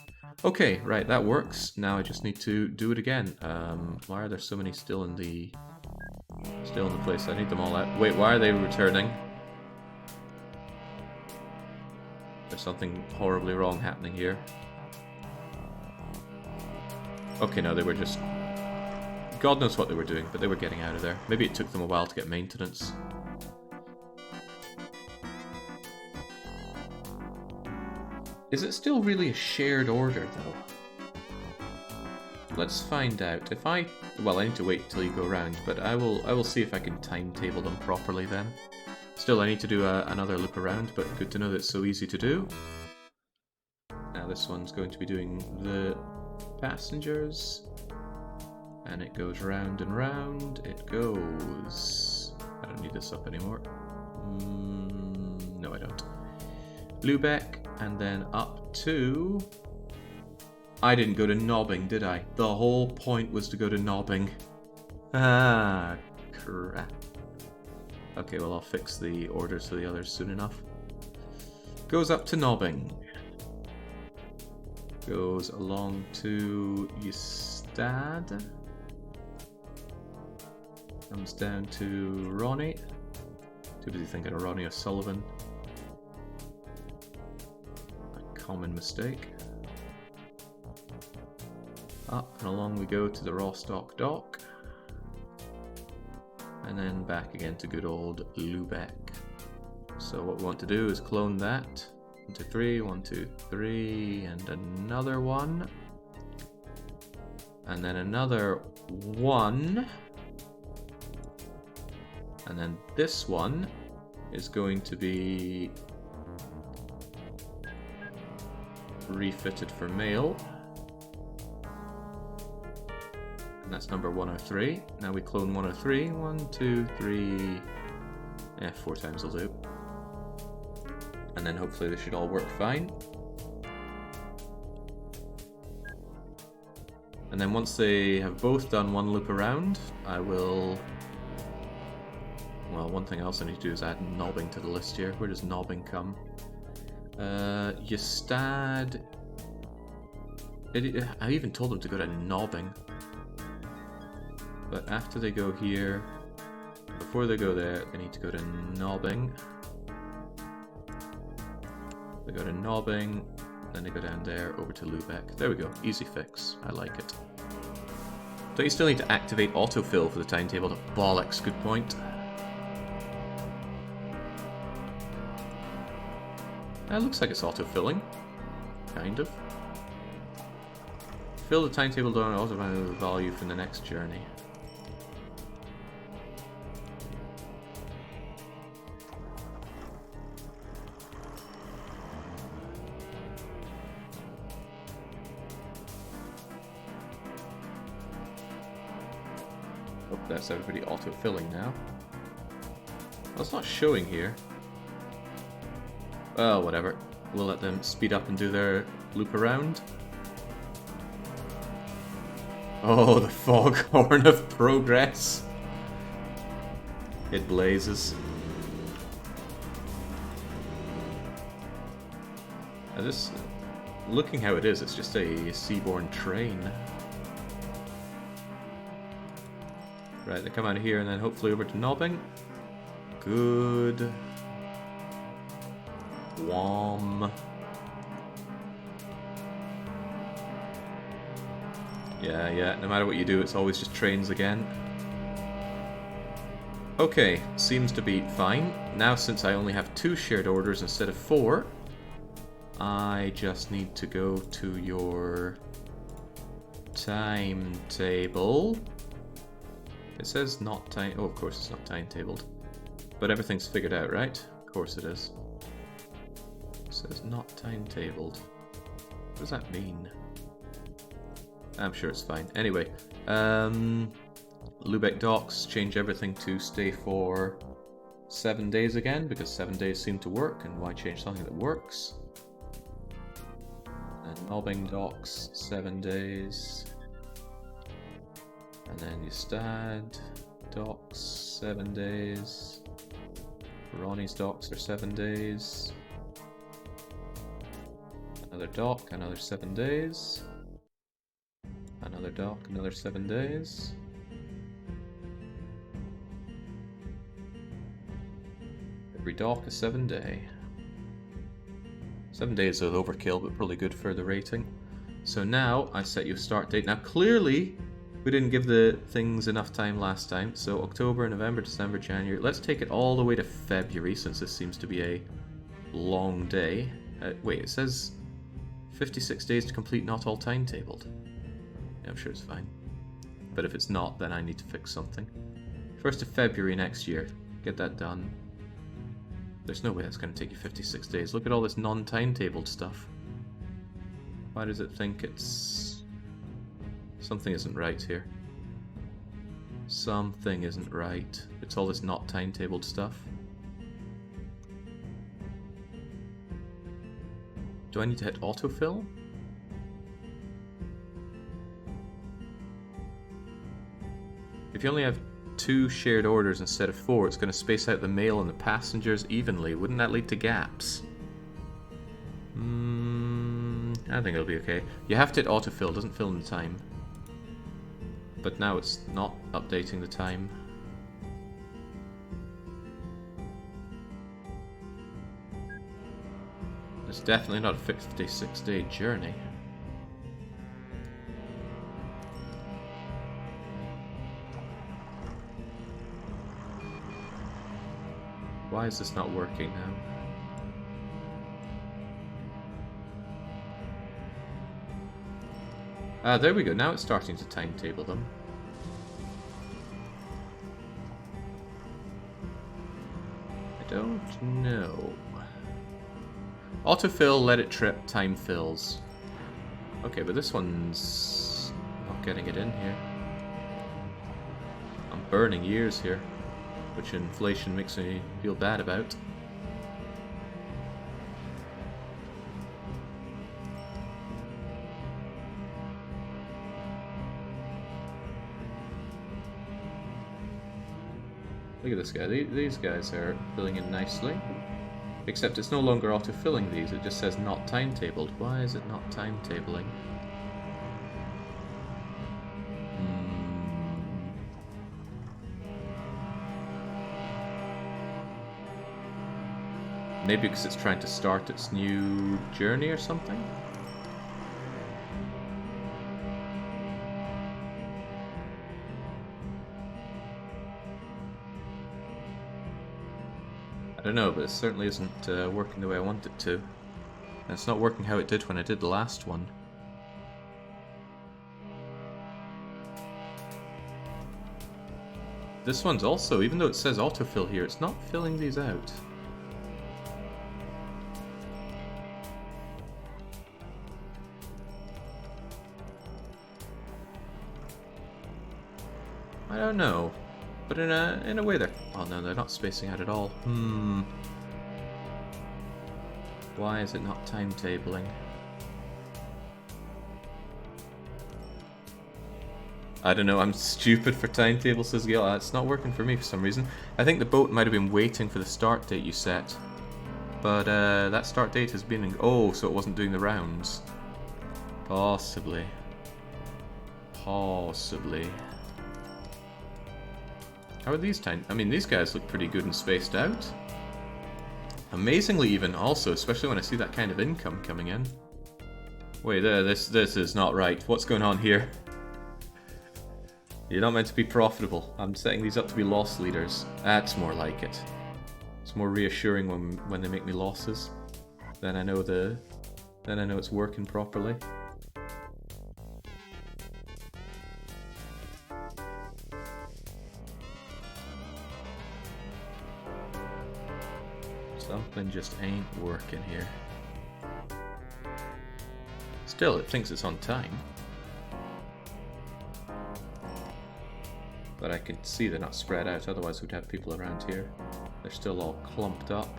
Okay, right, that works. Now I just need to do it again. Why are there so many still in the place? I need them all out. Wait, why are they returning? There's something horribly wrong happening here. Okay, no, they were just... God knows what they were doing, but they were getting out of there. Maybe it took them a while to get maintenance. Is it still really a shared order, though? Let's find out. If I... Well, I need to wait until you go around, but I will see if I can timetable them properly then. Still, I need to do another loop around, but good to know that it's so easy to do. Now this one's going to be doing the passengers. And it goes round and round. It goes... I don't need this up anymore. No, I don't. Lubeck, and then up to... I didn't go to Nobbing, did I? The whole point was to go to Nobbing. Ah, crap. Okay, well I'll fix the orders for the others soon enough. Goes up to Nobbing. Goes along to Ystad. Comes down to Ronnie. Too busy thinking of Ronnie O'Sullivan. A common mistake. Up and along we go to the Rostock dock. And then back again to good old Lubeck. So what we want to do is clone that. 1, 2, 3, 1, 2, 3, and another one. And then another one. And then this one is going to be refitted for mail. And that's number 103. Now we clone 103. 1, 2, 3. 4 times will do. And then hopefully this should all work fine. And then once they have both done one loop around, I will... Well, one thing else I need to do is add Nobbing to the list here. Where does Nobbing come? Ystad... I even told them to go to Nobbing. But after they go here, before they go there, they need to go to Nobbing. They go to Nobbing, then they go down there, over to Lubeck. There we go, easy fix. I like it. Don't you still need to activate autofill for the timetable? To bollocks, good point. It looks like it's autofilling. Kind of. Fill the timetable down and also find the value from the next journey. Oh, that's everybody auto-filling now. Well, it's not showing here. Well, whatever. We'll let them speed up and do their loop around. Oh, the foghorn of progress. It blazes. This, looking how it is, it's just a seaborne train. Right, they come out of here and then hopefully over to Nobbing. Good. Wom. Yeah, no matter what you do, it's always just trains again. Okay, seems to be fine. Now, since I only have 2 shared orders instead of 4, I just need to go to your timetable. It says not time. Oh, of course it's not timetabled. But everything's figured out, right? Of course it is. It says not timetabled. What does that mean? I'm sure it's fine. Anyway, Lübeck docks, change everything to stay for 7 days again, because 7 days seem to work, and why change something that works? And Nobbing docks, 7 days. And then Ystad docks, 7 days. Ronnie's docks are 7 days. Another dock, another 7 days. Another dock, another 7 days. Every dock a 7 day. 7 days is overkill, but probably good for the rating. So now I set you a start date. Now clearly we didn't give the things enough time last time. So October, November, December, January. Let's take it all the way to February, since this seems to be a long day. Wait, it says 56 days to complete, not all timetabled. Yeah, I'm sure it's fine. But if it's not, then I need to fix something. 1st of February next year. Get that done. There's no way that's going to take you 56 days. Look at all this non-timetabled stuff. Why does it think it's... Something isn't right here. Something isn't right. It's all this not timetabled stuff. Do I need to hit autofill? If you only have 2 shared orders instead of 4, it's going to space out the mail and the passengers evenly. Wouldn't that lead to gaps? I think it'll be okay. You have to hit autofill, it doesn't fill in the time. But now it's not updating the time. It's definitely not a 56-day journey. Why is this not working now? There we go, now it's starting to timetable them. I don't know. Autofill, let it trip, time fills. Okay, but this one's not getting it in here. I'm burning years here, which inflation makes me feel bad about. Look at this guy. These guys are filling in nicely. Except it's no longer auto-filling these, it just says not timetabled. Why is it not timetabling? Maybe because it's trying to start its new journey or something? I don't know, but it certainly isn't working the way I want it to. And it's not working how it did when I did the last one. This one's also, even though it says autofill here, it's not filling these out. I don't know. But in a way they're... Oh no, they're not spacing out at all. Why is it not timetabling? I don't know, I'm stupid for timetable, says Gil. It's not working for me for some reason. I think the boat might have been waiting for the start date you set. But that start date has been... Oh, so it wasn't doing the rounds. Possibly. Possibly. How are these time? I mean, these guys look pretty good and spaced out. Amazingly even, also, especially when I see that kind of income coming in. Wait, this is not right. What's going on here? You're not meant to be profitable. I'm setting these up to be loss leaders. That's more like it. It's more reassuring when they make me losses. Then I know it's working properly. Something just ain't working here. Still, it thinks it's on time. But I can see they're not spread out, otherwise we'd have people around here. They're still all clumped up.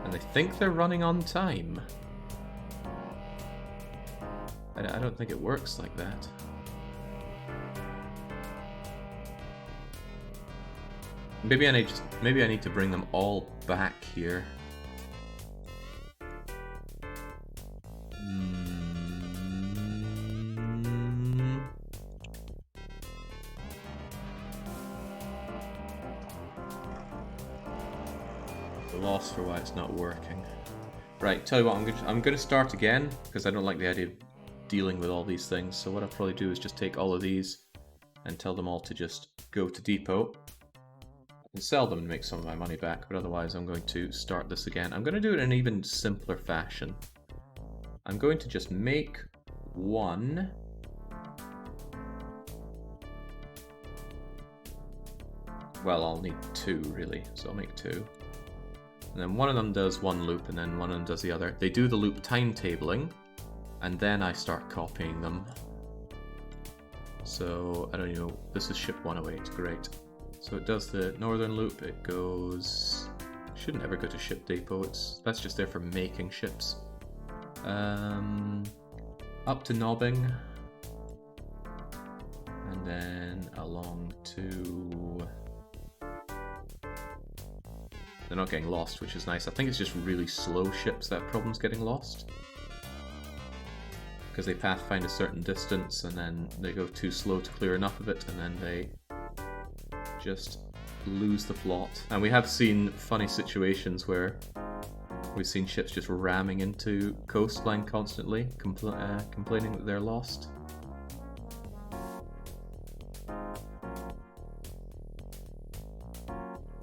And they think they're running on time. I don't think it works like that. Maybe I need to bring them all back here. Loss for why it's not working. Right, tell you what, I'm going to start again because I don't like the idea of dealing with all these things. So what I'll probably do is just take all of these and tell them all to just go to depot. And sell them and make some of my money back, but otherwise I'm going to start this again. I'm going to do it in an even simpler fashion. I'm going to just make one. Well, I'll need two really, so I'll make two. And then one of them does one loop and then one of them does the other. They do the loop timetabling and then I start copying them. So, I don't know, this is ship 108, great. So it does the northern loop, it goes... Shouldn't ever go to ship depot, that's just there for making ships. Up to knobbing. And then along to... They're not getting lost, which is nice. I think it's just really slow ships that problem's getting lost. Because they pathfind a certain distance and then they go too slow to clear enough of it and then they just lose the plot. And we have seen funny situations where we've seen ships just ramming into coastline constantly, complaining that they're lost.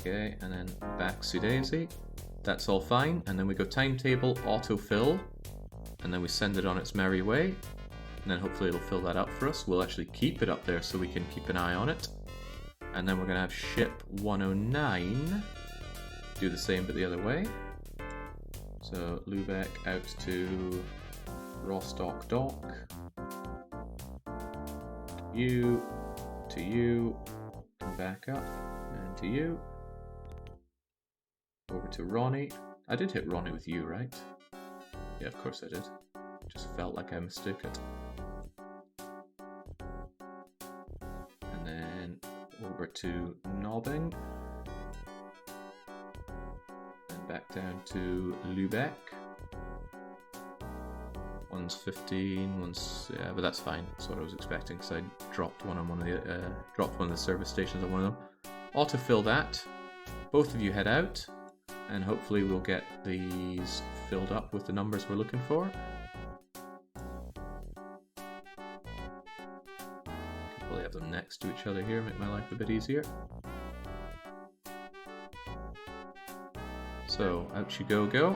Okay, and then back Sudaisy. That's all fine. And then we go timetable, autofill, and then we send it on its merry way. And then hopefully it'll fill that up for us. We'll actually keep it up there so we can keep an eye on it. And then we're going to have ship 109 do the same but the other way. So Lubeck out to Rostock dock. You to you, and back up, and to you. Over to Ronnie. I did hit Ronnie with you, right? Yeah, of course I did. Just felt like I mistook it. And then over to Knobbing. And back down to Lubeck. One's 15, one's... yeah, but that's fine. That's what I was expecting, because I dropped one of the service stations on one of them. Autofill that. Both of you head out. And hopefully we'll get these filled up with the numbers we're looking for. Probably have them next to each other here, make my life a bit easier. So, out you go.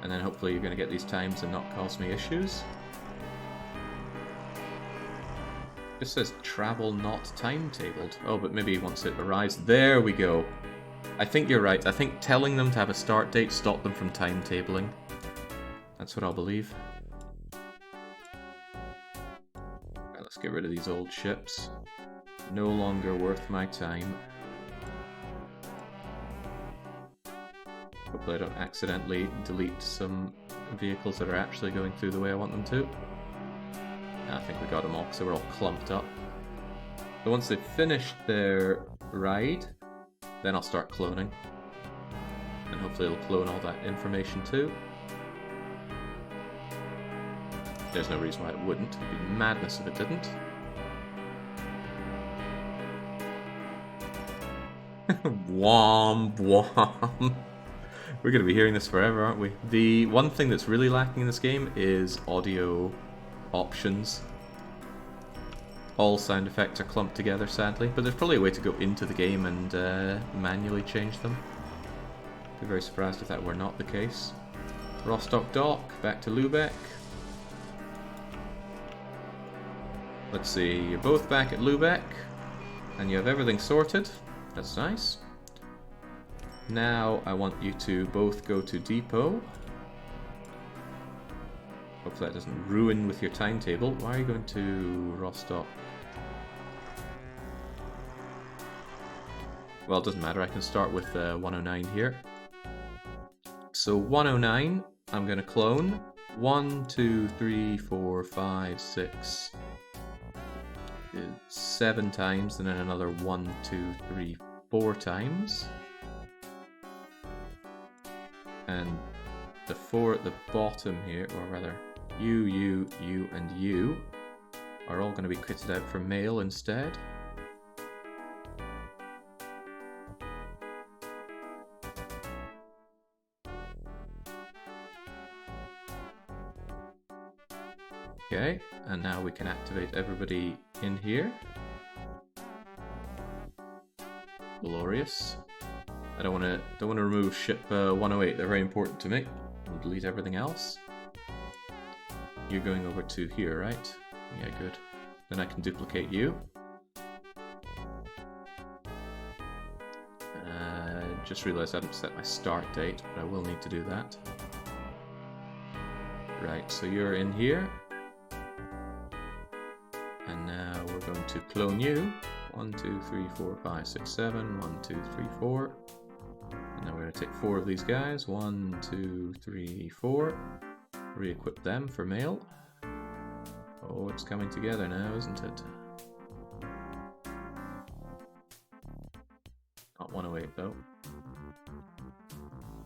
And then hopefully you're going to get these times and not cause me issues. This says travel not timetabled. Oh, but maybe once it arrives, there we go. I think you're right. I think telling them to have a start date stopped them from timetabling. That's what I'll believe. Right, let's Let's get rid of these old ships. No longer worth my time. Hopefully I don't accidentally delete some vehicles that are actually going through the way I want them to. I think we got them all, so we're all clumped up. So once they've finished their ride, then I'll start cloning. And hopefully it'll clone all that information too. There's no reason why it wouldn't. It'd be madness if it didn't. Womp womp. We're going to be hearing this forever, aren't we? The one thing that's really lacking in this game is audio options. All sound effects are clumped together, sadly, but there's probably a way to go into the game and manually change them. I'd be very surprised if that were not the case. Rostock Dock, back to Lübeck. Let's see, you're both back at Lübeck, and you have everything sorted. That's nice. Now I want you to both go to Depot. Hopefully that doesn't ruin with your timetable. Why are you going to Rostock? Well, it doesn't matter. I can start with 109 here. So 109, I'm going to clone 1, 2, 3, 4, 5, 6, 7 times, and then another 1, 2, 3, 4 times. And the 4 at the bottom here, or rather, you, and you, are all going to be kitted out for mail instead. Okay, and now we can activate everybody in here. Glorious. I don't want to remove ship 108. They're very important to me. We'll delete everything else. You're going over to here, right? Yeah, good. Then I can duplicate you. Just realized I haven't set my start date, but I will need to do that. Right, so you're in here. And now we're going to clone you. 1, 2, 3, 4, 5, 6, 7. 1, 2, 3, 4. And now we're going to take 4 of these guys. 1, 2, 3, 4. Re-equip them for mail. Oh, it's coming together now, isn't it? Not 108 though.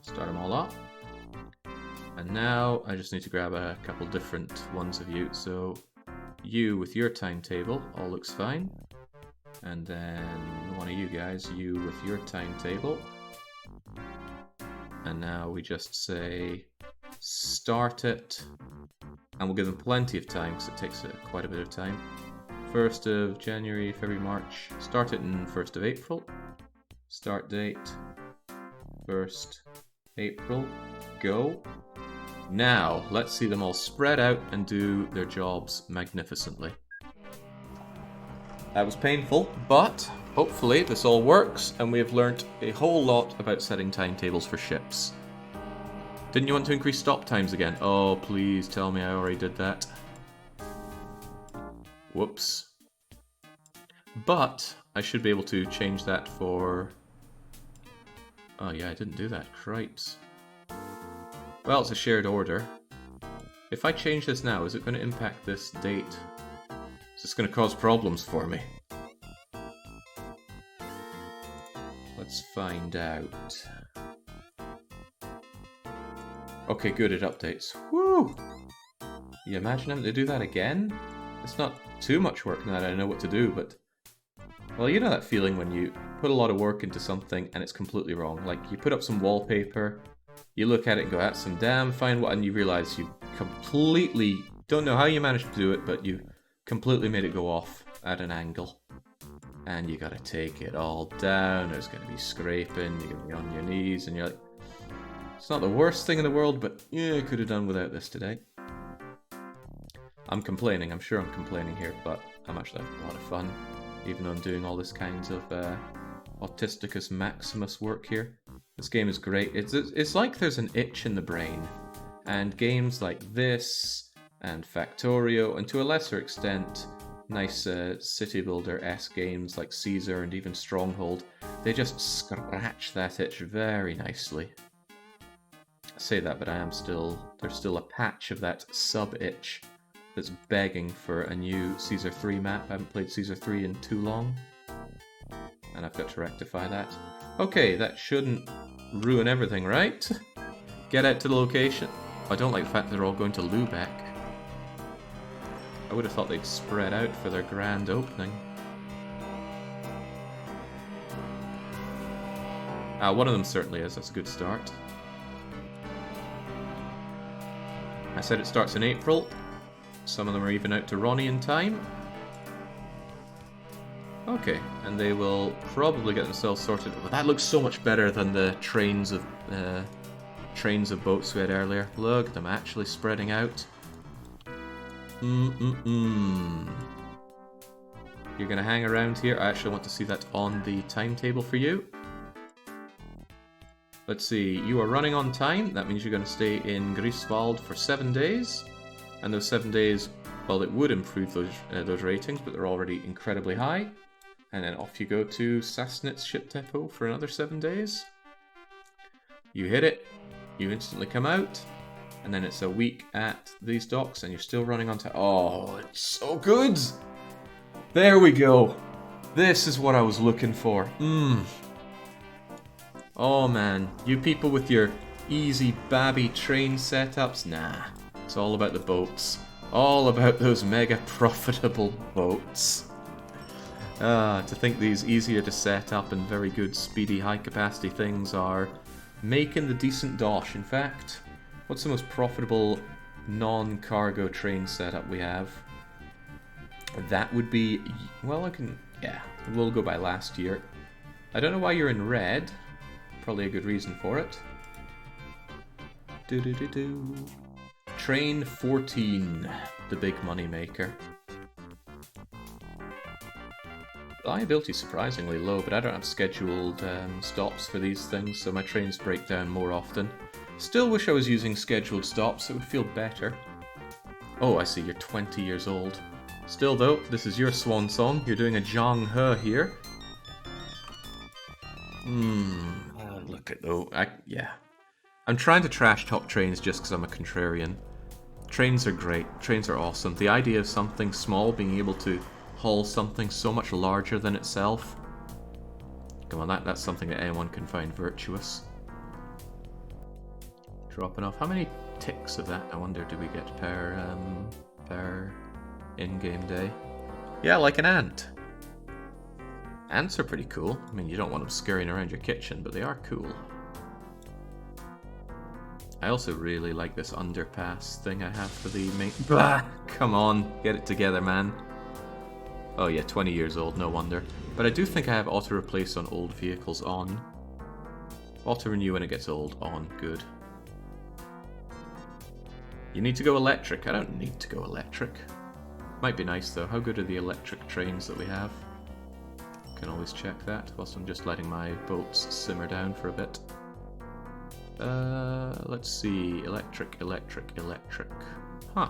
Start them all up. And now I just need to grab a couple different ones of you. So you with your timetable all looks fine. And then one of you guys, you with your timetable. And now we just say start it. And we'll give them plenty of time because it takes quite a bit of time. 1st of January, February, March. Start it in 1st of April. Start date 1st April. Go. Now, let's see them all spread out and do their jobs magnificently. That was painful, but hopefully this all works and we have learnt a whole lot about setting timetables for ships. Didn't you want to increase stop times again? Oh, please tell me I already did that. Whoops. But I should be able to change that for... Oh yeah, I didn't do that. Cripes. Well, it's a shared order. If I change this now, is it going to impact this date? Is this going to cause problems for me? Let's find out. Okay, good, it updates. Woo! You imagine having to do that again? It's not too much work now that I know what to do, but... Well, you know that feeling when you put a lot of work into something and it's completely wrong. Like, you put up some wallpaper, you look at it and go, that's some damn fine and you realize you completely... Don't know how you managed to do it, but you completely made it go off at an angle. And you gotta take it all down, there's gonna be scraping, you're gonna be on your knees, and you're like... It's not the worst thing in the world, but yeah, I could have done without this today. I'm complaining, I'm sure I'm complaining here, but I'm actually having a lot of fun. Even though I'm doing all this kinds of autisticus maximus work here. This game is great. It's like there's an itch in the brain. And games like this, and Factorio, and to a lesser extent, nice city builder-esque games like Caesar and even Stronghold, they just scratch that itch very nicely. I say that, but there's still a patch of that sub-itch that's begging for a new Caesar 3 map. I haven't played Caesar 3 in too long, and I've got to rectify that. Okay, that shouldn't ruin everything, right? Get out to the location. I don't like the fact they're all going to Lubeck. I would have thought they'd spread out for their grand opening. One of them certainly is. That's a good start. I said it starts in April. Some of them are even out to Ronnie in time. Okay, and they will probably get themselves sorted. But that looks so much better than the trains of boats we had earlier. Look at them actually spreading out. You're gonna hang around here. I actually want to see that on the timetable for you. Let's see, you are running on time. That means you're going to stay in Greifswald for 7 days. And those 7 days, well, it would improve those ratings, but they're already incredibly high. And then off you go to Sassnitz ship depot for another 7 days. You hit it, you instantly come out, and then it's a week at these docks, and you're still running on time. Oh, it's so good! There we go. This is what I was looking for. Oh man, you people with your easy babby train setups, nah. It's all about the boats. All about those mega profitable boats. To think these easier to set up and very good speedy high capacity things are making the decent dosh. In fact, what's the most profitable non-cargo train setup we have? That would be, well, we'll go by last year. I don't know why you're in red. Probably a good reason for it. Train 14, the big money maker. Reliability is surprisingly low, but I don't have scheduled stops for these things, so my trains break down more often. Still wish I was using scheduled stops, it would feel better. Oh, I see, you're 20 years old. Still though, this is your swan song. You're doing a Zhang He here. Look at though. Yeah. I'm trying to trash talk trains just because I'm a contrarian. Trains are great. Trains are awesome. The idea of something small being able to haul something so much larger than itself. Come on, that's something that anyone can find virtuous. Dropping off. How many ticks of that, I wonder, do we get per in-game day? Yeah, like an ant. Ants are pretty cool. I mean, you don't want them scurrying around your kitchen, but they are cool. I also really like this underpass thing I have for the main... Bah! Come on, get it together, man. Oh yeah, 20 years old, no wonder. But I do think I have auto-replace on old vehicles on. Auto-renew when it gets old on, good. You need to go electric. I don't need to go electric. Might be nice though. How good are the electric trains that we have? Can always check that whilst I'm just letting my boats simmer down for a bit. Let's see. Electric. Huh.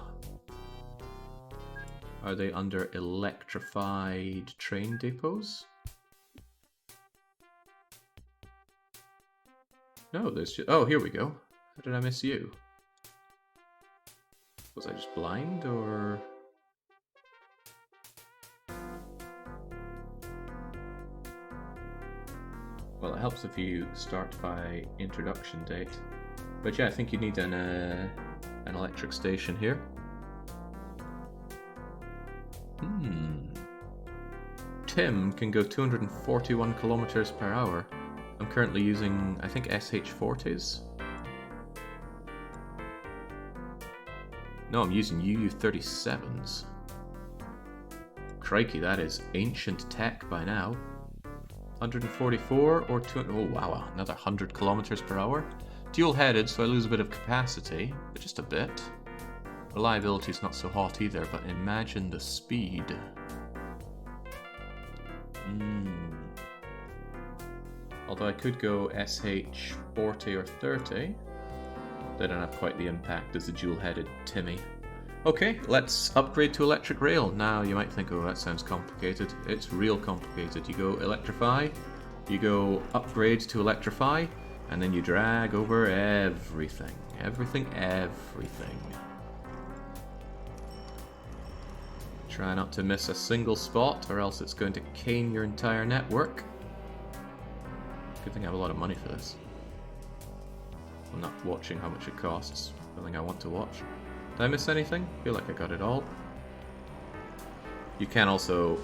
Are they under electrified train depots? No, there's just... Oh, here we go. How did I miss you? Was I just blind, or... Well, it helps if you start by introduction date. But yeah, I think you need an electric station here. Tim can go 241 kilometers per hour. I'm currently using, I think, SH40s. No, I'm using UU37s. Crikey, that is ancient tech by now. 144 or 200, oh wow, another 100 kilometers per hour. Dual-headed, so I lose a bit of capacity, but just a bit. Reliability is not so hot either, but imagine the speed. Although I could go SH40 or 30. They don't have quite the impact as the dual-headed Timmy. Okay, let's upgrade to electric rail. Now you might think, oh, that sounds complicated. It's real complicated. You go electrify, you go upgrade to electrify, and then you drag over everything. Everything. Try not to miss a single spot, or else it's going to cane your entire network. Good thing I have a lot of money for this. I'm not watching how much it costs. I don't think I want to watch. Did I miss anything? I feel like I got it all. You can also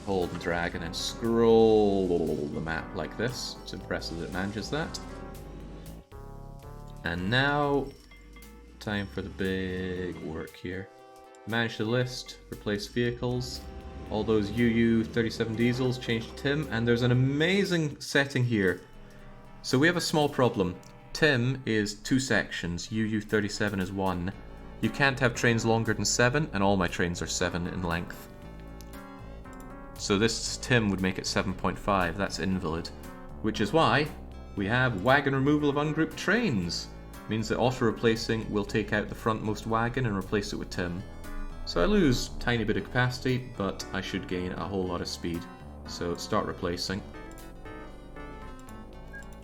hold and drag and then scroll the map like this. It's impressive that it manages that. And now, time for the big work here. Manage the list, replace vehicles. All those UU37 diesels change to TIM, and there's an amazing setting here. So we have a small problem. TIM is 2 sections, UU37 is 1. You can't have trains longer than 7, and all my trains are 7 in length. So this TIM would make it 7.5, that's invalid. Which is why we have wagon removal of ungrouped trains. Means that auto-replacing will take out the frontmost wagon and replace it with TIM. So I lose a tiny bit of capacity, but I should gain a whole lot of speed. So start replacing.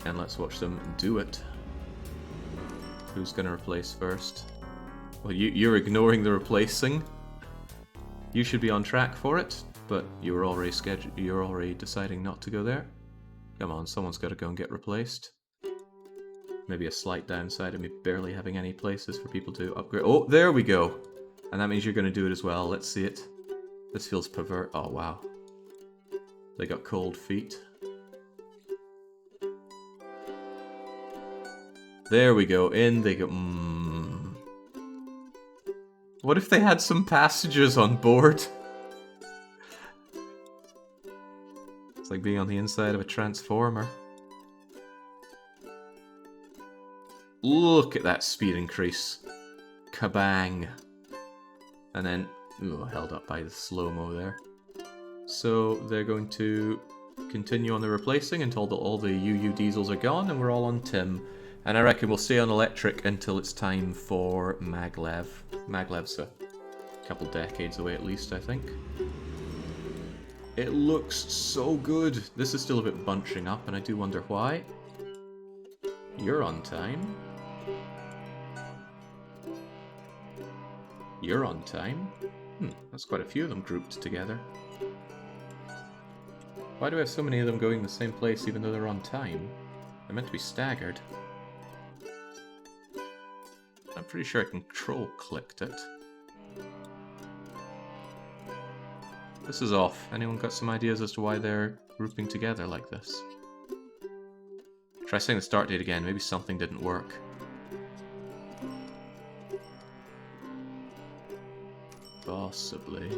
And let's watch them do it. Who's going to replace first? Well, you're ignoring the replacing. You should be on track for it, but you're already deciding not to go there. Come on, someone's got to go and get replaced. Maybe a slight downside of me barely having any places for people to upgrade. Oh, there we go! And that means you're going to do it as well. Let's see it. This feels pervert. Oh, wow. They got cold feet. There we go. In they go. What if they had some passengers on board? It's like being on the inside of a transformer. Look at that speed increase. Kabang. And then, ooh, held up by the slow-mo there. So they're going to continue on the replacing until all the UU diesels are gone, and we're all on TIM. And I reckon we'll stay on electric until it's time for Maglev. Maglev's a couple decades away at least, I think. It looks so good. This is still a bit bunching up, and I do wonder why. You're on time. You're on time. That's quite a few of them grouped together. Why do I have so many of them going the same place even though they're on time? They're meant to be staggered. I'm pretty sure I control-clicked it. This is off. Anyone got some ideas as to why they're grouping together like this? Try saying the start date again. Maybe something didn't work. Possibly.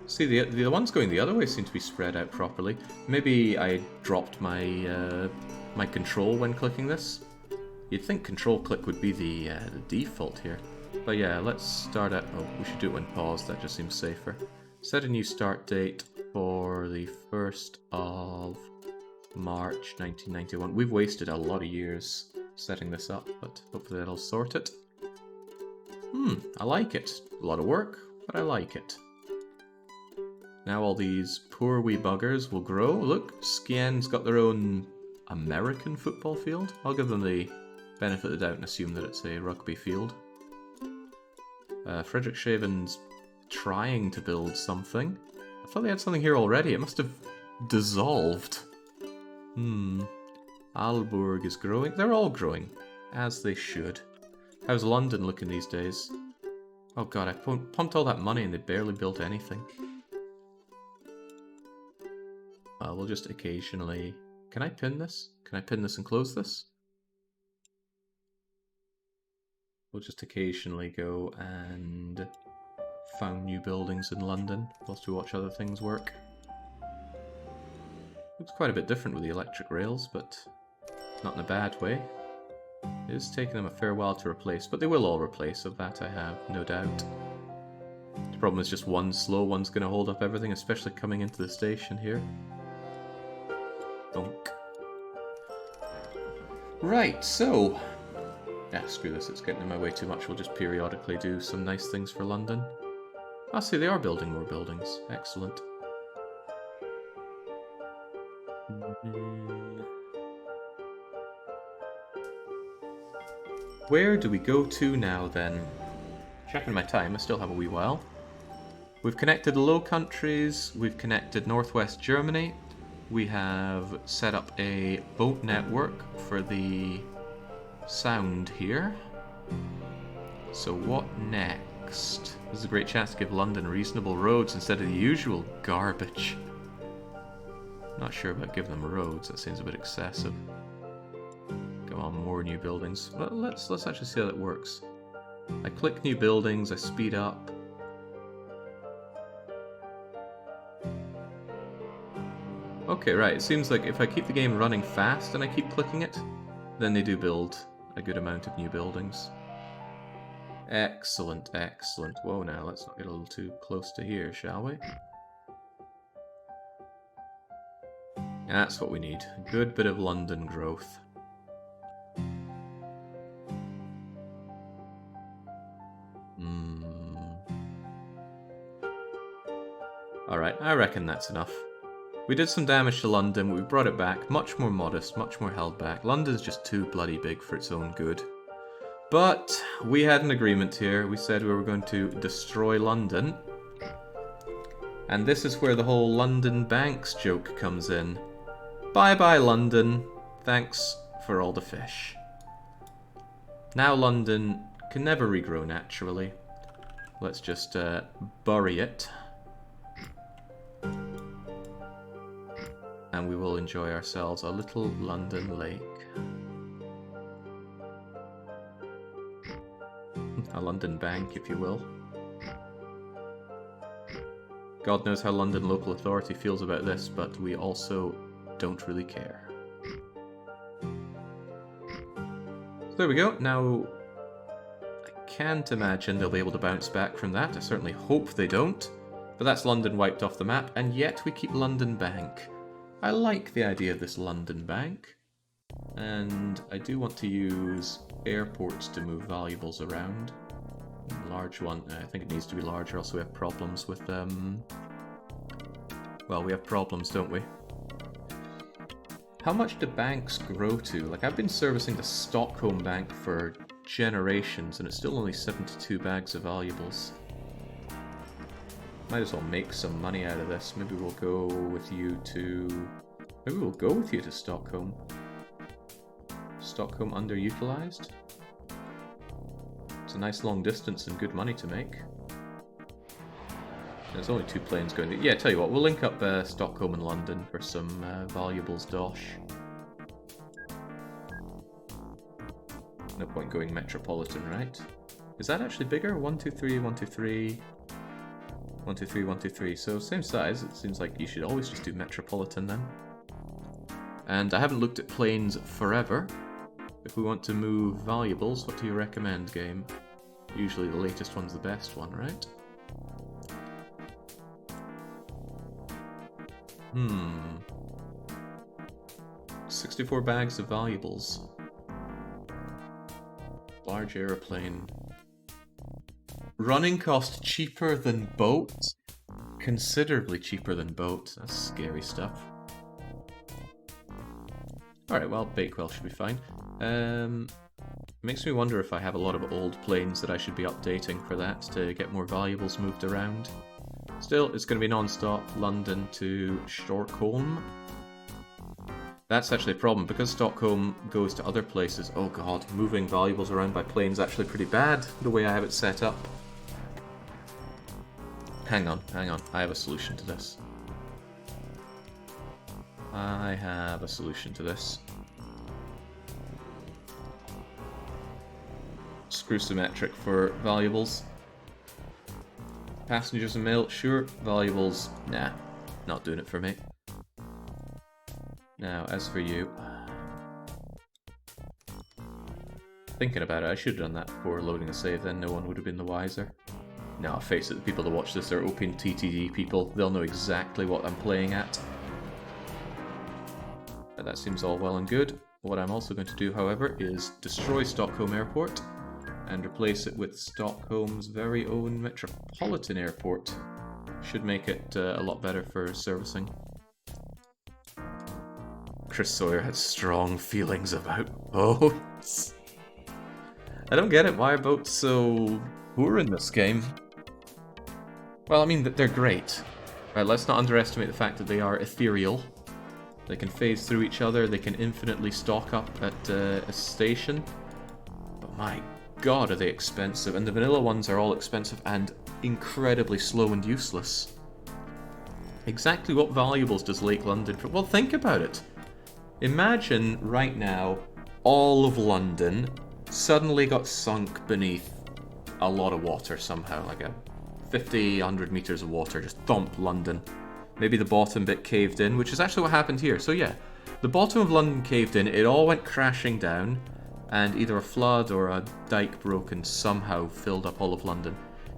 See, the ones going the other way seem to be spread out properly. Maybe I dropped my my control when clicking this. You'd think control click would be the default here. But yeah, let's start at... Oh, we should do it when paused. That just seems safer. Set a new start date for the 1st of March 1991. We've wasted a lot of years setting this up, but hopefully that'll sort it. I like it. A lot of work, but I like it. Now all these poor wee buggers will grow. Look, Skien's got their own American football field. I'll give them the benefit of the doubt and assume that it's a rugby field. Frederikshaven's trying to build something. I thought they had something here already. It must have dissolved. Aalborg is growing. They're all growing, as they should. How's London looking these days? Oh god, I pumped all that money and they barely built anything. We'll just occasionally... Can I pin this? Can I pin this and close this? We'll just occasionally go and found new buildings in London whilst we watch other things work. Looks quite a bit different with the electric rails, but not in a bad way. It is taking them a fair while to replace, but they will all replace, of that I have no doubt. The problem is just one slow one's going to hold up everything, especially coming into the station here. Donk. Right, so Ah, screw this, it's getting in my way too much. We'll just periodically do some nice things for London. Ah, see, they are building more buildings. Excellent. Where do we go to now, then? Checking my time, I still have a wee while. We've connected the Low Countries, we've connected Northwest Germany, we have set up a boat network for the sound here. So what next? This is a great chance to give London reasonable roads instead of the usual garbage. Not sure about giving them roads, that seems a bit excessive. Come on, more new buildings. Well, let's actually see how that works. I click new buildings, I speed up. Okay, right, it seems like if I keep the game running fast and I keep clicking it, then they do build a good amount of new buildings. Excellent, excellent. Whoa, now, let's not get a little too close to here, shall we? That's what we need. A good bit of London growth. Alright, I reckon that's enough. We did some damage to London, we brought it back, much more modest, much more held back. London's just too bloody big for its own good. But we had an agreement here, we said we were going to destroy London. And this is where the whole London banks joke comes in. Bye bye London, thanks for all the fish. Now London can never regrow naturally. Let's just bury it. And we will enjoy ourselves a little London lake. A London bank, if you will. God knows how London local authority feels about this, but we also don't really care. So there we go. Now, I can't imagine they'll be able to bounce back from that. I certainly hope they don't. But that's London wiped off the map, and yet we keep London Bank. I like the idea of this London Bank, and I do want to use airports to move valuables around. A large one, I think it needs to be larger, else we have problems with well, we have problems, don't we? How much do banks grow to? Like, I've been servicing the Stockholm Bank for generations, and it's still only 72 bags of valuables. Might as well make some money out of this. Maybe we'll go with you to... Maybe we'll go with you to Stockholm. Stockholm underutilized? It's a nice long distance and good money to make. There's only 2 planes going there. Yeah, tell you what, we'll link up Stockholm and London for some valuables dosh. No point going metropolitan, right? Is that actually bigger? 1, 2, 3, 1, 2, 3... 1, 2, 3, 1, 2, 3. So same size. It seems like you should always just do metropolitan then. And I haven't looked at planes forever. If we want to move valuables, what do you recommend, game? Usually the latest one's the best one, right? 64 bags of valuables. Large aeroplane. Running cost cheaper than boat? Considerably cheaper than boat. That's scary stuff. Alright, well, Bakewell should be fine. Makes me wonder if I have a lot of old planes that I should be updating for that to get more valuables moved around. Still, it's going to be non-stop London to Stockholm. That's actually a problem, because Stockholm goes to other places. Oh god, moving valuables around by plane is actually pretty bad, the way I have it set up. Hang on, I have a solution to this. I have a solution to this. Screw symmetric for valuables. Passengers and mail, sure. Valuables, nah. Not doing it for me. Now, as for you... Thinking about it, I should have done that before loading a save, then no one would have been the wiser. No, face it, the people that watch this are OpenTTD people. They'll know exactly what I'm playing at. But that seems all well and good. What I'm also going to do, however, is destroy Stockholm Airport and replace it with Stockholm's very own Metropolitan Airport. Should make it a lot better for servicing. Chris Sawyer has strong feelings about boats. I don't get it, why are boats so poor in this game? Well, I mean, they're great. Right, let's not underestimate the fact that they are ethereal. They can phase through each other, they can infinitely stock up at a station. But my god, are they expensive. And the vanilla ones are all expensive and incredibly slow and useless. Exactly what valuables does Lake London... Well, think about it. Imagine, right now, all of London suddenly got sunk beneath a lot of water somehow, like a 50, 100 meters of water, just thump London. Maybe the bottom bit caved in, which is actually what happened here. So yeah, the bottom of London caved in, it all went crashing down, and either a flood or a dike broke and somehow filled up all of London.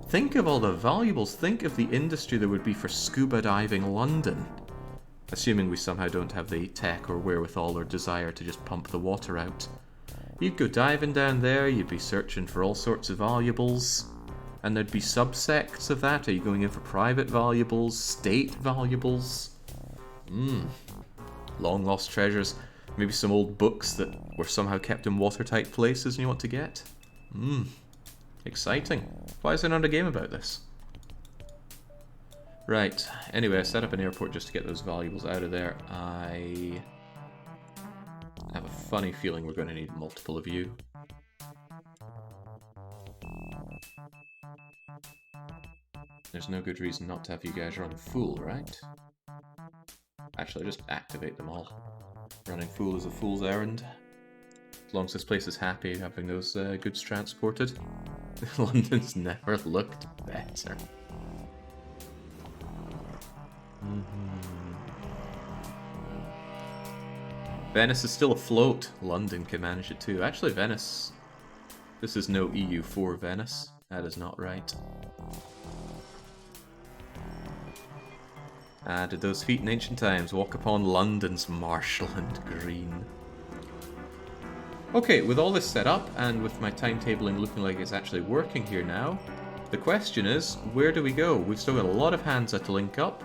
Think of all the valuables, think of the industry there would be for scuba diving London. Assuming we somehow don't have the tech or wherewithal or desire to just pump the water out. You'd go diving down there, you'd be searching for all sorts of valuables. And there'd be subsects of that. Are you going in for private valuables, state valuables? Long lost treasures. Maybe some old books that were somehow kept in watertight places and you want to get? Exciting. Why is there not a game about this? Right, anyway, I set up an airport just to get those valuables out of there. I have a funny feeling we're going to need multiple of you. There's no good reason not to have you guys run full, right? Actually, just activate them all. Running full is a fool's errand. As long as this place is happy having those goods transported. London's never looked better. Venice is still afloat. London can manage it too. Actually, Venice... This is no EU4 Venice. That is not right. Did those feet in ancient times walk upon London's marshland green? Okay, with all this set up, and with my timetabling looking like it's actually working here now, the question is, where do we go? We've still got a lot of Hansa to link up.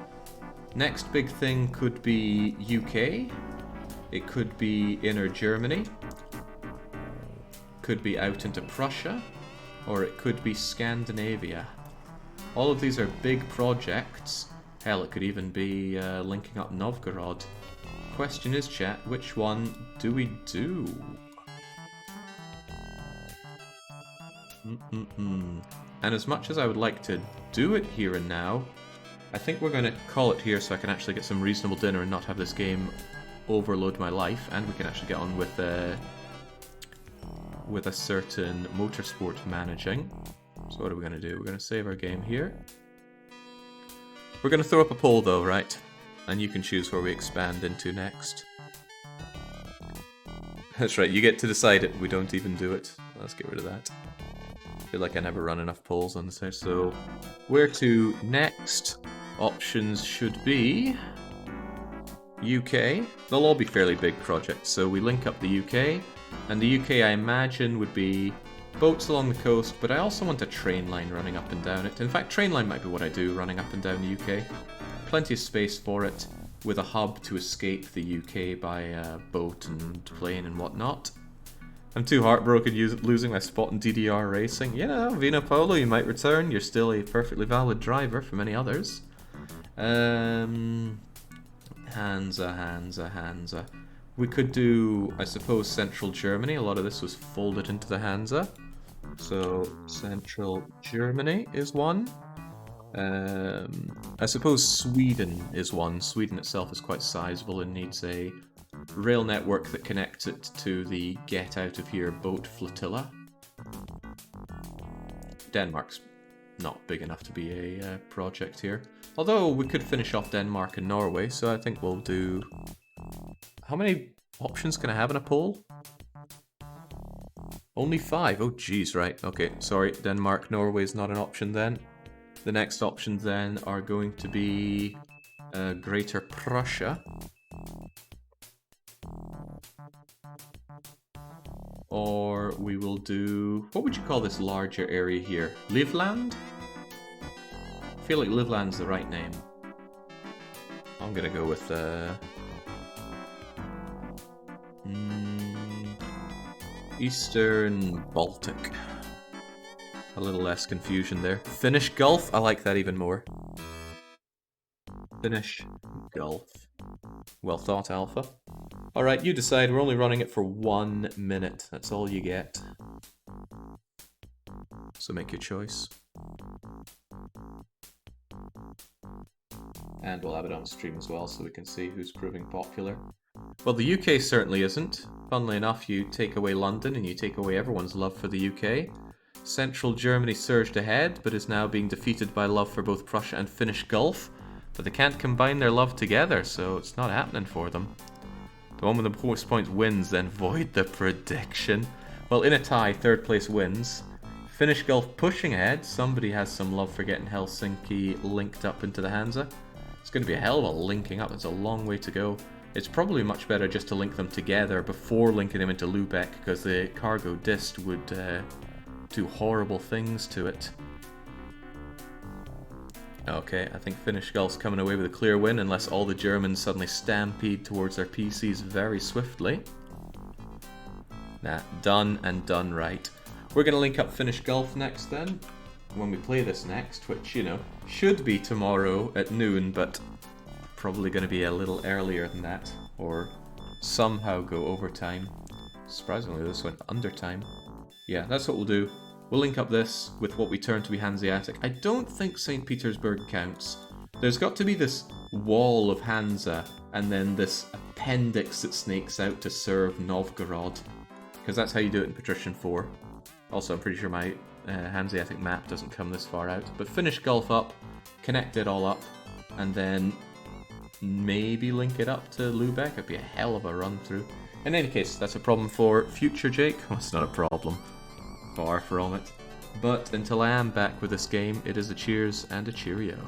Next big thing could be UK. It could be inner Germany. Could be out into Prussia. Or it could be Scandinavia. All of these are big projects. Hell, it could even be linking up Novgorod. Question is, chat, which one do we do? And as much as I would like to do it here and now, I think we're going to call it here so I can actually get some reasonable dinner and not have this game overload my life, and we can actually get on with a certain motorsport managing. So what are we going to do? We're going to save our game here. We're going to throw up a poll though, right? And you can choose where we expand into next. That's right, you get to decide it. We don't even do it. Let's get rid of that. I feel like I never run enough polls on this house. So, where to next? Options should be UK. They'll all be fairly big projects. So we link up the UK. And the UK, I imagine, would be boats along the coast, but I also want a train line running up and down it. In fact, train line might be what I do, running up and down the UK. Plenty of space for it, with a hub to escape the UK by boat and plane and whatnot. I'm too heartbroken losing my spot in DDR racing. You know, Vino Polo, you might return. You're still a perfectly valid driver for many others. Hansa. We could do, I suppose, Central Germany. A lot of this was folded into the Hansa. So, Central Germany is one. I suppose Sweden is one. Sweden itself is quite sizable and needs a rail network that connects it to the get out of here boat flotilla. Denmark's not big enough to be a project here. Although we could finish off Denmark and Norway, so I think we'll do... How many options can I have in a poll? Only 5. Oh geez, right. Okay, sorry. Denmark, Norway is not an option then. The next options then are going to be Greater Prussia. we will do... What would you call this larger area here? Livland? I feel like Livland's the right name. I'm gonna go with Eastern Baltic. A little less confusion there. Finnish Gulf, I like that even more. Finnish Gulf. Well thought, Alpha. Alright, you decide. We're only running it for 1 minute. That's all you get. So make your choice. And we'll have it on stream as well so we can see who's proving popular. Well, the UK certainly isn't. Funnily enough, you take away London and you take away everyone's love for the UK. Central Germany surged ahead, but is now being defeated by love for both Prussia and Finnish Gulf. But they can't combine their love together, so it's not happening for them. The one with the most points wins, then void the prediction. Well, in a tie, third place wins. Finnish Gulf pushing ahead. Somebody has some love for getting Helsinki linked up into the Hansa. It's going to be a hell of a linking up. It's a long way to go. It's probably much better just to link them together before linking them into Lübeck, because the cargo dist would do horrible things to it. Okay, I think Finnish Gulf's coming away with a clear win, unless all the Germans suddenly stampede towards their PCs very swiftly. Nah, done and done right. We're going to link up Finnish Gulf next then, when we play this next, which, you know, should be tomorrow at noon, but probably going to be a little earlier than that, or somehow go overtime. Surprisingly, this went under time. Yeah, that's what we'll do. We'll link up this with what we term to be Hanseatic. I don't think St. Petersburg counts. There's got to be this wall of Hansa, and then this appendix that snakes out to serve Novgorod. Because that's how you do it in Patrician 4. Also, I'm pretty sure my Hanseatic map doesn't come this far out. But finish Gulf up, connect it all up, and then maybe link it up to Lübeck. It'd be a hell of a run through. In any case, that's a problem for future Jake. Well, it's not a problem. Far from it. But until I am back with this game, it is a cheers and a cheerio.